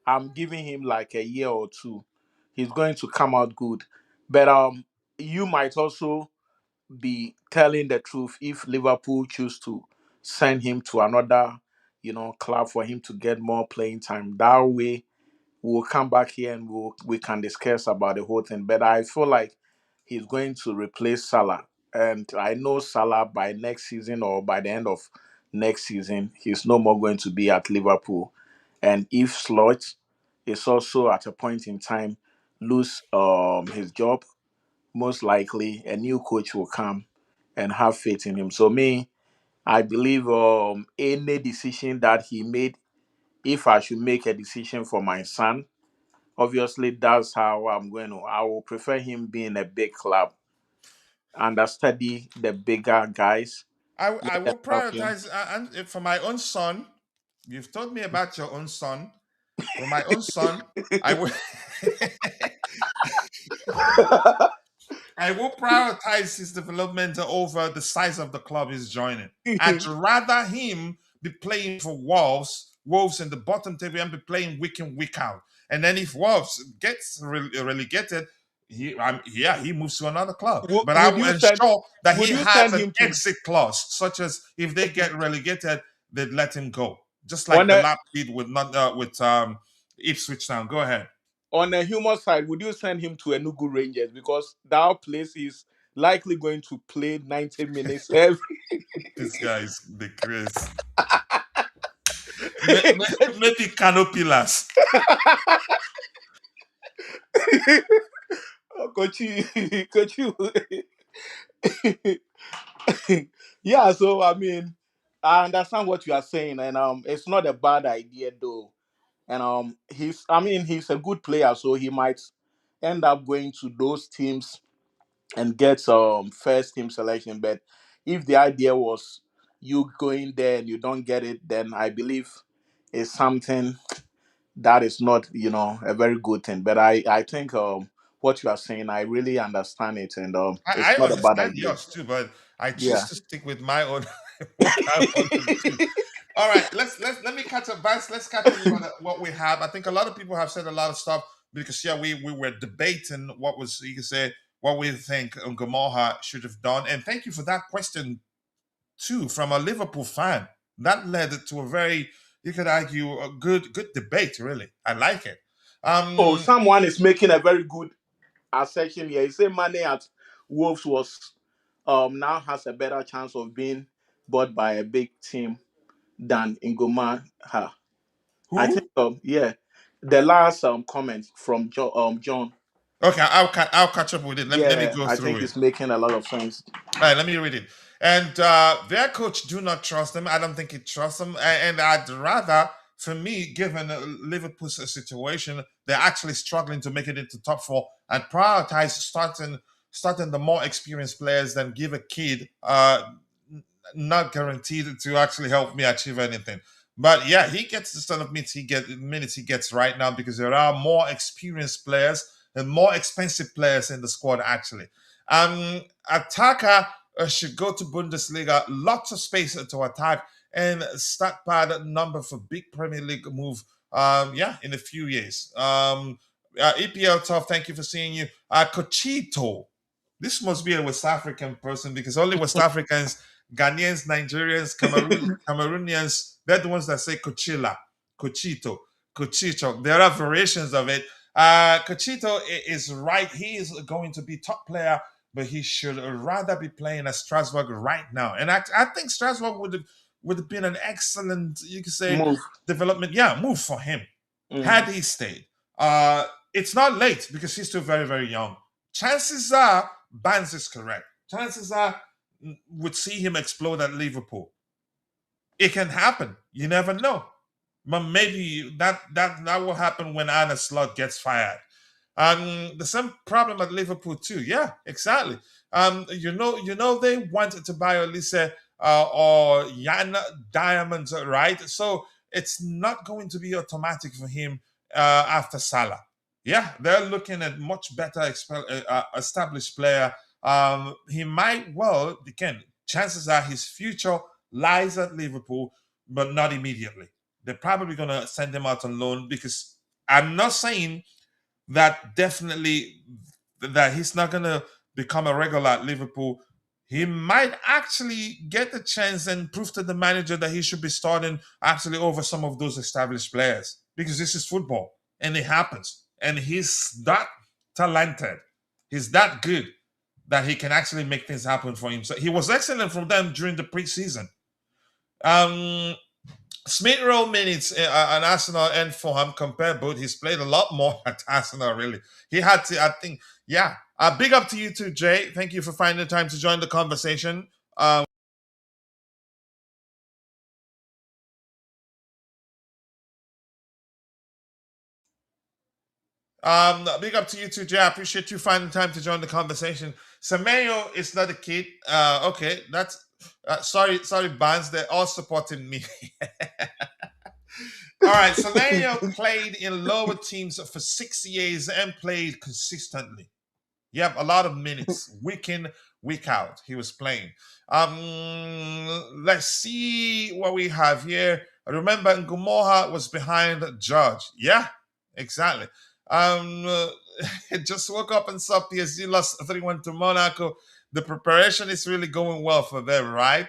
I'm giving him like a year or two. He's going to come out good, but you might also be telling the truth if Liverpool choose to send him to another, club for him to get more playing time. That way, we'll come back here and we can discuss about the whole thing. But I feel like he's going to replace Salah, and I know Salah by next season or by the end of next season, he's no more going to be at Liverpool. And if Slot is also at a point in time lose his job, most likely a new coach will come and have faith in him. So me, I believe any decision that he made, if I should make a decision for my son, obviously that's how I'm going to. I will prefer him being a big club and study the bigger guys. I Let them will have him. prioritize, and for my own son, you've told me about your own son. For my own son, I will. I will prioritize his development over the size of the club he's joining. I'd rather him be playing for Wolves in the bottom table, and be playing week in, week out. And then if Wolves gets relegated, he moves to another club. would, But I would will you send ensure that would he you has send an him to exit clause, such as if they get relegated, they'd let him go. Just like on the a lap did with not with Ipswich Town. Go ahead. on a human side, would you send him to Enugu Rangers because that place is likely going to play 90 minutes every This guy is the Chris. Maybe Canopilas. Coach you. Yeah, so I mean, I understand what you are saying, and it's not a bad idea though. And he's a good player, so he might end up going to those teams and get first team selection. But if the idea was you going there and you don't get it, then I believe it's something that is not, a very good thing. But I think what you are saying, I really understand it, and it's I not a bad understand idea. yours too, but I choose Yeah. to stick with my own what I want to do. All right, let me catch up, Vance. Let's catch up with what we have. I think a lot of people have said a lot of stuff because yeah, we were debating what was you could say what we think Gamoha should have done, and thank you for that question too from a Liverpool fan. That led to a very you could argue a good debate. Really, I like it. Oh, Um, someone is making a very good assertion here. He said Mane at Wolves was now has a better chance of being bought by a big team than Ingoma. I think who? yeah. The last comment from John. Okay, I'll catch up with it. Let me Yeah, go I through think it. it's making a lot of sense. All right, let me read it. And their coach do not trust him. I don't think he trusts him. And I'd rather, for me, given Liverpool's situation, they're actually struggling to make it into top four and prioritize starting the more experienced players than give a kid not guaranteed to actually help me achieve anything. But yeah, he gets the sort of minutes he gets right now because there are more experienced players and more expensive players in the squad actually. Attacker should go to Bundesliga, lots of space to attack, and start pad number for big Premier League move. Yeah, in a few years. EPL tough. Thank you for seeing you. Cochito. This must be a West African person because only West Africans, Ghanaians, Nigerians, Cameroonians, they're the ones that say Coachila, Cochito, Cochito. There are variations of it. Cochito is right. He is going to be top player, but he should rather be playing at Strasbourg right now. And I think Strasbourg would have been an excellent, you could say, Move. development, move for him Mm. had he stayed. It's not late because he's still very, very young. Chances are, Barnes is correct. Chances are, would see him explode at Liverpool. It can happen. You never know. But maybe that will happen when Anna Slot gets fired. The same problem at Liverpool too. Yeah, exactly. They wanted to buy Olise or Jan Diamonds, right? So it's not going to be automatic for him after Salah. Yeah, they're looking at much better established player. He might again. Chances are his future lies at Liverpool, but not immediately. They're probably going to send him out on loan because I'm not saying that definitely that he's not going to become a regular at Liverpool. He might actually get the chance and prove to the manager that he should be starting actually over some of those established players because this is football and it happens. And he's that talented. He's that good that he can actually make things happen for him. So he was excellent from them during the preseason. Um, Smith Rowe minutes at Arsenal and Fulham compare both. He's played a lot more at Arsenal, really. He had to, I think, yeah. Big up to you too, Jay. Thank you for finding the time to join the conversation. Big up to you too, Jay. I appreciate you finding time to join the conversation. Semenyo is not a kid. Okay, that's sorry, Barnes. They're all supporting me. All right, Semenyo played in lower teams for 6 years and played consistently. Yep, a lot of minutes, week in, week out. He was playing. Let's see what we have here. Remember, Ngumoha was behind George. Yeah, exactly. Um, uh, just woke up and saw PSG lost 3-1 to Monaco. The preparation is really going well for them, right?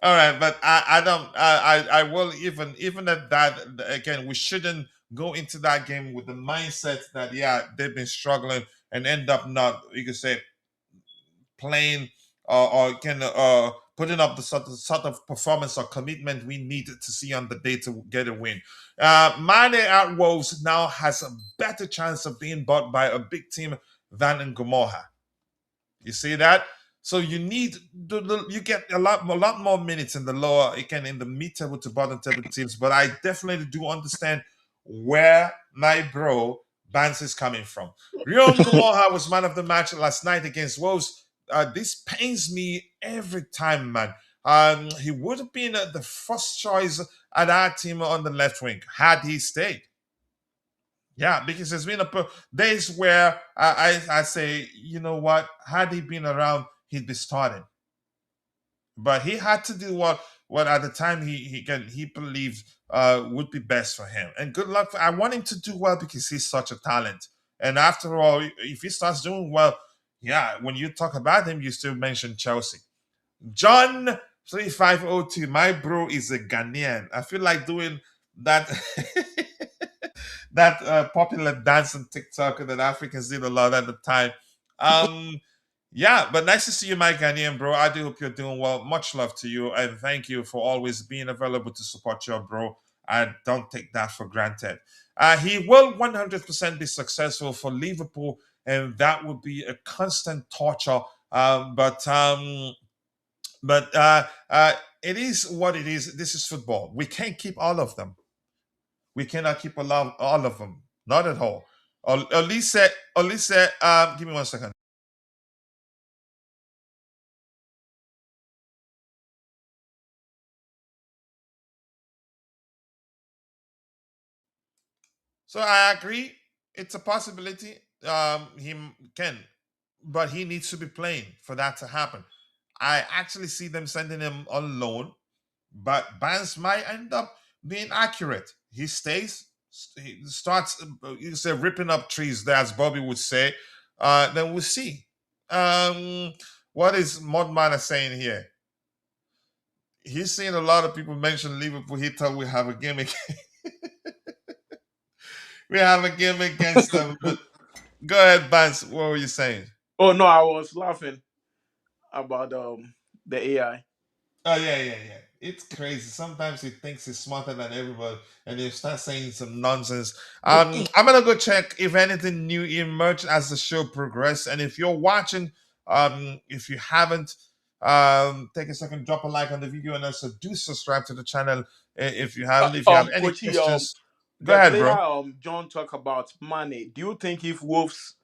All right, but I don't I will even at that again we shouldn't go into that game with the mindset that they've been struggling and end up not you could say playing or can putting up the sort of performance or commitment we need to see on the day to get a win. Mane at Wolves now has a better chance of being bought by a big team than Ngomorha. You see that? So you need you get a lot more minutes in the lower, again in the mid-table to bottom table teams. But I definitely do understand where my bro Bance is coming from. Rion Kumoha was man of the match last night against Wolves. This pains me every time, man. He would have been the first choice at our team on the left wing had he stayed. Yeah, because there's been days where I say, you know what, had he been around, he'd be starting. But he had to do what at the time he believed would be best for him. And good luck. I want him to do well because he's such a talent. And after all, if he starts doing well, yeah, when you talk about him, you still mention Chelsea. John 3502, my bro is a Ghanaian. I feel like doing that that popular dance on TikTok that Africans did a lot at the time. Um, yeah, but nice to see you, my Ghanaian bro. I do hope you're doing well. Much love to you, and thank you for always being available to support your bro. I don't take that for granted. He will 100% be successful for Liverpool, and that would be a constant torture. But it is what it is. This is football. We can't keep all of them. We cannot keep all of them. Not at all. Elise, give me 1 second. So I agree. It's a possibility. He can, but he needs to be playing for that to happen. I actually see them sending him on loan, but Barnes might end up being accurate. He stays, he starts, you say, ripping up trees there, as Bobby would say. Then we'll see. Um, what is Modman saying here? He's seen a lot of people mention Liverpool. He thought we have a gimmick. We have a gimmick against them. But go ahead, Barnes. What were you saying? Oh no, I was laughing about the AI. Oh yeah. It's crazy. Sometimes he thinks he's smarter than everybody, and he starts saying some nonsense. I'm gonna go check if anything new emerged as the show progressed. And if you're watching, if you haven't, take a second, drop a like on the video, and also do subscribe to the channel if you haven't. If you have any Coachy, questions, go the ahead, player bro. John talked about Mane. Do you think if Wolves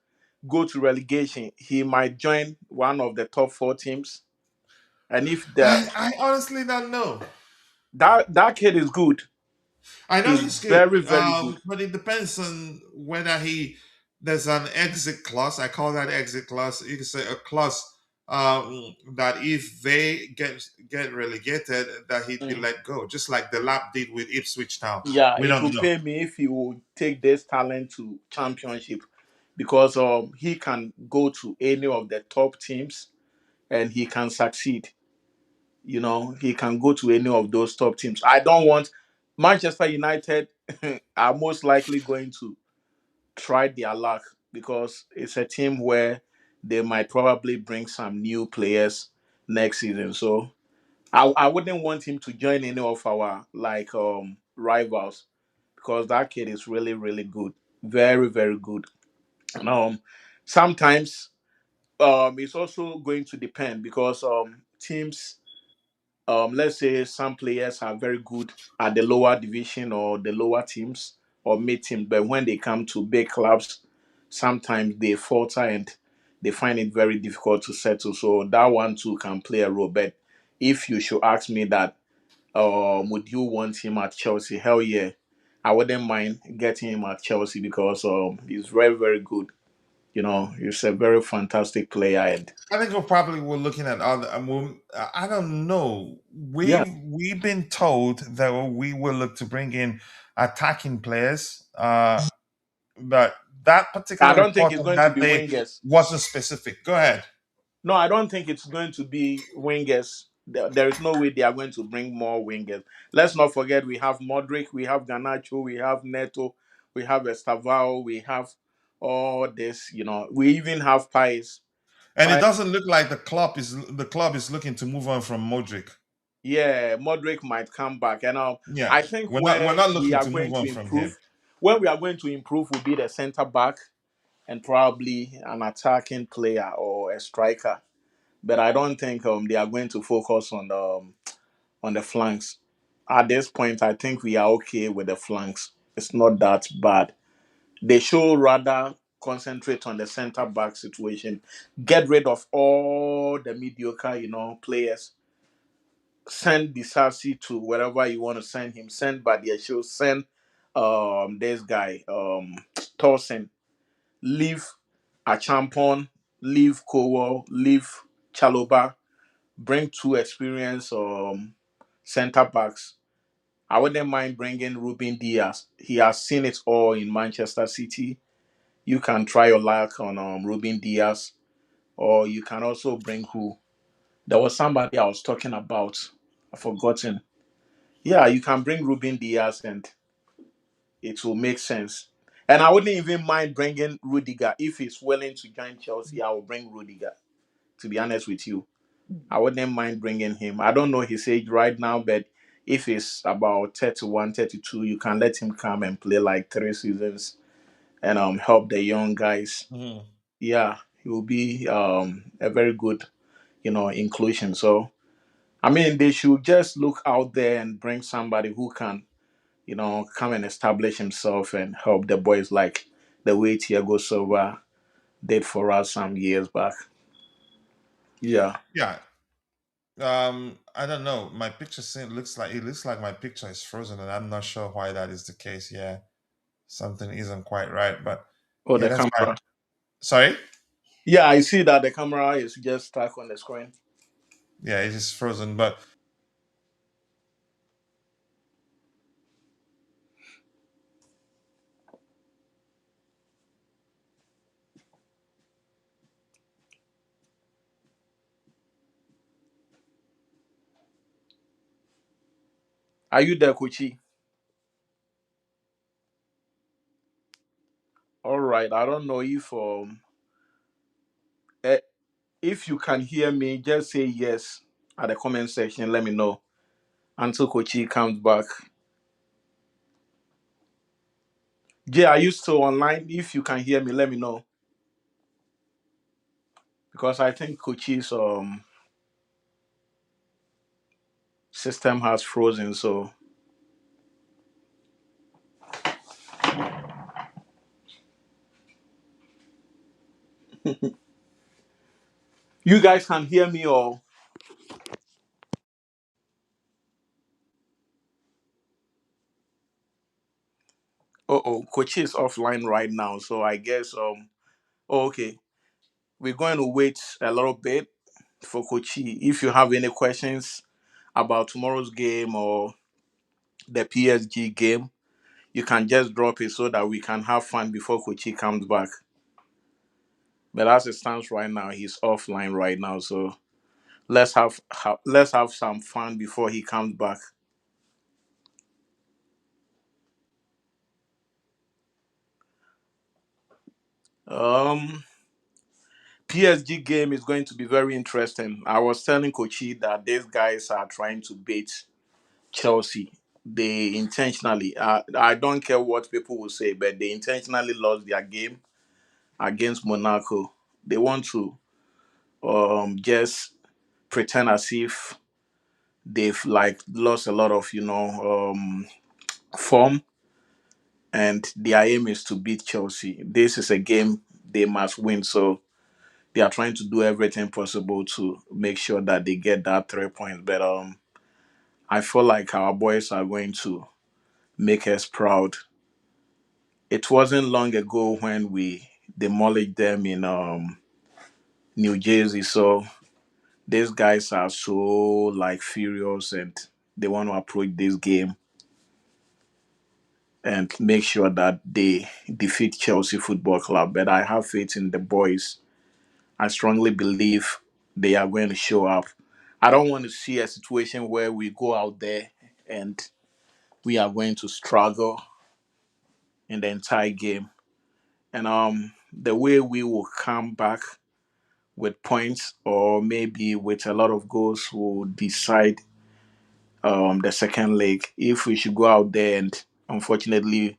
go to relegation, he might join one of the top four teams? And if I honestly don't know. that kid is good, I know is he's good, very very good. but it depends on whether there's an exit clause. I call that exit clause. You can say a clause that if they get relegated, that he'd be Mm. let go, just like the lap did with Ipswich Town. Yeah, We it don't will know. pay me if he will take this talent to championship because he can go to any of the top teams and he can succeed. You know, he can go to any of those top teams. I don't want Manchester United are most likely going to try their luck because it's a team where they might probably bring some new players next season. So I wouldn't want him to join any of our like rivals because that kid is really really good, very very good. And sometimes it's also going to depend because teams let's say some players are very good at the lower division or the lower teams or mid teams, but when they come to big clubs, sometimes they falter and they find it very difficult to settle. So that one too can play a role. But if you should ask me that, would you want him at Chelsea? Hell yeah. I wouldn't mind getting him at Chelsea because he's very, very good. You know, he's a very fantastic player. And I think we're looking at other. I don't know. yeah, We've been told that we will look to bring in attacking players. But that I particular don't think report it's of going to that be day wingers. wasn't specific. Go ahead. No, I don't think it's going to be wingers. There is no way they are going to bring more wingers. Let's not forget we have Modric, we have Ganacho, we have Neto, we have Estevao, we have all this. You know, we even have Pies. And it Pies, doesn't look like the club is looking to move on from Modric. yeah, Modric might come back, and Yeah, I think we're where not we looking are to move going to on from him. improve, where we are going to improve, will be the centre back and probably an attacking player or a striker. But I don't think they are going to focus on the flanks. At this point, I think we are okay with the flanks. It's not that bad. They should rather concentrate on the center back situation, get rid of all the mediocre, players. Send Disasi to wherever you want to send him. Send Badiashile. Send this guy, Torsen. Leave Achampon. Leave Kowal. Leave Chaloba. Bring two experienced center backs. I wouldn't mind bringing Ruben Diaz. He has seen it all in Manchester City. You can try your luck on Ruben Diaz, or you can also bring who? There was somebody I was talking about. I've forgotten. Yeah, you can bring Ruben Diaz, and it will make sense. And I wouldn't even mind bringing Rudiger if he's willing to join Chelsea. I will bring Rudiger. To be honest with you, I wouldn't mind bringing him. I don't know his age right now, but If it's about 31, 32, you can let him come and play like 3 seasons and help the young guys. Mhm. Yeah, he will be a very good, inclusion. So I mean, they should just look out there and bring somebody who can, come and establish himself and help the boys like the way Thiago Silva did for us some years back. Yeah. Yeah. I don't know. My picture looks like my picture is frozen, and I'm not sure why that is the case. Yeah, something isn't quite right, but Oh, yeah, the that's fine. camera. Sorry. Yeah, I see that the camera is just stuck on the screen. Yeah, it is frozen, but Are you there, Kuchi? All right. I don't know eh, if you can hear me. Just say yes at the comment section. Let me know until Kochi comes back. Jay, are you still online? If you can hear me, let me know because I think Kochi's system has frozen. So you guys can hear me or Kochi is offline right now. So I guess oh, okay. We're going to wait a little bit for Kochi. If you have any questions about tomorrow's game or the PSG game, you can just drop it so that we can have fun before Kochi comes back. But as it stands right now, he's offline right now. So let's have some fun before he comes back. Um, PSG game is going to be very interesting. I was telling Kochi that these guys are trying to beat Chelsea. They intentionally, I don't care what people will say, but they intentionally lost their game against Monaco. They want to just pretend as if they've like lost a lot of form, and their aim is to beat Chelsea. This is a game they must win, so they are trying to do everything possible to make sure that they get that 3 points. But I feel like our boys are going to make us proud. It wasn't long ago when we demolished them in New Jersey, so these guys are so like furious and they want to approach this game and make sure that they defeat Chelsea Football Club. But I have faith in the boys. I strongly believe they are going to show up. I don't want to see a situation where we go out there and we are going to struggle in the entire game. And the way we will come back with points or maybe with a lot of goals will decide the second leg. If we should go out there and unfortunately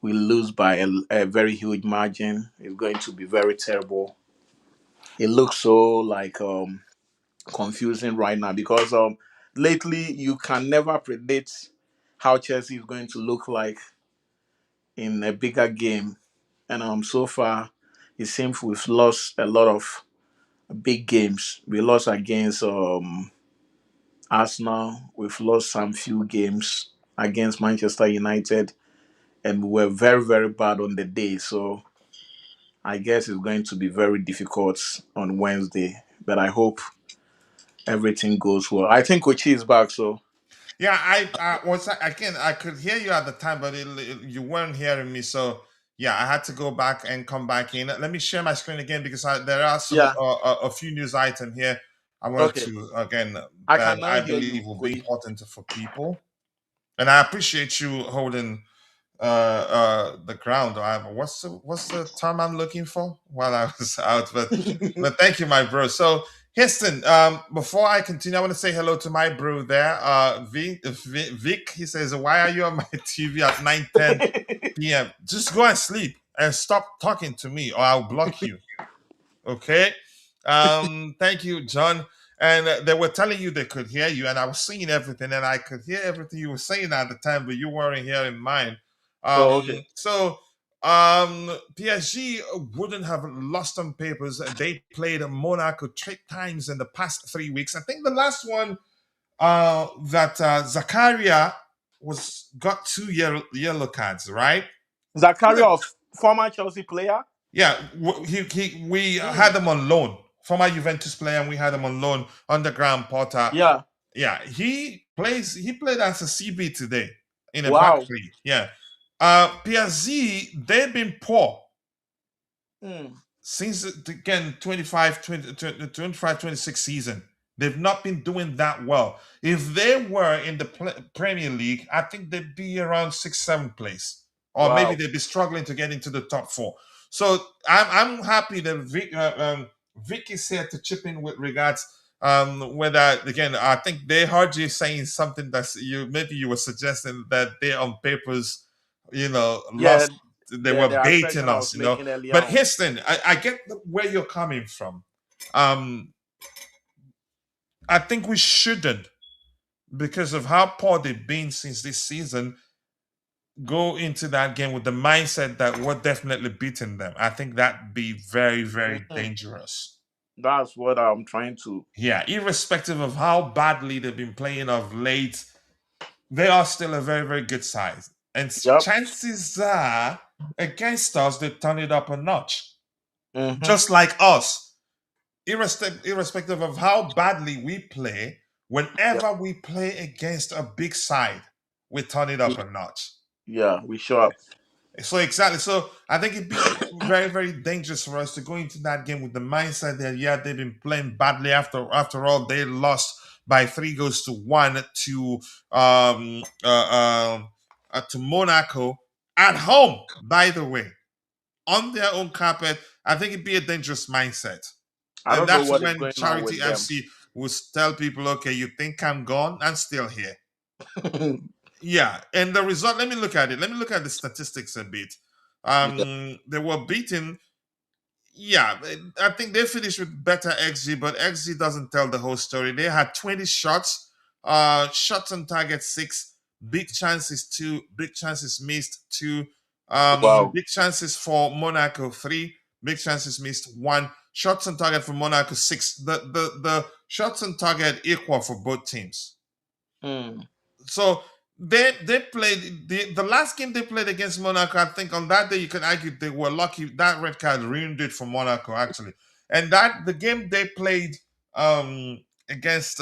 we lose by a very huge margin, it's going to be very terrible. It looks so like confusing right now because lately you can never predict how Chelsea is going to look like in a bigger game. And so far it seems we've lost a lot of big games. We lost against Arsenal. We've lost some few games against Manchester United, and we were very, very bad on the day. So I guess it's going to be very difficult on Wednesday. But I hope everything goes well. I think Kochi is back, so yeah, I was again. I could hear you at the time, but you weren't hearing me. So yeah, I had to go back and come back in. Let me share my screen again because there are some yeah. a few news items here. I wanted Okay. to again I that can now I hear you, believe will be Kochi. important for people, and I appreciate you holding the ground. What's the term I'm looking for while I was out? But thank you, my bro. So Houston, before I continue, I want to say hello to my bro there. Vic, he says, why are you on my TV at 9:10 p.m.? Just go and sleep and stop talking to me or I'll block you. Okay. Thank you, John. And they were telling you they could hear you, and I was seeing everything, and I could hear everything you were saying at the time, but you weren't hearing mine. Oh, okay. So PSG wouldn't have lost on papers. They played Monaco 3 times in the past 3 weeks. I think the last one that Zakaria was got 2 yellow cards, right? Zakaria, of former Chelsea player. Yeah, we had him on loan, former Juventus player, and we had him on loan, underground Porter. Yeah. Yeah, he plays. He played as a CB today in a back Wow. three. Yeah, PSG, they've been poor since again 25-26 season. They've not been doing that well. If they were in the Premier League, I think they'd be around 6-7 place, or maybe Wow. they'd be struggling to get into the top 4. So I'm happy that Vic is here to chip in with regards whether again I think they heard you saying something that you were suggesting that they on papers Yeah. lost. They The were assertion baiting I was us. making earlier But on. Houston, I get where you're coming from. I think we shouldn't, because of how poor they've been since this season, go into that game with the mindset that we're definitely beating them. I think that'd be very, very dangerous. That's what I'm trying to. Yeah, irrespective of how badly they've been playing of late, they are still a very, very good side. And Yep. chances are, against us, they turn it up a notch. Mhm. Just like us. Irrespective of how badly we play, whenever we play against a big side, we turn it up a notch. Yeah, we show up. So exactly. So I think it'd be very, very dangerous for us to go into that game with the mindset that they've been playing badly. After all, they lost by 3 goals to 1 to Monaco at home. By the way, on their own carpet, I think it'd be a dangerous mindset. I And don't know that's what is when going on Charity with them. FC will tell people, okay, you think I'm gone? I'm still here. Yeah. And the result, let me look at it. Let me look at the statistics a bit. They were beaten. Yeah, I think they finished with better XG, but XG doesn't tell the whole story. They had 20 shots, shots on target 6, big chances 2, big chances missed 2, Wow. big chances for Monaco 3, big chances missed 1, shots on target for Monaco 6. The shots on target equal for both teams. So they played the last game they played against Monaco. I think on that day you can argue they were lucky. That red card ruined it for Monaco actually. And that the game they played against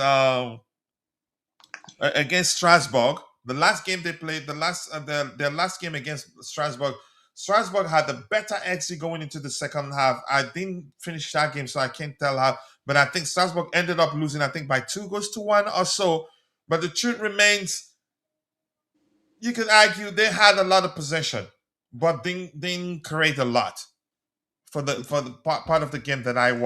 against Strasbourg, the last game they played, their last game against Strasbourg. Strasbourg had a better XG going into the second half. I didn't finish that game, so I can't tell how. But I think Strasbourg ended up losing, I think, by 2 goals to 1 or so. But the truth remains, you could argue they had a lot of possession, but didn't create a lot for the part of the game that I watched.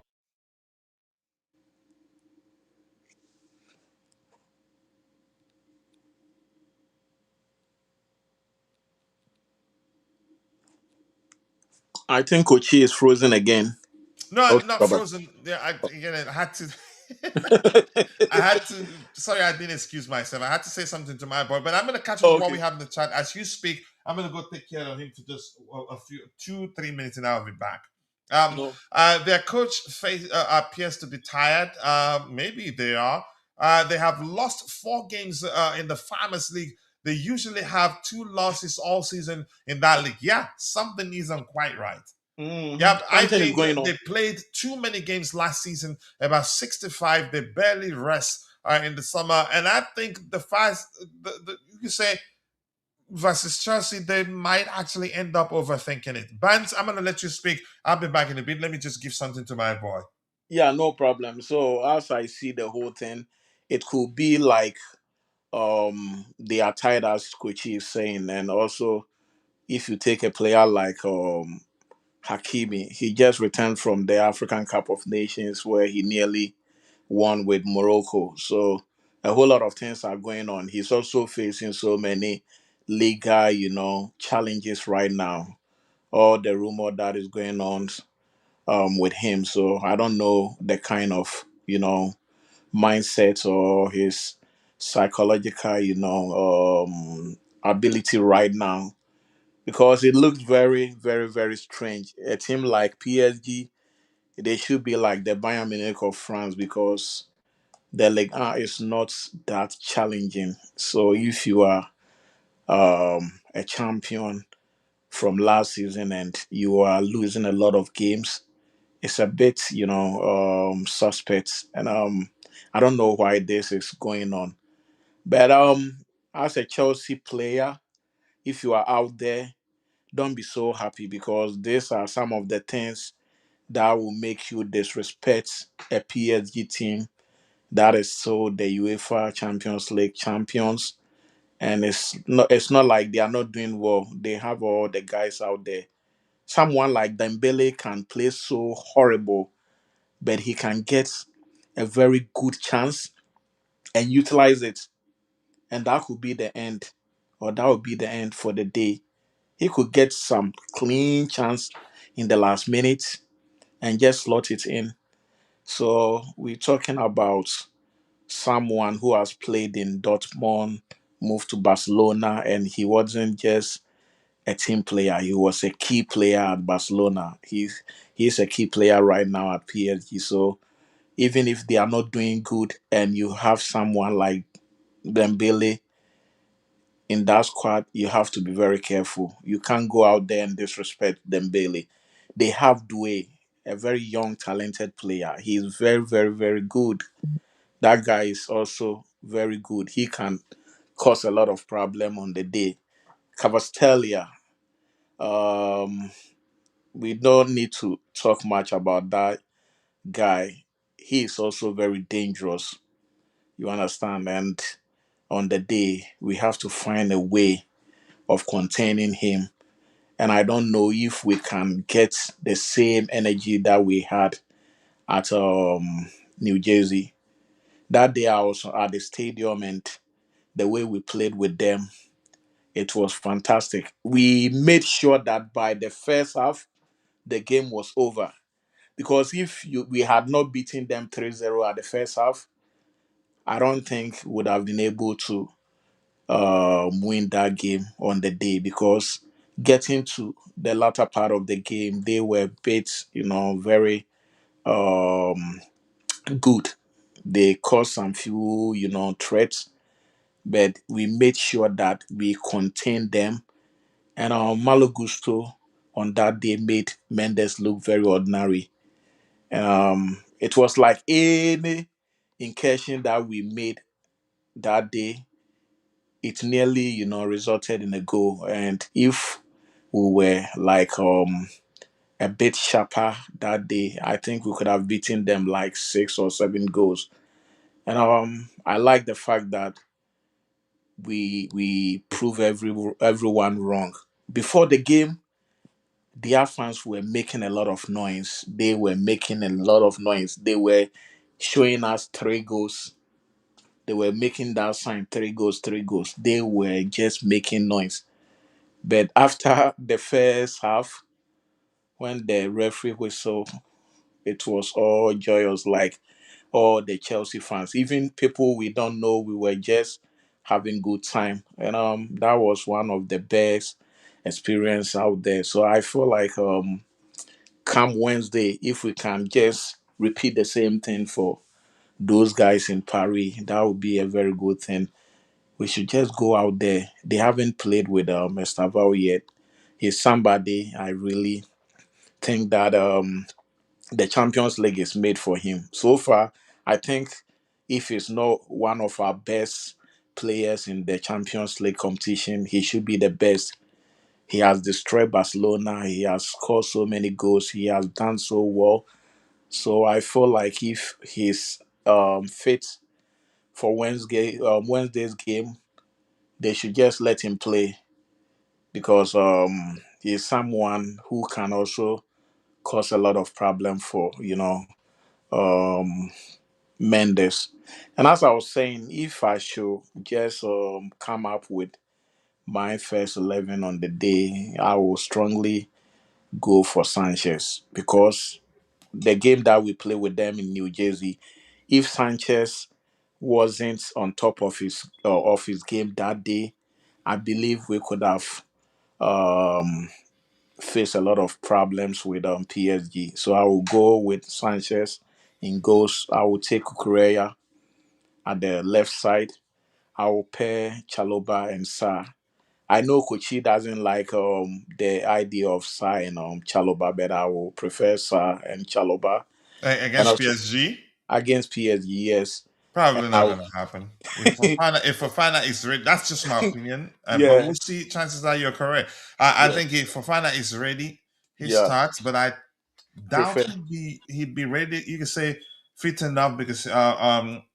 I think Coachella is frozen again. No, Okay, not Robert. frozen. Yeah, I had to. I had to. Sorry, I didn't excuse myself. I had to say something to my boy, but I'm gonna catch up with what Okay. we have in the chat as you speak. I'm gonna go take care of him for just a few 2-3 minutes, and I'll be back. No. Their coach appears to be tired. Maybe they are. They have lost 4 games in the Farmers League. They usually have 2 losses all season in that league. Yeah, something isn't quite right. Yeah, I Something is think going on. they played too many games last season, about 65. They barely rest in the summer. And I think the fast, you could say, versus Chelsea, they might actually end up overthinking it. Bands, I'm going to let you speak. I'll be back in a bit. Let me just give something to my boy. Yeah, no problem. So as I see the whole thing, it could be like they are tired, as Kochi is saying, and also if you take a player like Hakimi, he just returned from the African Cup of Nations where he nearly won with Morocco. So a whole lot of things are going on. He's also facing so many legal, challenges right now. All the rumor that is going on with him. So I don't know the kind of, mindset or his psychological, ability right now, because it looks very, very, very strange. A team like PSG, they should be like the Bayern Munich of France, because the Ligue 1 is not that challenging. So if you are a champion from last season and you are losing a lot of games, it's a bit, suspect. And I don't know why this is going on. But as a Chelsea player, if you are out there, don't be so happy, because these are some of the things that will make you disrespect a PSG team that is so the UEFA Champions League champions. And it's not like they are not doing well. They have all the guys out there. Someone like Dembele can play so horrible, but he can get a very good chance and utilize it. And that could be the end, or that would be the end for the day. He could get some clean chance in the last minute and just slot it in. So we're talking about someone who has played in Dortmund, moved to Barcelona, and he wasn't just a team player. He was a key player at Barcelona. He's a key player right now at PSG. So even if they are not doing good, and you have someone like Dembele in that squad, you have to be very careful. You can't go out there and disrespect Dembele. They have Doué, a very young, talented player. He's very, very, very good. That guy is also very good. He can cause a lot of problem on the day. Cavastelia, um, we don't need to talk much about that guy. He is also very dangerous. You understand? And on the day, we have to find a way of containing him. And I don't know if we can get the same energy that we had at New Jersey. That day I was at the stadium, and the way we played with them, it was fantastic. We made sure that by the first half, the game was over. Because if we had not beaten them 3-0 at the first half, I don't think we would have been able to win that game on the day, because getting to the latter part of the game, they were bit, very um, good. They caused some few, threats, but we made sure that we contained them. And Malo Gusto on that day made Mendes look very ordinary. It was like any incursion that we made that day, it nearly, resulted in a goal. And if we were like a bit sharper that day, I think we could have beaten them like 6 or 7 goals. And I like the fact that we prove everyone wrong. Before the game, their fans were making a lot of noise. They were making a lot of noise. They were showing us 3 goals. They were making that sign, 3 goals, 3 goals. They were just making noise. But after the first half, when the referee whistled, it was all joyous, like all the Chelsea fans, even people we don't know, we were just having good time. And that was one of the best experience out there. So I feel like come Wednesday, if we can just repeat the same thing for those guys in Paris, that would be a very good thing. We should just go out there. They haven't played with Estevao yet. He's somebody I really think that the Champions League is made for him. So far, I think if he's not one of our best players in the Champions League competition, he should be the best. He has destroyed Barcelona. He has scored so many goals. He has done so well. So I feel like if he's fit for Wednesday's game, they should just let him play, because he's someone who can also cause a lot of problem for um Mendes. And as I was saying, if I should just come up with my first 11 on the day, I will strongly go for Sanchez because the game that we play with them in New Jersey, if Sanchez wasn't on top of his game that day, I believe we could have um, faced a lot of problems with PSG. So I will go with Sanchez in goals. I will take Cucurella at the left side. I will pair Chaloba and Sa. I know Kochi doesn't like the idea of Sa and Chaloba, but I will prefer Sa and Chaloba. And Against also PSG. against PSG, yes. And Probably not I going to happen. If Fofana is ready, that's just my opinion. But yeah, we'll see. Chances are you're correct. I yeah, think if Fofana is ready, he yeah. starts. But I doubt Prefer he'd be ready. You can say fit enough because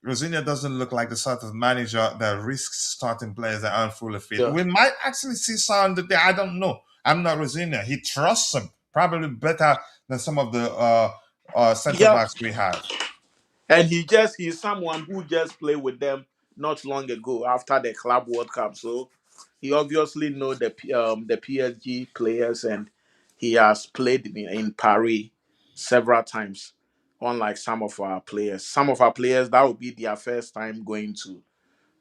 Rosenior doesn't look like the sort of manager that risks starting players that aren't fully fit. yeah. We might actually see some today. I don't know. I'm not Rosenior. He trusts him probably better than some of the center Yeah. backs we have. And he's someone who just played with them not long ago after the Club World Cup. So he obviously know the PSG players, and he has played in Paris several times. Unlike some of our players, that would be their first time going to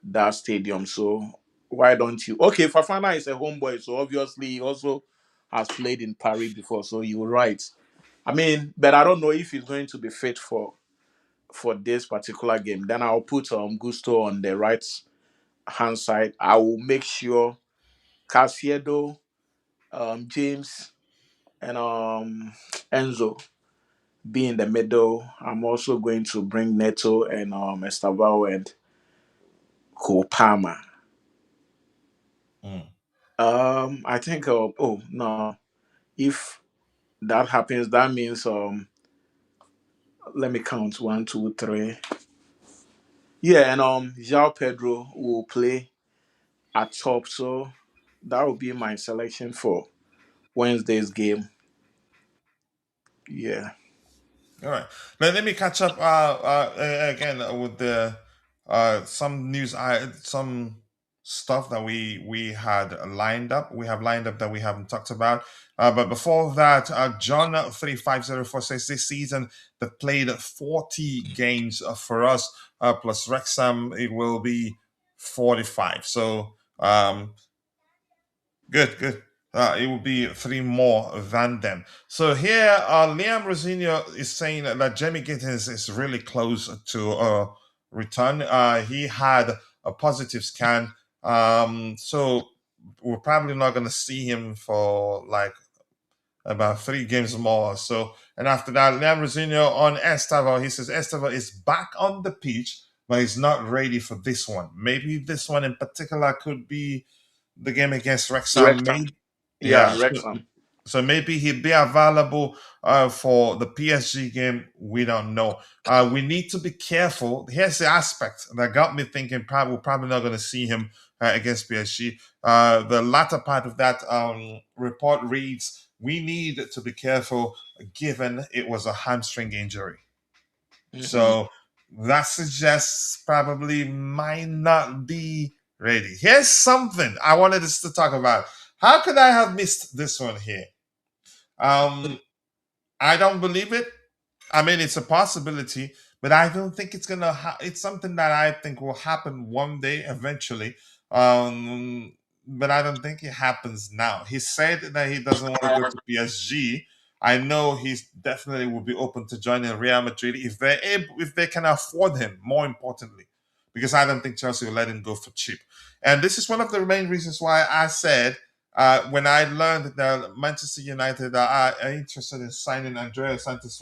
that stadium. So why don't you? Okay, Fafana is a homeboy, so obviously he also has played in Paris before. So you're right. I mean, but I don't know if he's going to be fit for this particular game. Then I'll put Gusto on the right hand side. I will make sure Casiedo, James, and Enzo be in the middle. I'm also going to bring Neto and Estevao and Kopama. Mm. I think. Oh no, if that happens, that means let me count 1, 2, 3. Yeah, and João Pedro will play at top. So that will be my selection for Wednesday's game. Yeah. All right. Let me catch up again with the some news, some stuff that we had lined up. We have lined up that we haven't talked about. But before that, John 3504 says this season they played 40 games for us, plus Wrexham it will be 45. So good, good. It will be three more than them. So here, Liam Rosenior is saying that Jamie Gittins is really close to return. He had a positive scan, so we're probably not going to see him for like about 3 games more. So, and after that, Liam Rosenior on Estevao, he says Estevao is back on the pitch, but he's not ready for this one. Maybe this one in particular could be the game against Wrexham. Wrexham. Maybe, Yeah, yeah. Wrexham. So maybe he'd be available for the PSG game. We don't know. We need to be careful. Here's the aspect that got me thinking we're probably not going to see him against PSG. The latter part of that report reads, we need to be careful given it was a hamstring injury. Hmm. So that suggests probably might not be ready. Here's something I wanted us to talk about. How could I have missed this one here? Um, I don't believe it. I mean, it's a possibility, but I don't think it's gonna. It's something that I think will happen one day eventually. But I don't think it happens now. He said that he doesn't want to go to PSG. I know he's definitely will be open to joining Real Madrid if they're able, if they can afford him. More importantly, because I don't think Chelsea will let him go for cheap. And this is one of the main reasons why I said when I learned that Manchester United are interested in signing Andrea Santos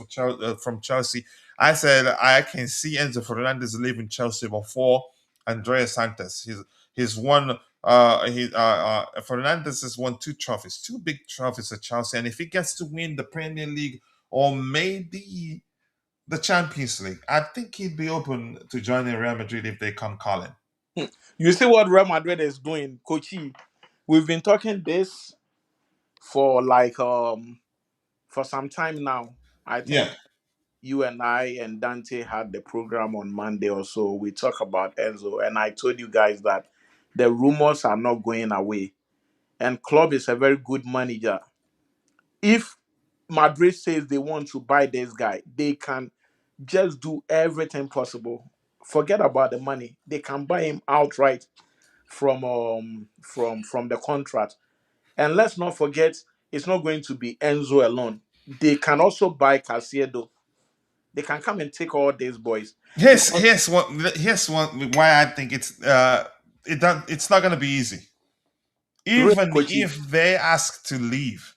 from Chelsea, I said I can see Enzo Fernandez leaving Chelsea before Andrea Santos. He's won. Fernandez has won 2 trophies, 2 big trophies at Chelsea, and if he gets to win the Premier League or maybe the Champions League, I think he'd be open to joining Real Madrid if they come calling. You see what Real Madrid is doing, Coachy. We've been talking this for like for some time now. I Yeah, think you and I and Dante had the program on Monday or so, we talk about Enzo, and I told you guys that the rumors are not going away. And Klopp is a very good manager. If Madrid says they want to buy this guy, they can just do everything possible. Forget about the money. They can buy him outright from the contract. And let's not forget, it's not going to be Enzo alone. They can also buy Caicedo. They can come and take all these boys Here's because here's what here's one why I think it's not gonna be easy. really, Even Kochi, if they ask to leave,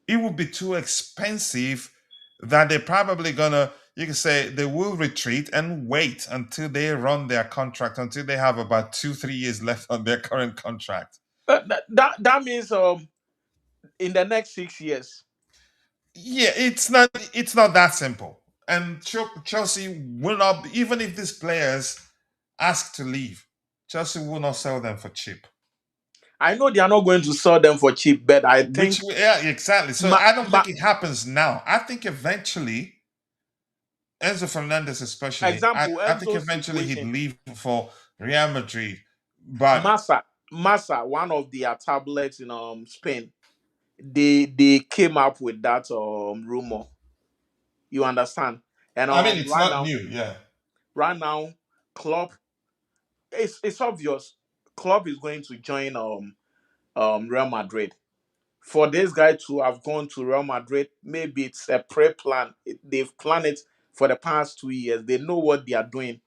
it would be too expensive that they're probably gonna, you can say they will retreat and wait until they run their contract, until they have about 2 3 years left on their current contract. that means in the next 6 years. Yeah, it's not that simple. And Chelsea will not, even if these players ask to leave, Chelsea will not sell them for cheap. I know they are not going to sell them for cheap, but I think Yeah, exactly. So ma, I don't ma, think it happens now. I think eventually Enzo Fernandez, especially, example I think Enzo's eventually he'd situation. leave for Real Madrid. But Massa, one of their tablets in Spain, they came up with that rumor. You understand? And I mean, it's not new. Yeah. right now, Klopp, it's obvious. Klopp is going to join Real Madrid. For this guy to have gone to Real Madrid, maybe it's a pre-plan. They've planned it for the past 2 years. They know what they are doing.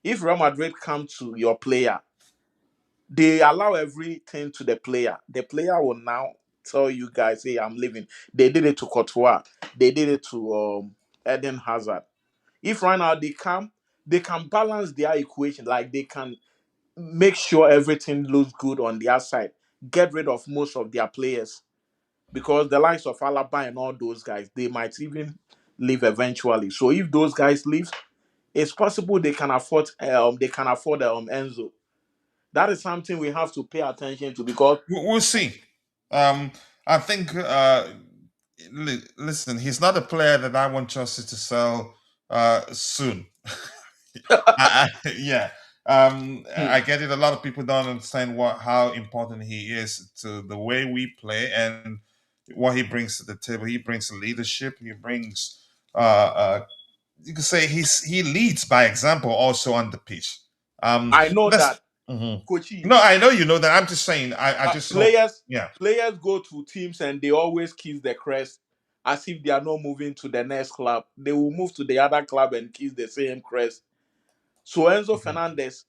If Real Madrid come to your player, they allow everything to the player. The player will now tell you guys, "Hey, I'm leaving." They did it to Courtois. They did it to Eden Hazard. If right now they can balance their equation. Like they can make sure everything looks good on their side. Get rid of most of their players because the likes of Alaba and all those guys, they might even leave eventually. So if those guys leave, it's possible they can afford Enzo. That is something we have to pay attention to because We'll see. I think. Listen, he's not a player that I want Chelsea to sell soon. Yeah. I get it. A lot of people don't understand how important he is to the way we play and what he brings to the table. He brings leadership. He brings. You can say he leads by example also on the pitch. I know Let's. that Mhm. Kochi, No, I know you know that. I'm just saying. I just hope. players Yeah. players go to teams and they always kiss the crest as if they are not moving to the next club. They will move to the other club and kiss the same crest. So Enzo Mhm. Fernandez,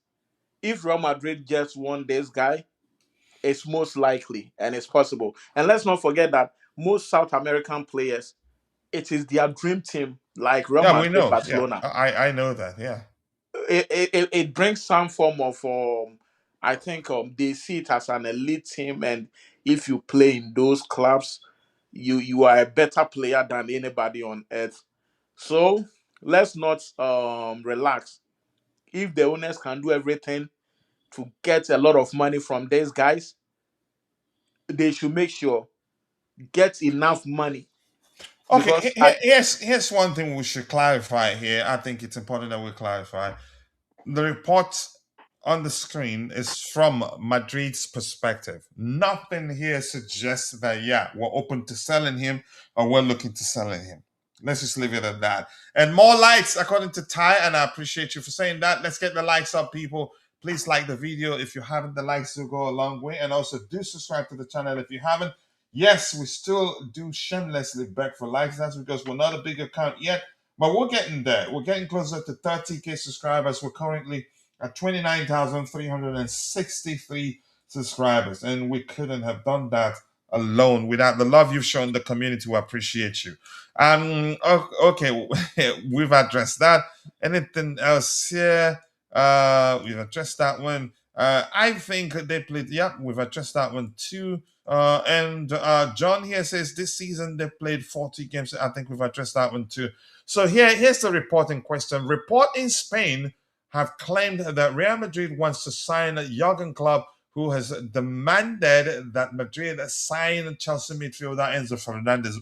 if Real Madrid just won this guy, it's most likely and it's possible. And let's not forget that most South American players, it is their dream team, like Real Yeah, we Madrid, know. Yeah, Barcelona. I know that. Yeah. It brings some form of I think they see it as an elite team, and if you play in those clubs, you are a better player than anybody on earth. So let's not relax. If the owners can do everything to get a lot of money from these guys, they should make sure get enough money Okay. because at Here's one thing we should clarify here. I think it's important that we clarify. The report on the screen is from Madrid's perspective. Nothing here suggests that, yeah, we're open to selling him or we're looking to selling him. Let's just leave it at that. And more likes, according to Ty, and I appreciate you for saying that. Let's get the likes up, people. Please like the video. If you haven't, the likes will go a long way. And also do subscribe to the channel if you haven't. Yes, we still do shamelessly beg for likes. That's because we're not a big account yet. But we're getting there. We're getting closer to 30K subscribers. We're currently at 29,363 subscribers. And we couldn't have done that alone without the love you've shown the community. We appreciate you. Okay, we've addressed that. Anything else here? We've addressed that one. I think they played, yeah, we've addressed that one too. And John here says this season they played 40 games. I think we've addressed that one too. So here's the reporting question. Report in Spain have claimed that Real Madrid wants to sign Jurgen Klopp, who has demanded that Madrid sign Chelsea midfielder Enzo Fernandez.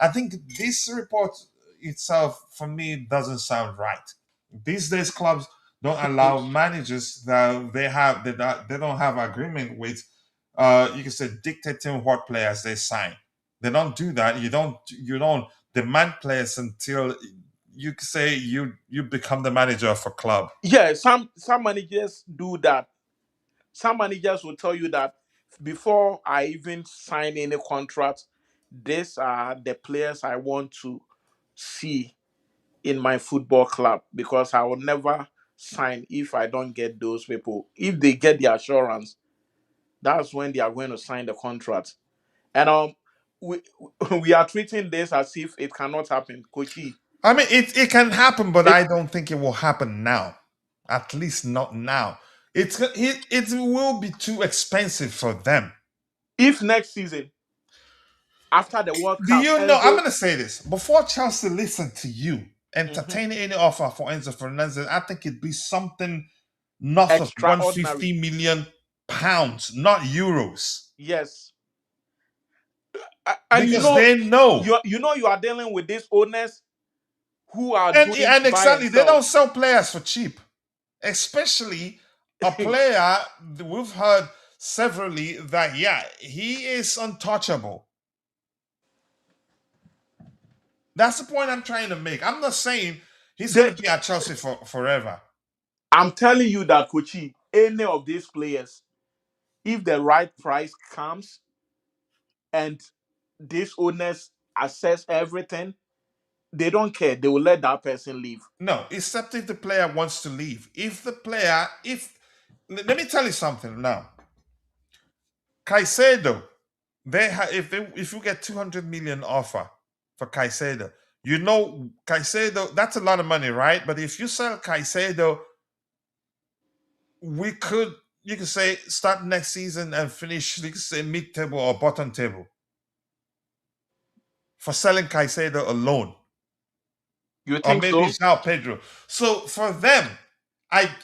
I think this report itself, for me, doesn't sound right. These days, clubs don't allow managers that they don't have agreement with. You can say dictating what players they sign. They don't do that. You don't demand players until you can say you become the manager of a club. Yeah, some managers do that. Some managers will tell you that before I even sign any contract, these are the players I want to see in my football club because I will never sign if I don't get those people. If they get the assurance, that's when they are going to sign the contract. And we we are treating this as if it cannot happen, Kochi. I mean, it can happen, but It, I don't think it will happen now. At least not now. It will be too expensive for them. if next season after the World Do Cup, you know? I'm Enzo, going to say this before Chelsea listen to you mhm, entertain any offer for Enzo Fernandez. I think it'd be something north of extraordinary, 150 million pounds, not euros, yes. And because they know. you are dealing with these owners who are And doing and buy and exactly, they sell. don't sell players for cheap, especially a player we've heard severally that yeah, he is untouchable. That's the point I'm trying to make. I'm not saying he's going They, to be at Chelsea for forever. I'm telling you that Kochi, any of these players, if the right price comes and these owners assess everything, they don't care. They will let that person leave. No, except if the player wants to leave. If the player, if let me tell you something now. Caicedo, if you get 200 million offer for Caicedo, you know Caicedo, that's a lot of money, right? But if you sell Caicedo, we could you could say start next season and finish, you could say mid table or bottom table for selling Caicedo alone. You Or think maybe so? João Pedro. So for them,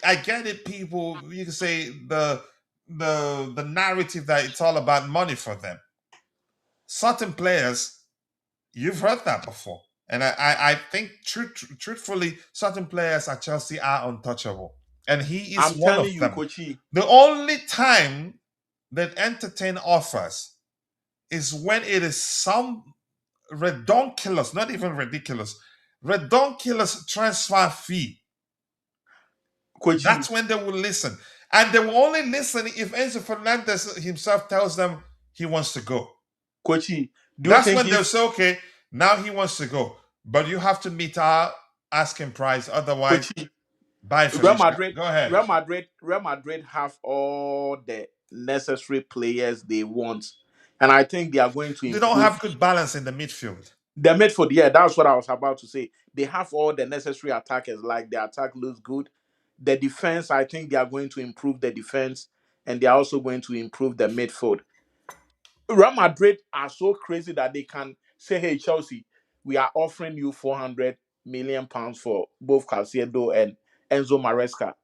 I get it. People, you can say the narrative that it's all about money for them. Certain players, you've heard that before, and I think truthfully, certain players at Chelsea are untouchable, and he is I'm one of telling you, them. Kochi. The only time that entertain offers is when it is some redonkulous, not even ridiculous, redonkulous transfer fee. Kochi, That's when they will listen. And they will only listen if Enzo Fernandez himself tells them he wants to go. Kochi, do you That's think when they'll if say, okay, now he wants to go. But you have to meet our asking price. Otherwise, Kochi, bye, Real Felicia. Madrid, Go ahead. Real Madrid have all the necessary players they want, and I think they are going to They don't improve. have good balance in the midfield. They're made for the year. That's what I was about to say. They have all the necessary attackers. Like the attack looks good. The defense, I think they are going to improve the defense, and they are also going to improve the midfield. Real Madrid are so crazy that they can say, "Hey, Chelsea, we are offering you 400 million pounds for both Caicedo and Enzo Maresca."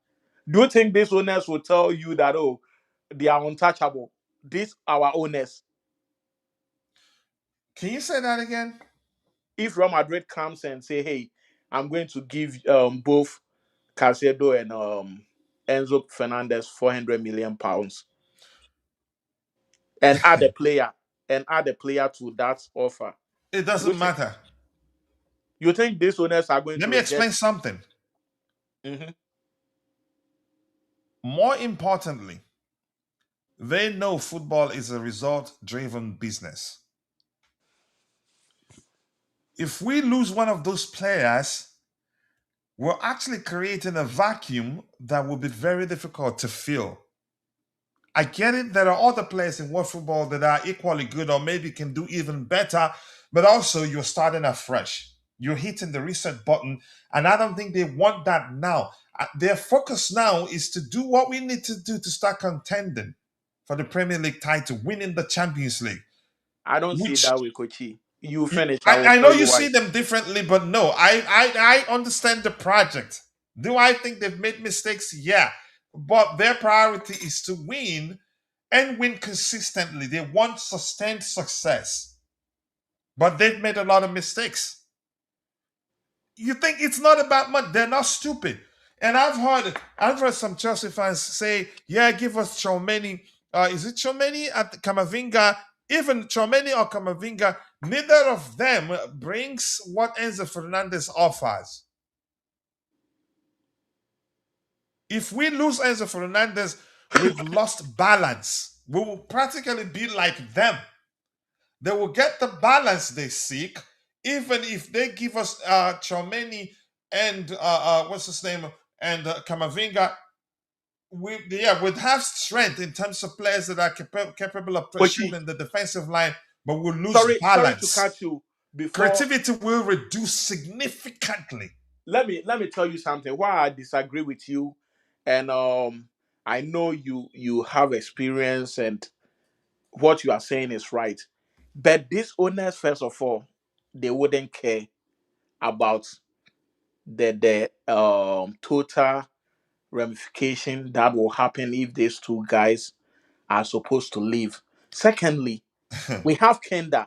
Do you think these owners will tell you that they are untouchable? These our owners. Can you say that again? If Real Madrid comes and say, "Hey, I'm going to give both Caicedo and Enzo Fernandez 400 million pounds and add a player to that offer," It do you doesn't think matter. these owners are going Let to me reject? explain something. Mhm. More importantly, they know football is a result driven business. If we lose one of those players, we're actually creating a vacuum that will be very difficult to fill. I get it. There are other players in world football that are equally good or maybe can do even better, but also you're starting afresh. You're hitting the reset button, and I don't think they want that now. Their focus now is to do what we need to do to start contending for the Premier League title, winning the Champions League, I don't see it which that way, Kochi. You you, finish, I will I know tell you you why. see them differently, but no, I understand the project. Do I think they've made mistakes? Yeah. But their priority is to win and win consistently. They want sustained success. But they've made a lot of mistakes. You think it's not about money? They're not stupid. And I've heard some Chelsea fans say, "Yeah, give us Chomeni. Is it Chomeni at Camavinga? Even Chomeni or Camavinga, neither of them brings what Enzo Fernandez offers. If we lose Enzo Fernandez, we've lost balance. We will practically be like them. They will get the balance they seek, even if they give us Chomeni and what's his name and Camavinga. We'd have strength in terms of players that are capable of Kochi, shielding the defensive line, but we'll lose sorry to balance. cut you. Before, Creativity will reduce significantly. let me tell you something. Why I disagree with you, and I know you have experience, and what you are saying is right. But these owners, first of all, they wouldn't care about the total ramification that will happen if these two guys are supposed to leave. Secondly, we have Kenda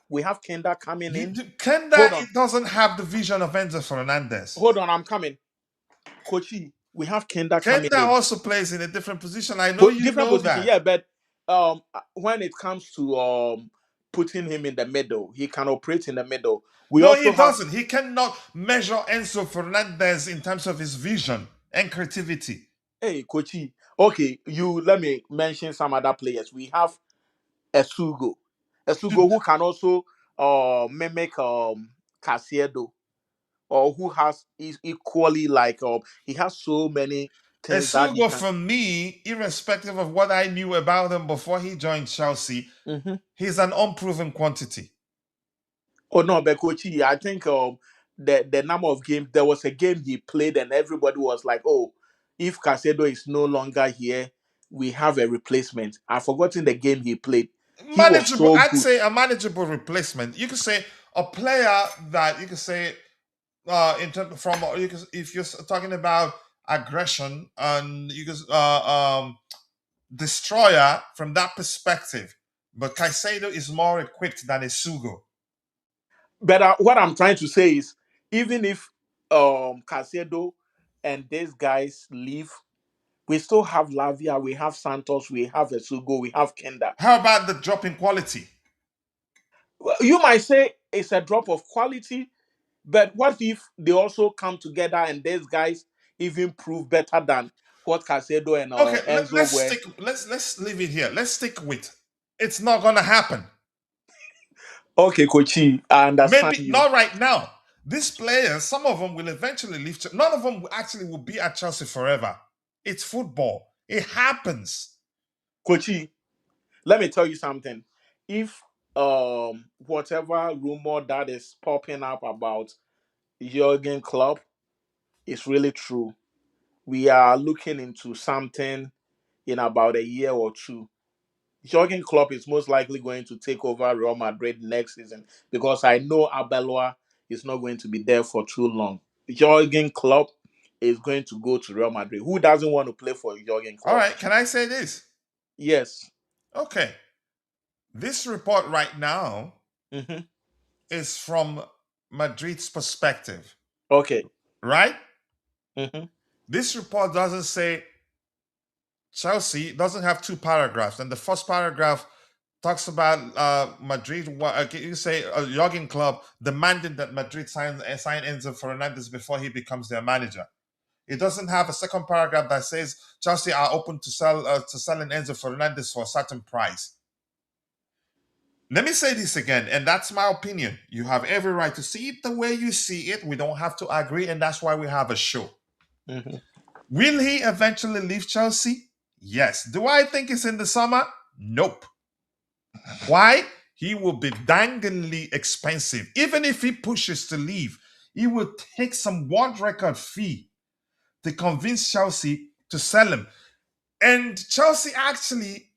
coming in. Kenda, Hold on, it doesn't have the vision of Enzo Fernandez. I'm coming. Kochi, we have Kenda coming Kenda in. also plays in a different position. I know you Different know position, that. yeah, but when it comes to putting him in the middle, he can operate in the middle. We No, he also have, doesn't. He cannot measure Enzo Fernandez in terms of his vision and creativity. hey, Kochi. Okay, you let me mention some other players. We have Esugo. Esugo who can also mimic Casiedo, or who has is equally like he has so many things that he Esugo, can. for me, irrespective of what I knew about him before he joined Chelsea, Mhm. he's an unproven quantity. Oh no, but Kochi, I think the number of games, there was a game he played and everybody was like, oh, if Casiedo is no longer here, we have a replacement. I've forgotten the game he played. He was Manageable, so I'd good. say a manageable replacement. You could say a player that you could say in terms from you could, if you're talking about aggression and you could destroyer from that perspective. But Caicedo is more equipped than Esugo. But what I'm trying to say is, even if Casiedo and these guys leave, we still have Lavia, we have Santos, we have Esugo, we have Kenda. How about the drop in quality? Well, you might say it's a drop of quality, but what if they also come together and these guys even prove better than what Casiedo and Okay, Enzo let's were? stick. Let's leave it here. Let's stick with. It's not gonna happen. Okay, Kochi, I understand Maybe you. not right now. These players, some of them will eventually leave. None of them actually will be at Chelsea forever. It's football. It happens. Kochi, let me tell you something. If whatever rumor that is popping up about Jurgen Klopp is really true, we are looking into something in about a year or two. Jurgen Klopp is most likely going to take over Real Madrid next season because I know Abeloa is not going to be there for too long. Jurgen Klopp is going to go to Real Madrid. Who doesn't want to play for Jurgen All Klopp? right. Can I say this? Yes. Okay. This report right now Hmm. is from Madrid's perspective, Okay. right? Hmm. This report doesn't say Chelsea doesn't have two paragraphs, and the first paragraph talks about Madrid. You say a Jurgen Club demanding that Madrid sign Enzo Fernandez before he becomes their manager. It doesn't have a second paragraph that says Chelsea are open to selling Enzo Fernandez for a certain price. Let me say this again, and that's my opinion. You have every right to see it the way you see it. We don't have to agree, and that's why we have a show. Hmm. Will he eventually leave Chelsea? Yes. Do I think it's in the summer? Nope. Why? He will be danglingly expensive. Even if he pushes to leave, he will take some world record fee to convince Chelsea to sell him. And Chelsea actually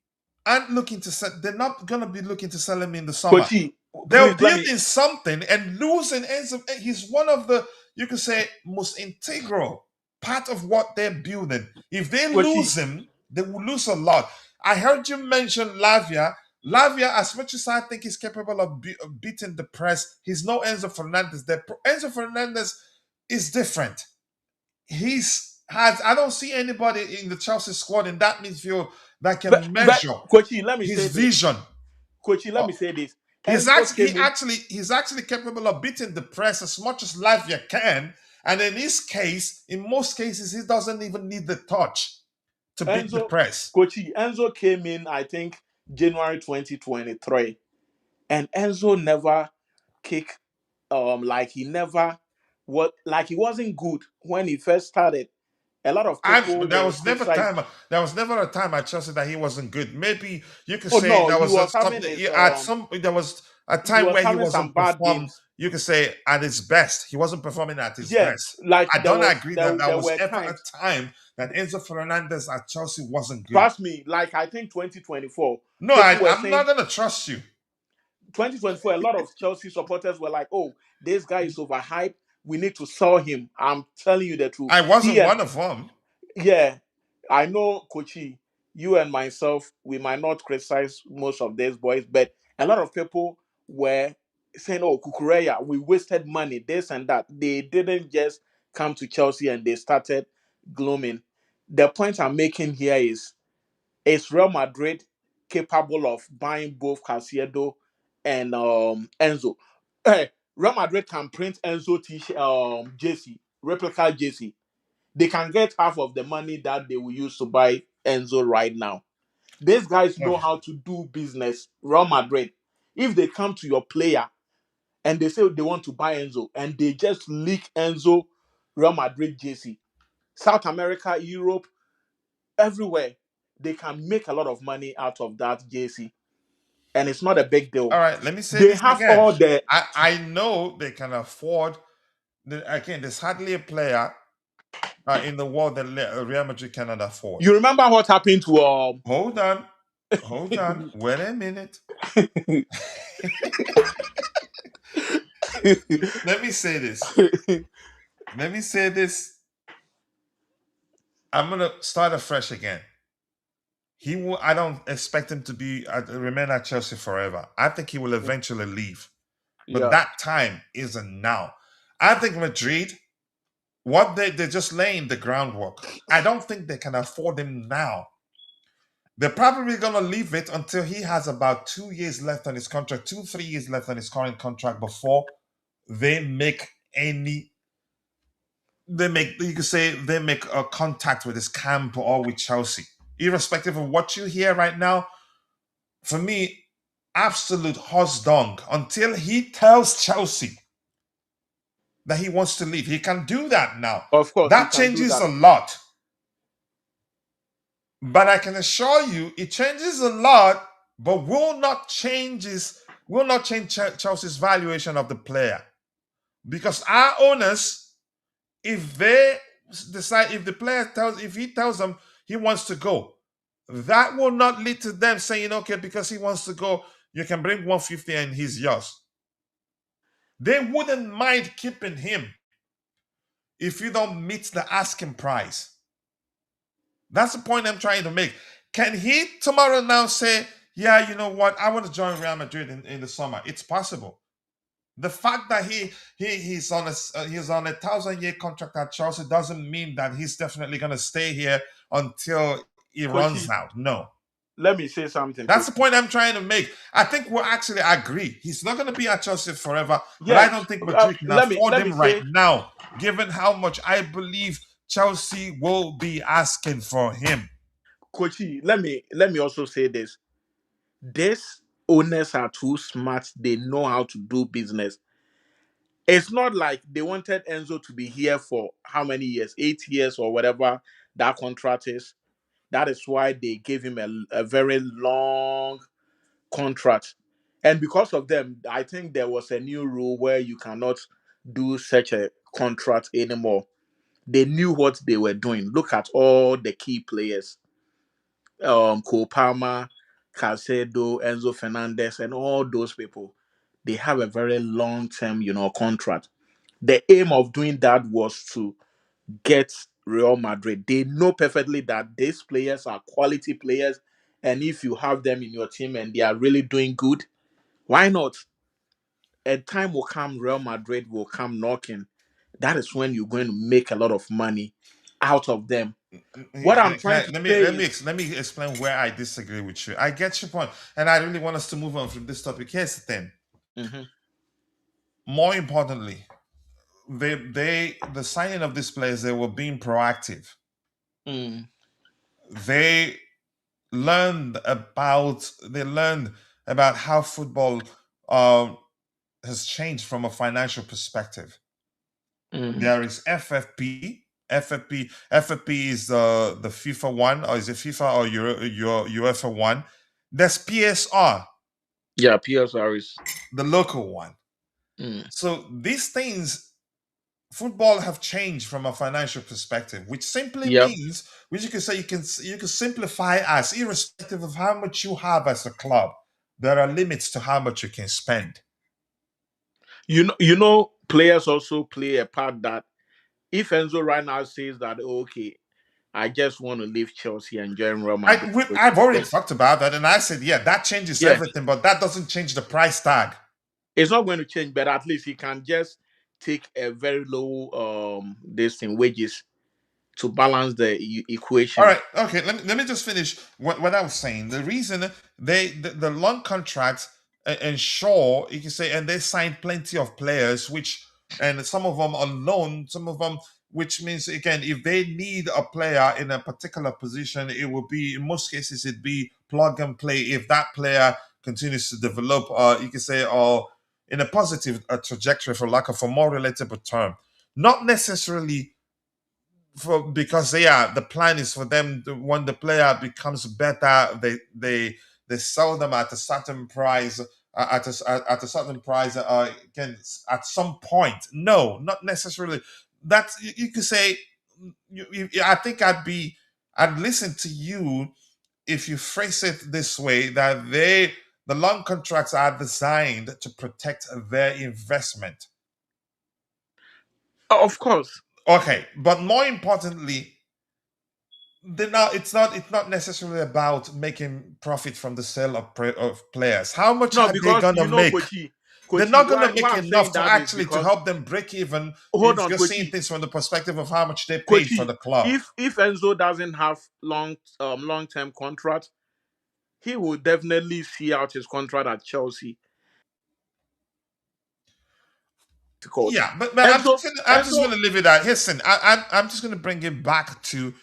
aren't looking to sell, they're not going to be looking to sell him in the summer. Kochi, They're please let me. building something, and losing Enzo, he's one of the, you could say, most integral part of what they're building. If they Kochi, lose him, they will lose a lot. I heard you mention Lavia. Lavia, as much as I think he's capable of beating the press, he's no Enzo Fernandez. Enzo Fernandez is different. I don't see anybody in the Chelsea squad in that midfield that can But measure Coachy, let me his say this. vision. Coachy, let Uh, me say this. Enzo came in. he's actually capable of beating the press as much as Lavia can. And in his case, in most cases, he doesn't even need the touch to beat the Enzo, press. Coachy, Enzo came in, I think, January 2023. And Enzo never kicked, like he never, what, like he wasn't good when he first started. A lot of people There were was never criticized. time. There was never a time at Chelsea that he wasn't good. Maybe you could Oh say no, there he was was having something his at some. There was a he time was where he having some wasn't bad performed. games. You could say at his best. He wasn't performing at his Yeah, best. like I there don't was agree there that there there was were ever a times. time that Enzo Fernandez at Chelsea wasn't good. Trust me, like I think 2024, No, people were I'm not saying gonna trust you. 2024, a lot of Chelsea supporters were like, "Oh, this guy is overhyped. We need to sell him." I'm telling you the truth. I He wasn't and one of them. yeah, I know, Kochi, you and myself, we might not criticize most of these boys, but a lot of people were saying, "Oh, Cucurella, we wasted money, this and that." They didn't just come to Chelsea and they started glooming. The point I'm making here is Real Madrid capable of buying both Caicedo and Enzo? Real Madrid can print Enzo Jesse, replica Jesse. They can get half of the money that they will use to buy Enzo right now. These guys know Okay. how to do business. Real Madrid, if they come to your player and they say they want to buy Enzo and they just leak Enzo, Real Madrid Jesse, South America, Europe, everywhere, they can make a lot of money out of that JC, and it's not a big deal. All right. Let me say They this have again. all the. I know they can afford. Again, there's hardly a player in the world that Real Madrid cannot afford. You remember what happened to Hold on. Hold on. Wait a minute. Let me say this. Let me say this. I'm gonna start afresh again. He will. I don't expect him to remain at Chelsea forever. I think he will eventually leave, but Yeah, that time isn't now. I think Madrid, what they're just laying the groundwork. I don't think they can afford him now. They're probably gonna leave it until he has about 2 years left on his contract, 3 years left on his current contract before they make any you could say they make a contact with his camp or with Chelsea. Irrespective of what you hear right now, for me, absolute horse dung until he tells Chelsea that he wants to leave. He can do that now. of course he That can do changes that. a lot. But I can assure you, it changes a lot, but will not change Chelsea's valuation of the player. Because our owners, if they decide, if he tells them he wants to go, that will not lead to them saying, okay, because he wants to go, you can bring 150 and he's yours. They wouldn't mind keeping him if you don't meet the asking price. That's the point I'm trying to make. Can he tomorrow now say, yeah, you know what, I want to join Real Madrid in the summer? It's possible. The fact that he's on a 1,000-year contract at Chelsea doesn't mean that he's definitely going to stay here until he runs Kochi, out. No, let me say something, that's the Kochi. point I'm trying to make. I think we'll actually agree. He's not going to be at Chelsea forever, but I Yeah, don't think Madrid can let me afford let me him right say, now, given how much I believe Chelsea will be asking for him. Kochi. Let me also say this. These owners are too smart. They know how to do business. It's not like they wanted Enzo to be here for how many years, 8 years or whatever that contract is. That is why they gave him a very long contract. And because of them, I think there was a new rule where you cannot do such a contract anymore. They knew what they were doing. Look at all the key players. Cole Palmer, Caicedo, Enzo Fernandez, and all those people. They have a very long-term, contract. The aim of doing that was to get Real Madrid. They know perfectly that these players are quality players, and if you have them in your team and they are really doing good, why not? A time will come, Real Madrid will come knocking. that is when you're going to make a lot of money out of them. What I'm trying to say is, Let me explain where I disagree with you. I get your point, and I really want us to move on from this topic. Here's the thing. Mhm. More importantly, the signing of these players, they were being proactive. Mm, They they learned about how football has changed from a financial perspective. mm, There is FFP. FFP is the FIFA one, or is it FIFA or UEFA one? There's PSR, yeah, PSR is. the local one. Mm, So these things, football have changed from a financial perspective, which simply yep. means, which you can say, you can simplify as irrespective of how much you have as a club, there are limits to how much you can spend. Players also play a part that if Enzo right now says that, "Oh, okay, I just want to leave Chelsea and join Real Madrid," I've already talked about that, and I said, yeah, that changes yeah, everything, but that doesn't change the price tag. it's not going to change, but at least he can just take a very low this thing wages to balance the All equation. right, okay. Let me just finish what I was saying. The reason the long contracts ensure, you can say, and they signed plenty of players, which, and some of them on loan, some of them, which means, again, if they need a player in a particular position, it will be, in most cases, it'd be plug and play. If that player continues to develop, you can say, or in a positive trajectory, for lack of a more relatable term, not necessarily because the plan is for them when the player becomes better, they sell them at a certain price, at a certain price, can, at some point. No, not necessarily. That you could say, I think I'd listen to you if you phrase it this way, that the long contracts are designed to protect their investment. Of course, Okay, but more importantly, it's not necessarily about making profit from the sale of players. How much no, are they because gonna make? They're Kochi. not gonna Why make I'm saying enough to that is actually to because, help them break even hold if on, you're seeing Kochi, things from the perspective of how much they paid for Kochi. the club. If Enzo doesn't have long term contract, he will definitely see out his contract at Chelsea. Because But Enzo, I'm just Enzo, gonna leave it at. Listen, I'm just gonna bring it back to,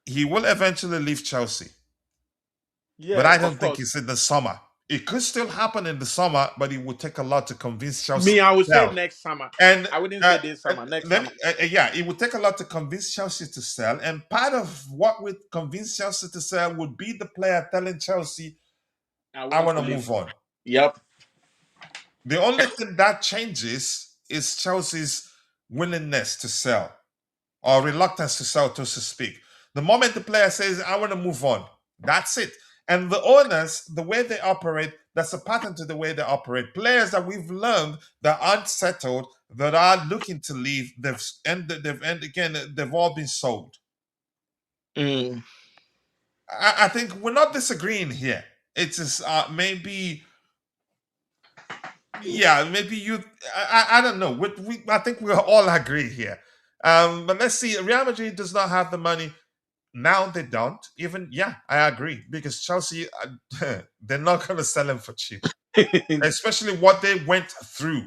he will eventually leave Chelsea, but yeah, I of don't think course. it's in the summer. It could still happen in the summer, but it would take a lot to convince Chelsea Me, I would to say sell. next summer. And I wouldn't say this summer. Next let me, summer. yeah, it would take a lot to convince Chelsea to sell. And part of what would convince Chelsea to sell would be the player telling Chelsea, I I want want to to leave. move on. Yep. The only thing that changes is Chelsea's willingness to sell, or reluctance to sell, so to speak. The moment the player says, I want to move on, that's it. And the owners, the way they operate, that's a pattern to the way they operate. Players that we've learned that aren't settled, that are looking to leave, they've all been sold. Mm. I think we're not disagreeing here. It's just maybe, yeah, maybe you. I don't know. I think we all agree here. But let's see. Real Madrid does not have the money. Now they don't. Even, yeah, I agree, because Chelsea, they're not going to sell him for cheap, especially what they went through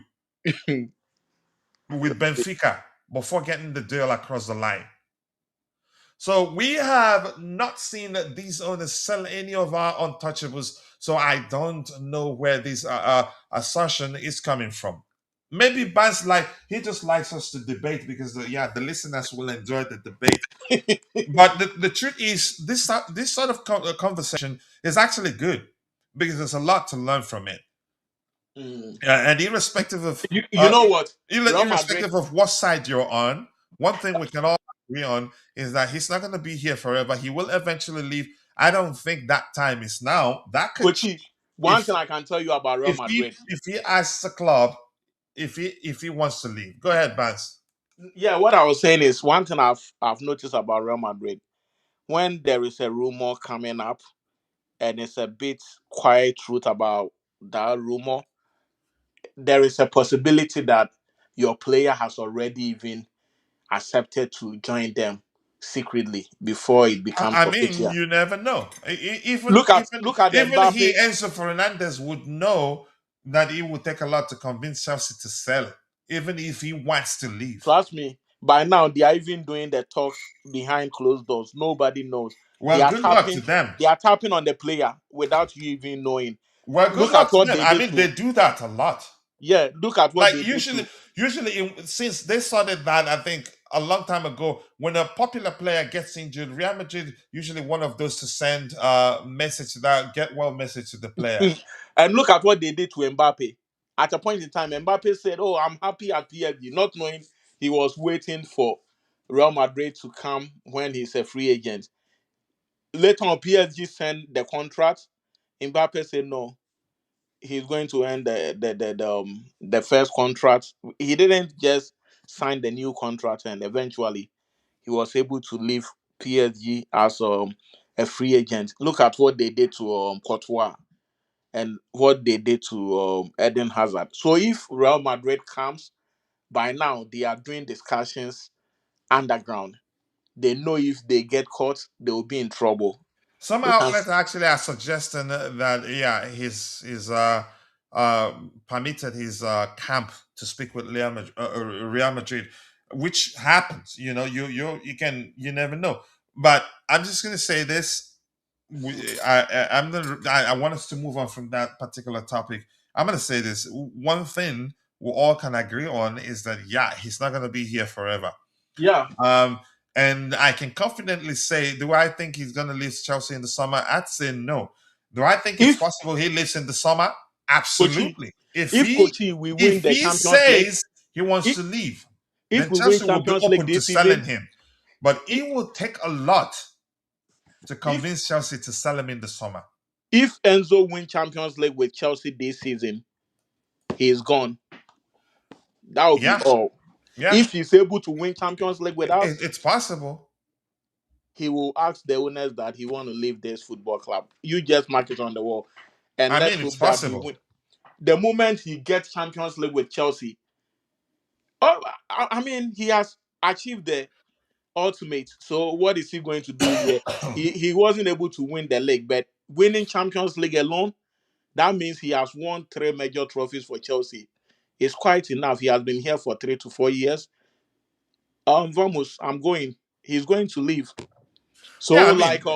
with Benfica before getting the deal across the line. So we have not seen these owners sell any of our untouchables. So I don't know where this assertion is coming from. Maybe Baz, like, he just likes us to debate because the listeners will enjoy the debate. But the truth is, this sort of conversation is actually good because there's a lot to learn from it. Mm. And irrespective of You know what? Real Madrid. irrespective of what side you're on, one thing we can all agree on is that he's not going to be here forever. He will eventually leave. I don't think that time is now. That could Kochi, change one thing I can tell you about Real Madrid. if he asks the club if he wants to leave. Go ahead, Bans. Yeah, what I was saying is one thing I've noticed about Real Madrid. When there is a rumor coming up and it's a bit quiet truth about that rumor, there is a possibility that your player has already even accepted to join them secretly before it becomes I mean, official. you never know. Even Look at he, Mbappe. Enzo Fernandez, would know that it would take a lot to convince Chelsea to sell it, even if he wants to leave. Trust me, by now they are even doing the talks behind closed doors. Nobody knows. They Well, are good luck to tapping. them. They are tapping on the player without you even knowing. Well, good Look at luck to what them. they I did mean, they to. do that a lot. Yeah, look at what Like they did to. since they started that, I think a long time ago, when a popular player gets injured, Real Madrid usually one of those to send a message, that get well message to the player. And look at what they did to Mbappe. At a point in time, Mbappe said, "Oh, I'm happy at PSG," not knowing he was waiting for Real Madrid to come when he's a free agent. Later on, PSG sent the contract. Mbappe said no, he's going to end the first contract. He didn't just sign the new contract, and eventually he was able to leave PSG as a free agent. Look at what they did to Courtois and what they did to Eden Hazard. So if Real Madrid comes, by now they are doing discussions underground. They know if they get caught, they will be in trouble. Some They can, outlets actually are suggesting that yeah, his permitted his camp to speak with Real Madrid, which happens. You know, you never know. But I'm just gonna say this. I want us to move on from that particular topic. I'm gonna say this. One thing we all can agree on is that yeah, he's not gonna be here forever. yeah. Um, and I can confidently say, do I think he's going to leave Chelsea in the summer? I'd say no. Do I think it's If possible he leaves in the summer? Kochi, Absolutely. if Kochi we win If the he Champions League, says he wants if to leave, if then we win Chelsea will be Champions League open to this season, selling him. But if it will take a lot to if convince Chelsea to sell him in the summer. if Enzo win Champions League with Chelsea this season, he is gone. That will be Yeah, all. yeah, If he's able to win Champions League with us, it's possible. he will ask the owners that he want to leave this football club. You just mark it on the wall, and I let's mean, it's hope that we possible. win. The moment he gets Champions League with Chelsea, oh, I mean, he has achieved the ultimate. So what is he going to do here? He wasn't able to win the league, but winning Champions League alone, that means he has won 3 major trophies for Chelsea. It's quite enough. He has been here for 3 to 4 years. Vamos, I'm going. He's going to leave. So Yeah, I like mean,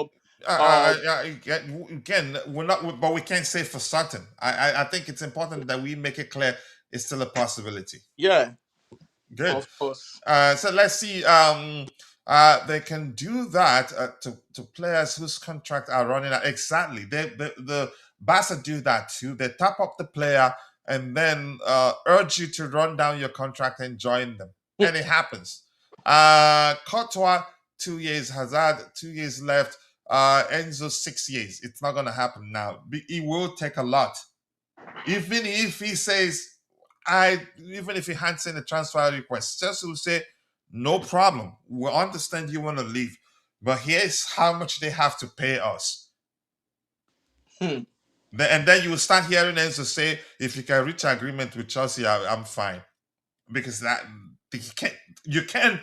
again, we're not, but we can't say for certain. I think it's important that we make it clear it's still a possibility. yeah, Good. of course. So let's see. They can do that to players whose contract are running out. Exactly. The Barca do that too. They tap up the player and then urge you to run down your contract and join them, and it happens. Courtois 2 years, Hazard 2 years left. Enzo 6 years. It's not gonna happen now. It will take a lot. Even if he says, even if he hands in a transfer request, Chelsea will say, no problem. We understand you want to leave, but here's how much they have to pay us. Hmm. And then you will start hearing Enzo say, if you can reach agreement with Chelsea, I'm fine. Because that you can't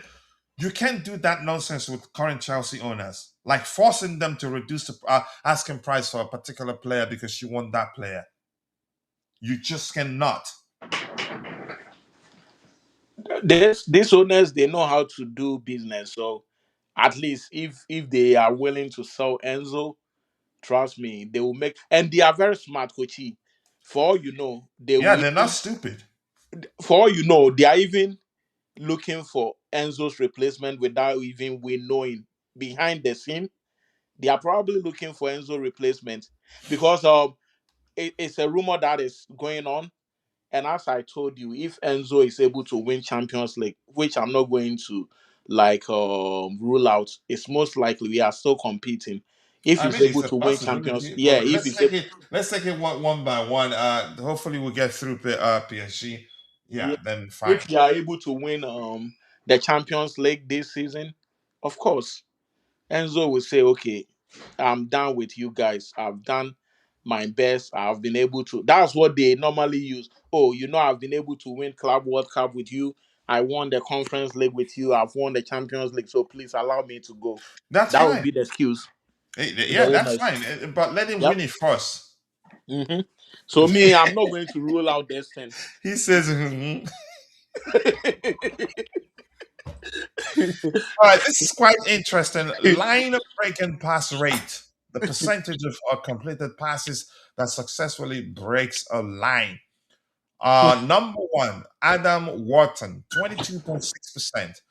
you can't do that nonsense with current Chelsea owners, like forcing them to reduce the asking price for a particular player because you want that player. You just cannot. These owners, they know how to do business. So at least if they are willing to sell Enzo, trust me, they will make, and they are very smart, Kochi. For all you know, they Yeah, will they're not even, stupid. for all you know, they are even looking for Enzo's replacement without even we knowing. Behind the scene, they are probably looking for Enzo replacement because it's a rumor that is going on. And as I told you, if Enzo is able to win Champions League, which I'm not going to like rule out, it's most likely we are still competing. If I he's mean, it's able a to win Champions, possibility, yeah, but if he's able, let's take it one by one. Hopefully we'll get through PSG. Yeah, yeah, then if fine. they are able to win the Champions League this season, of course, Enzo will say, okay, I'm done with you guys. I've done my best. I've been able to. That's what they normally use. Oh, I've been able to win Club World Cup with you. I won the Conference League with you. I've won the Champions League. So please allow me to go. That's That would fine. be the excuse. Yeah, Very that's nice. fine. But let him Yep. win it first. So me, I'm not going to rule out this thing. He says, "Mhm." All right, this is quite interesting. Line break and pass rate. The percentage of completed passes that successfully breaks a line. Number one, Adam Wharton, 22.6%.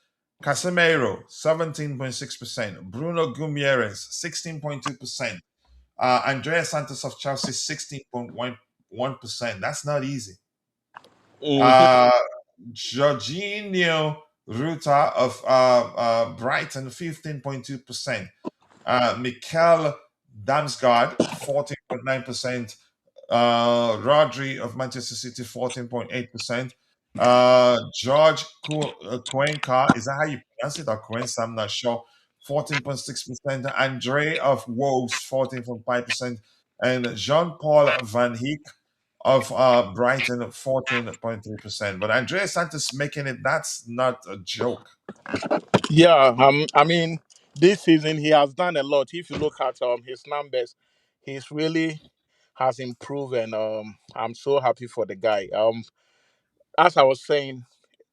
Casemiro, 17.6%. Bruno Gumieres, 16.2%. Andrea Santos of Chelsea, 16.1%. That's not easy. Mhm. Uh, Jorginho Ruta of Brighton, 15.2%. Mikel Damsgaard, 14.9%. Rodri of Manchester City, 14.8%. Cuenca, is that how you pronounce it? Or Cuenca, I'm not sure. 14.6%. Andre of Wolves, 14.5%. And Jean Paul Van Heek of Brighton, 14.3%. But Andrea Santos making it, that's not a joke. Yeah, I mean, this season he has done a lot. If you look at his numbers, he's really has improved, and I'm so happy for the guy. As I was saying,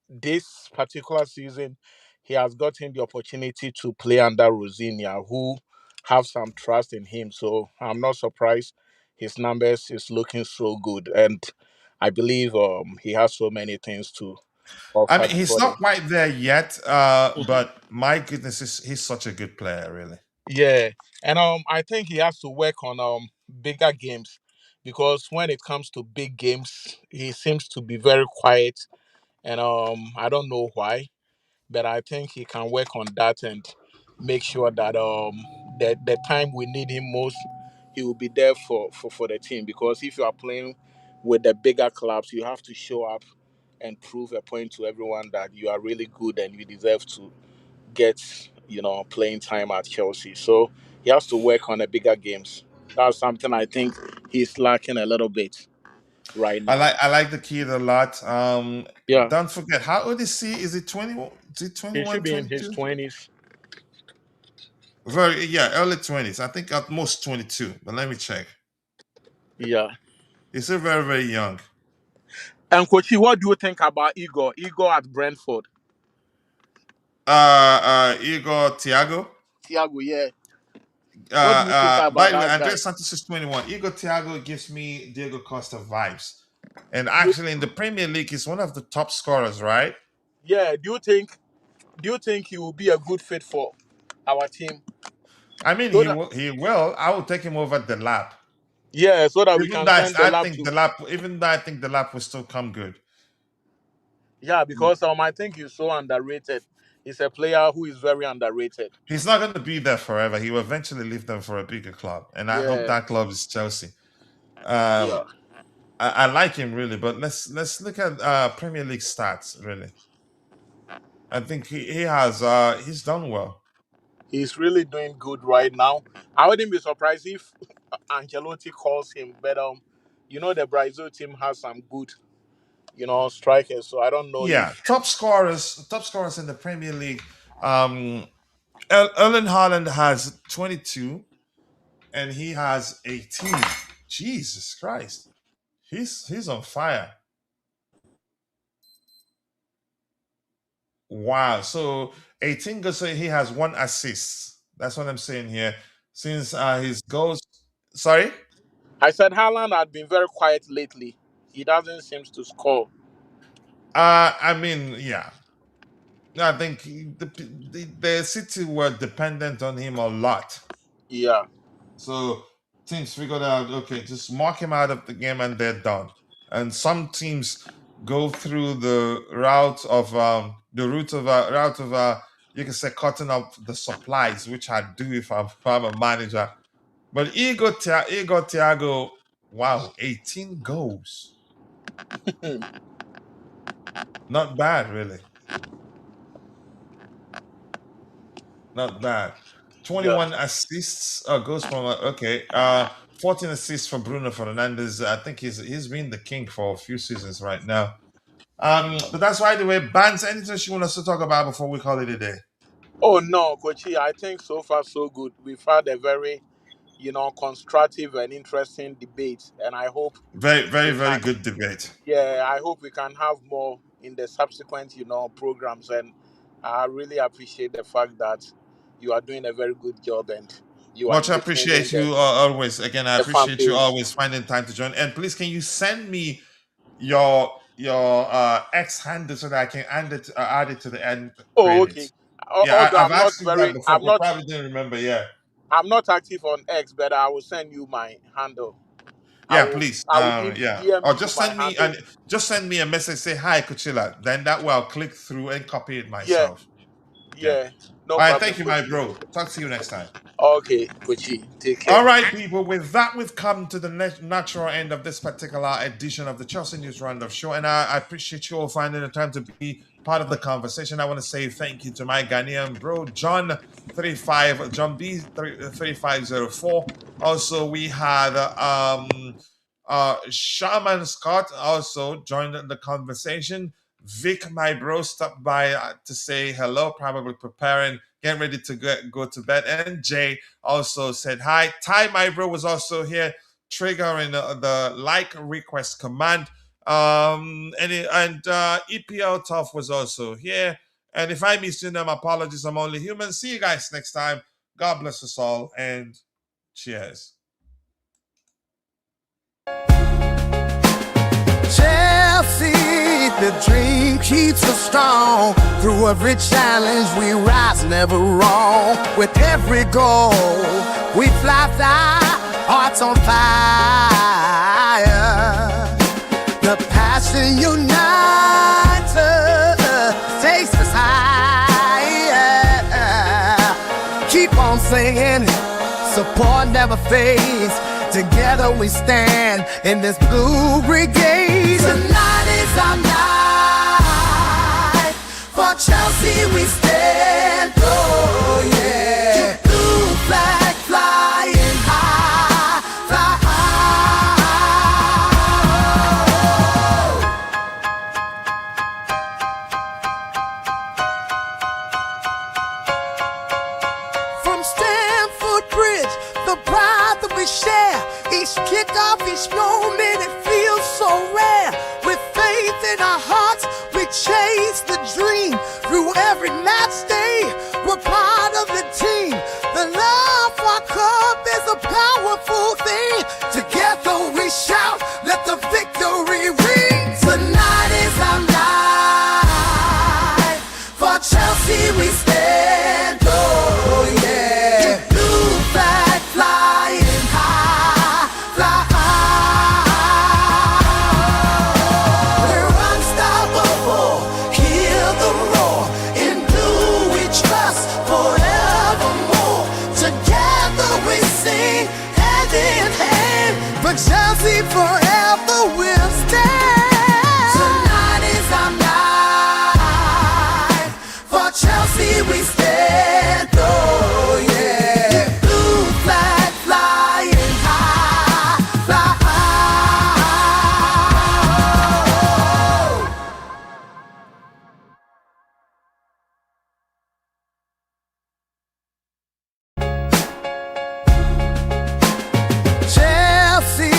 this particular season, he has gotten the opportunity to play under Rosenior, who have some trust in him. So I'm not surprised his numbers is looking so good, and I believe he has so many things to I offer mean, he's before not the. quite there yet, Mhm. but my goodness, he's such a good player, really. Yeah, and I think he has to work on bigger games because when it comes to big games, he seems to be very quiet, and I don't know why, but I think he can work on that and make sure that the time we need him most, he will be there for the team. Because if you are playing with the bigger clubs, you have to show up and prove a point to everyone that you are really good and you deserve to get playing time at Chelsea. So he has to work on the bigger games. That's something I think he's lacking a little bit right now. I like the kid a lot. Yeah, Don't forget, how old is he? Is it 20? Is it he should 21, be in his 22? 20s. Very, yeah, early 20s. I think at most 22, but let me check. Yeah. He's still very, very young. And Kochi, what do you think about Igor? Igor at Brentford. Igor Thiago. Thiago, yeah. What do you think By about the way, that guy? Andres Santos is 21. Igor Thiago gives me Diego Costa vibes. And actually, in the Premier League, he's one of the top scorers, right? Yeah, do you think he will be a good fit for our team? I mean, So that he will. I will take him over the lap. yeah, so that we Even can though send the I lab think the to. lap, even though I think the lap will still come good. Yeah, because I think he's so underrated. He's a player who is very underrated. He's not going to be there forever. He will eventually leave them for a bigger club, and I hope Yeah, that club is Chelsea. yeah. Um, I like him really, but let's look at Premier League stats. Really, I think he has he's done well. He's really doing good right now. I wouldn't be surprised if Ancelotti calls him, but the Brazil team has some good, strikers. So I don't know Yeah, if top scorers in the Premier League. Um, Erling Haaland has 22, and he has 18. Jesus Christ, he's on fire. Wow. So 18 goals, so he has one assist. That's what I'm saying here. Since his goals, sorry. I said Haaland had been very quiet lately. He doesn't seem to score. I mean, yeah. I think the City were dependent on him a lot. Yeah. So teams figured out, okay, just mark him out of the game and they're done. And some teams go through the route of you can say cutting up the supplies, which I do if I'm a manager. But Igor Thiago, wow, 18 goals. Not bad, really. Not bad. Yeah. 21 assists. Goals from okay. 14 assists for Bruno Fernandes. I think he's been the king for a few seasons right now. But that's right the way. Bands, anything you want us to talk about before we call it a day? Oh no, Coachy, I think so far so good. We've had a very, constructive and interesting debate, and I hope Very, very, we very can. good debate. Yeah, I hope we can have more in the subsequent, programs. And I really appreciate the fact that you are doing a very good job and you are Much entertaining appreciate you always. Again, I the fan appreciate you base. always finding time to join. And please, can you send me your X handle so that I can add it to the end Oh, okay. credits? Yeah, Although I've asked you that before, I'm but not, probably didn't remember. Yeah, I'm not active on X, but I will send you my handle. yeah, please. I will Yeah, DM or you just my send me handle. a message. Say hi, Coachila. Then that way I'll click through and copy it Yeah, myself. Yeah. yeah, no All right. problem, Thank you, my Coachy. bro. Talk to you next time. Okay, Coachy, take All care. right, people. With that, we've come to the natural end of this particular edition of the Chelsea News Roundup show, and I appreciate you all finding the time to be part of the conversation. I want to say thank you to my Ghanaian bro, John B3504. Also, we had Shaman Scott also joined the conversation. Vic, my bro, stopped by to say hello, probably preparing, getting ready to go to bed. And Jay also said hi. Ty, my bro, was also here, triggering the like request command. And EPL Tough was also here. And if I missed you, them apologies. I'm only human. See you guys next time. God bless us all, and cheers. Chelsea, the dream keeps us strong. Through every challenge, we rise, never wrong. With every goal, we fly, hearts on fire. The passion unites us, takes us higher. Keep on singing, support never fades. Together we stand in this blue brigade. Tonight is our night. For Chelsea we stand. Oh yeah. Keep blue flag flying high, fly high. From Stamford Bridge, the pride that we share. Each kickoff, each moment, it feels so rare. With faith in our hearts, we chase the dream. Through every match day, we're part of the team. The love for our club is a powerful thing. Together we shout, let the victory ring. Tonight is our night. For Chelsea we stand. Oh yeah. Blue flag flying high, fly high. We're unstoppable, hear the roar. In blue we trust forevermore. Together we sing hand in hand. For Chelsea forever we'll stand. Tonight is our night. For Chelsea we stand. Oh yeah. Blue flag flying high, fly high. Chelsea,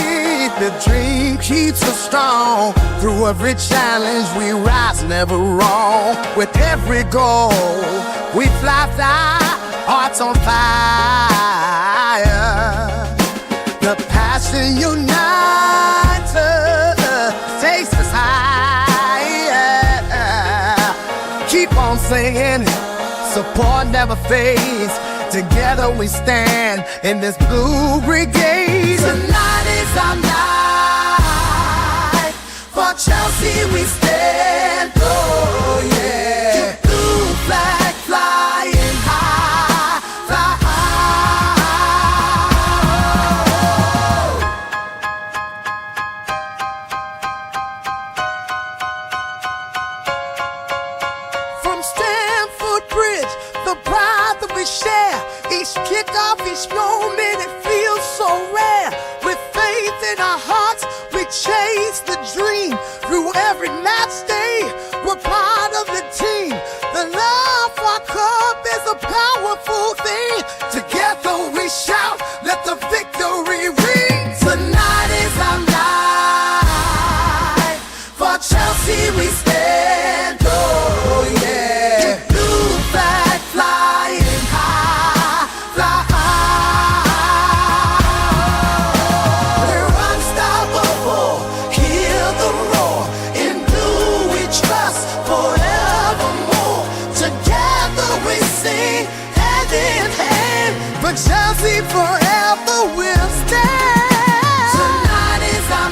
the dream keeps us strong. Through every challenge, we rise, never wrong. With every goal, we fly, hearts on fire. The passion unites us, takes us higher. Keep on singing, support never fades. Together we stand in this blue brigade. Tonight is our night. For Chelsea we stand. Oh yeah. Blue flag flying high, fly high. From Stamford Bridge, the pride that we share. Each kickoff, each moment, it feels so rare. but Chelsea forever will stand. Tonight is our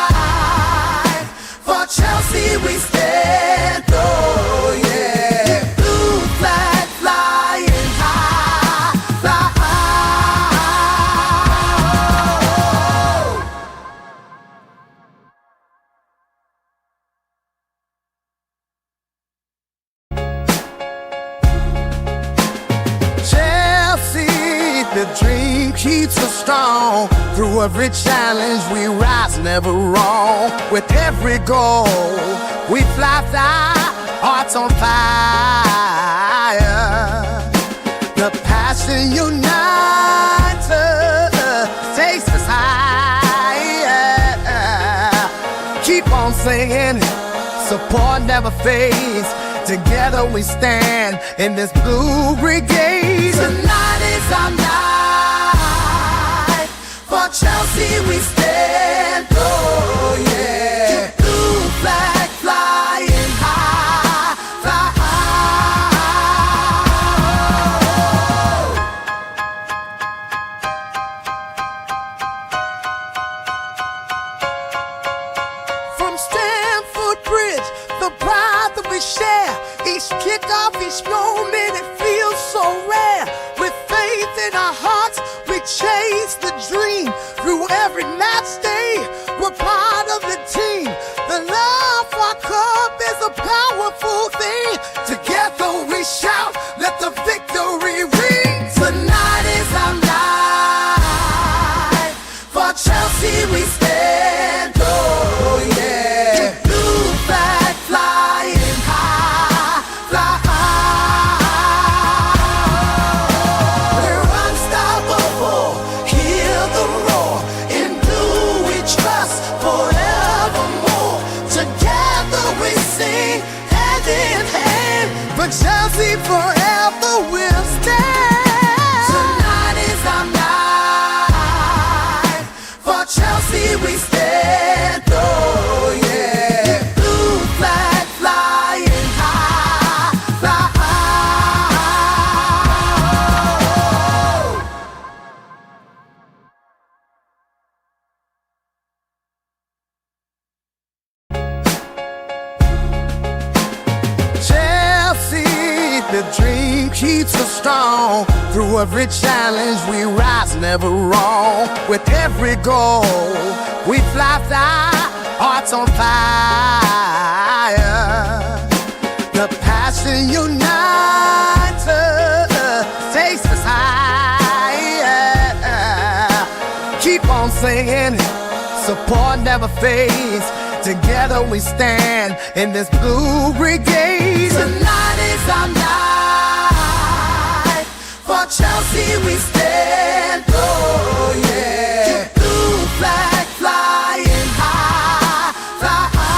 night. For Chelsea we stand. Oh yeah. Blue flag flying high, fly Chelsea, the dream keeps us strong. Through every challenge we rise, never wrong. With every goal we fly, hearts on fire. The passion unites us, takes us higher. Keep on singing, support never fades. Together we stand in this blue brigade. Tonight is our night. For Chelsea we stand. Oh yeah. Blue flag flying high, fly from Stamford Bridge, the pride that we share. Each kickoff, each moment, it feels so rare. With faith in our hearts, we chase the dream. Through every match day, we're part of the team. The love for our club is a powerful thing. Together we shout, let the victory ring. Tonight is our night. For Chelsea we stand. Oh yeah. Blue flag flying high, fly high. We're unstoppable. Hear the roar. In blue we trust forevermore. Together we sing hand in hand. But Chelsea forever will stand. Tonight is our night. For Chelsea we stand. Oh yeah. Blue flag flying high, fly high. Chelsea, the dream keeps us strong. Through every challenge we rise, never wrong. With every goal we fly, hearts on fire. The passion unites us, takes us higher. Keep on singing, support never fades. Together we stand in this blue brigade. Tonight is our night. For Chelsea we stand. Oh yeah. Blue flag flying high, fly high.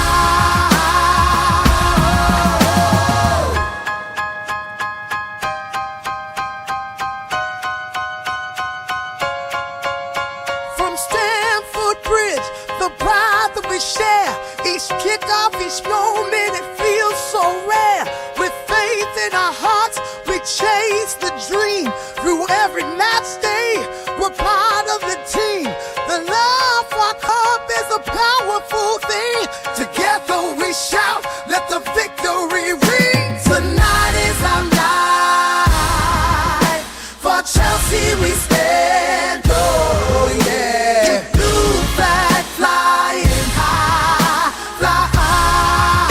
From Stamford Bridge, the pride that we share. Each kickoff, each moment, it feels so rare. With faith in our hearts, we chase the dream. Through every match day, we're part of the team. The love for our club is a powerful thing. Together we shout, let the victory ring. Tonight is our night. For Chelsea we stand. Oh yeah. Blue flag flying high, fly high.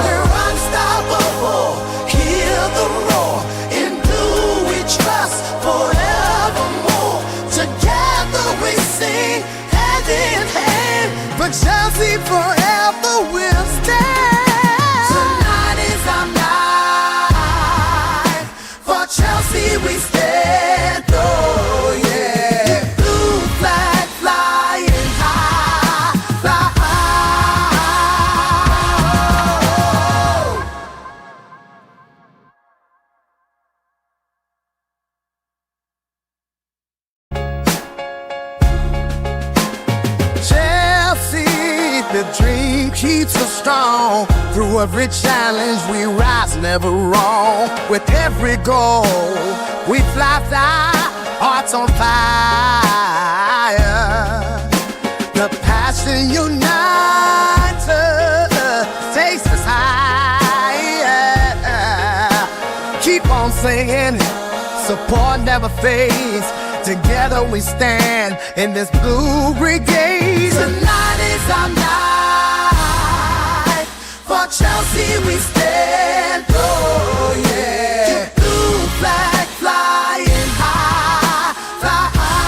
We're unstoppable. Hear the roar. In blue we trust forevermore. Together we sing hand in hand. But Chelsea forever will stand. Tonight is our night. For Chelsea we stand. Oh yeah. Blue flag flying high, fly high. Chelsea, the the dream keeps us strong. Through every challenge we rise, never wrong. With every goal we fly, hearts on fire. The passion unites us, takes us higher. Keep on singing, support never fades. Together we stand in this blue brigade. Tonight is our night. For Chelsea we stand. Oh yeah. Keep blue flag flying high, fly high.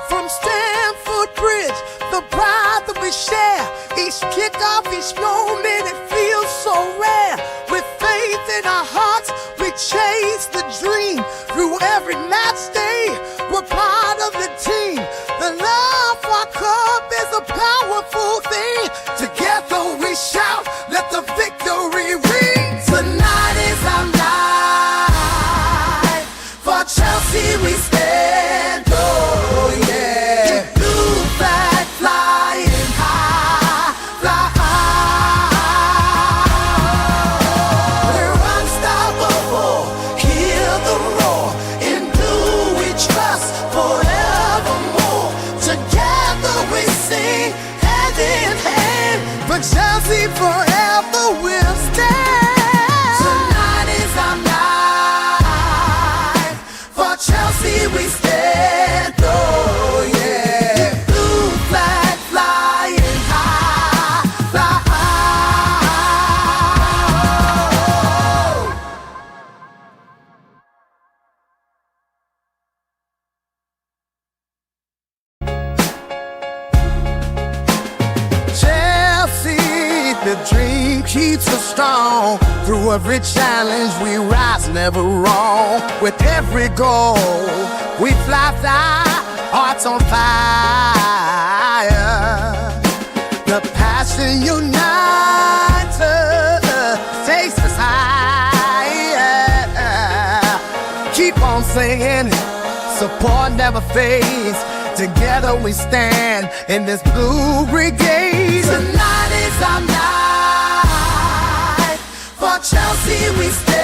From Stamford Bridge, the pride that we share. Each kickoff, each moment, it feels so rare. With faith in our hearts, we chase the dream. Through every match day, we're part of the team. The love for our club is a powerful thing. Together we shout, let the victory ring. Tonight is our night. For Chelsea we stand. Oh yeah. Blue flag flying high, fly high. We're unstoppable. Hear the roar. In blue we trust forevermore. Together we sing hand in hand. For Chelsea forever we'll stand. Tonight is our night. For Chelsea we stand. Oh yeah. Blue flag flying high, fly high. Chelsea, the dream keeps us strong. Through every challenge we rise, never wrong. With every goal we fly, hearts on fire. The passion unites us, takes us higher. Keep on singing, support never fades. Together we stand in this blue brigade. Tonight is our night. For Chelsea we stand.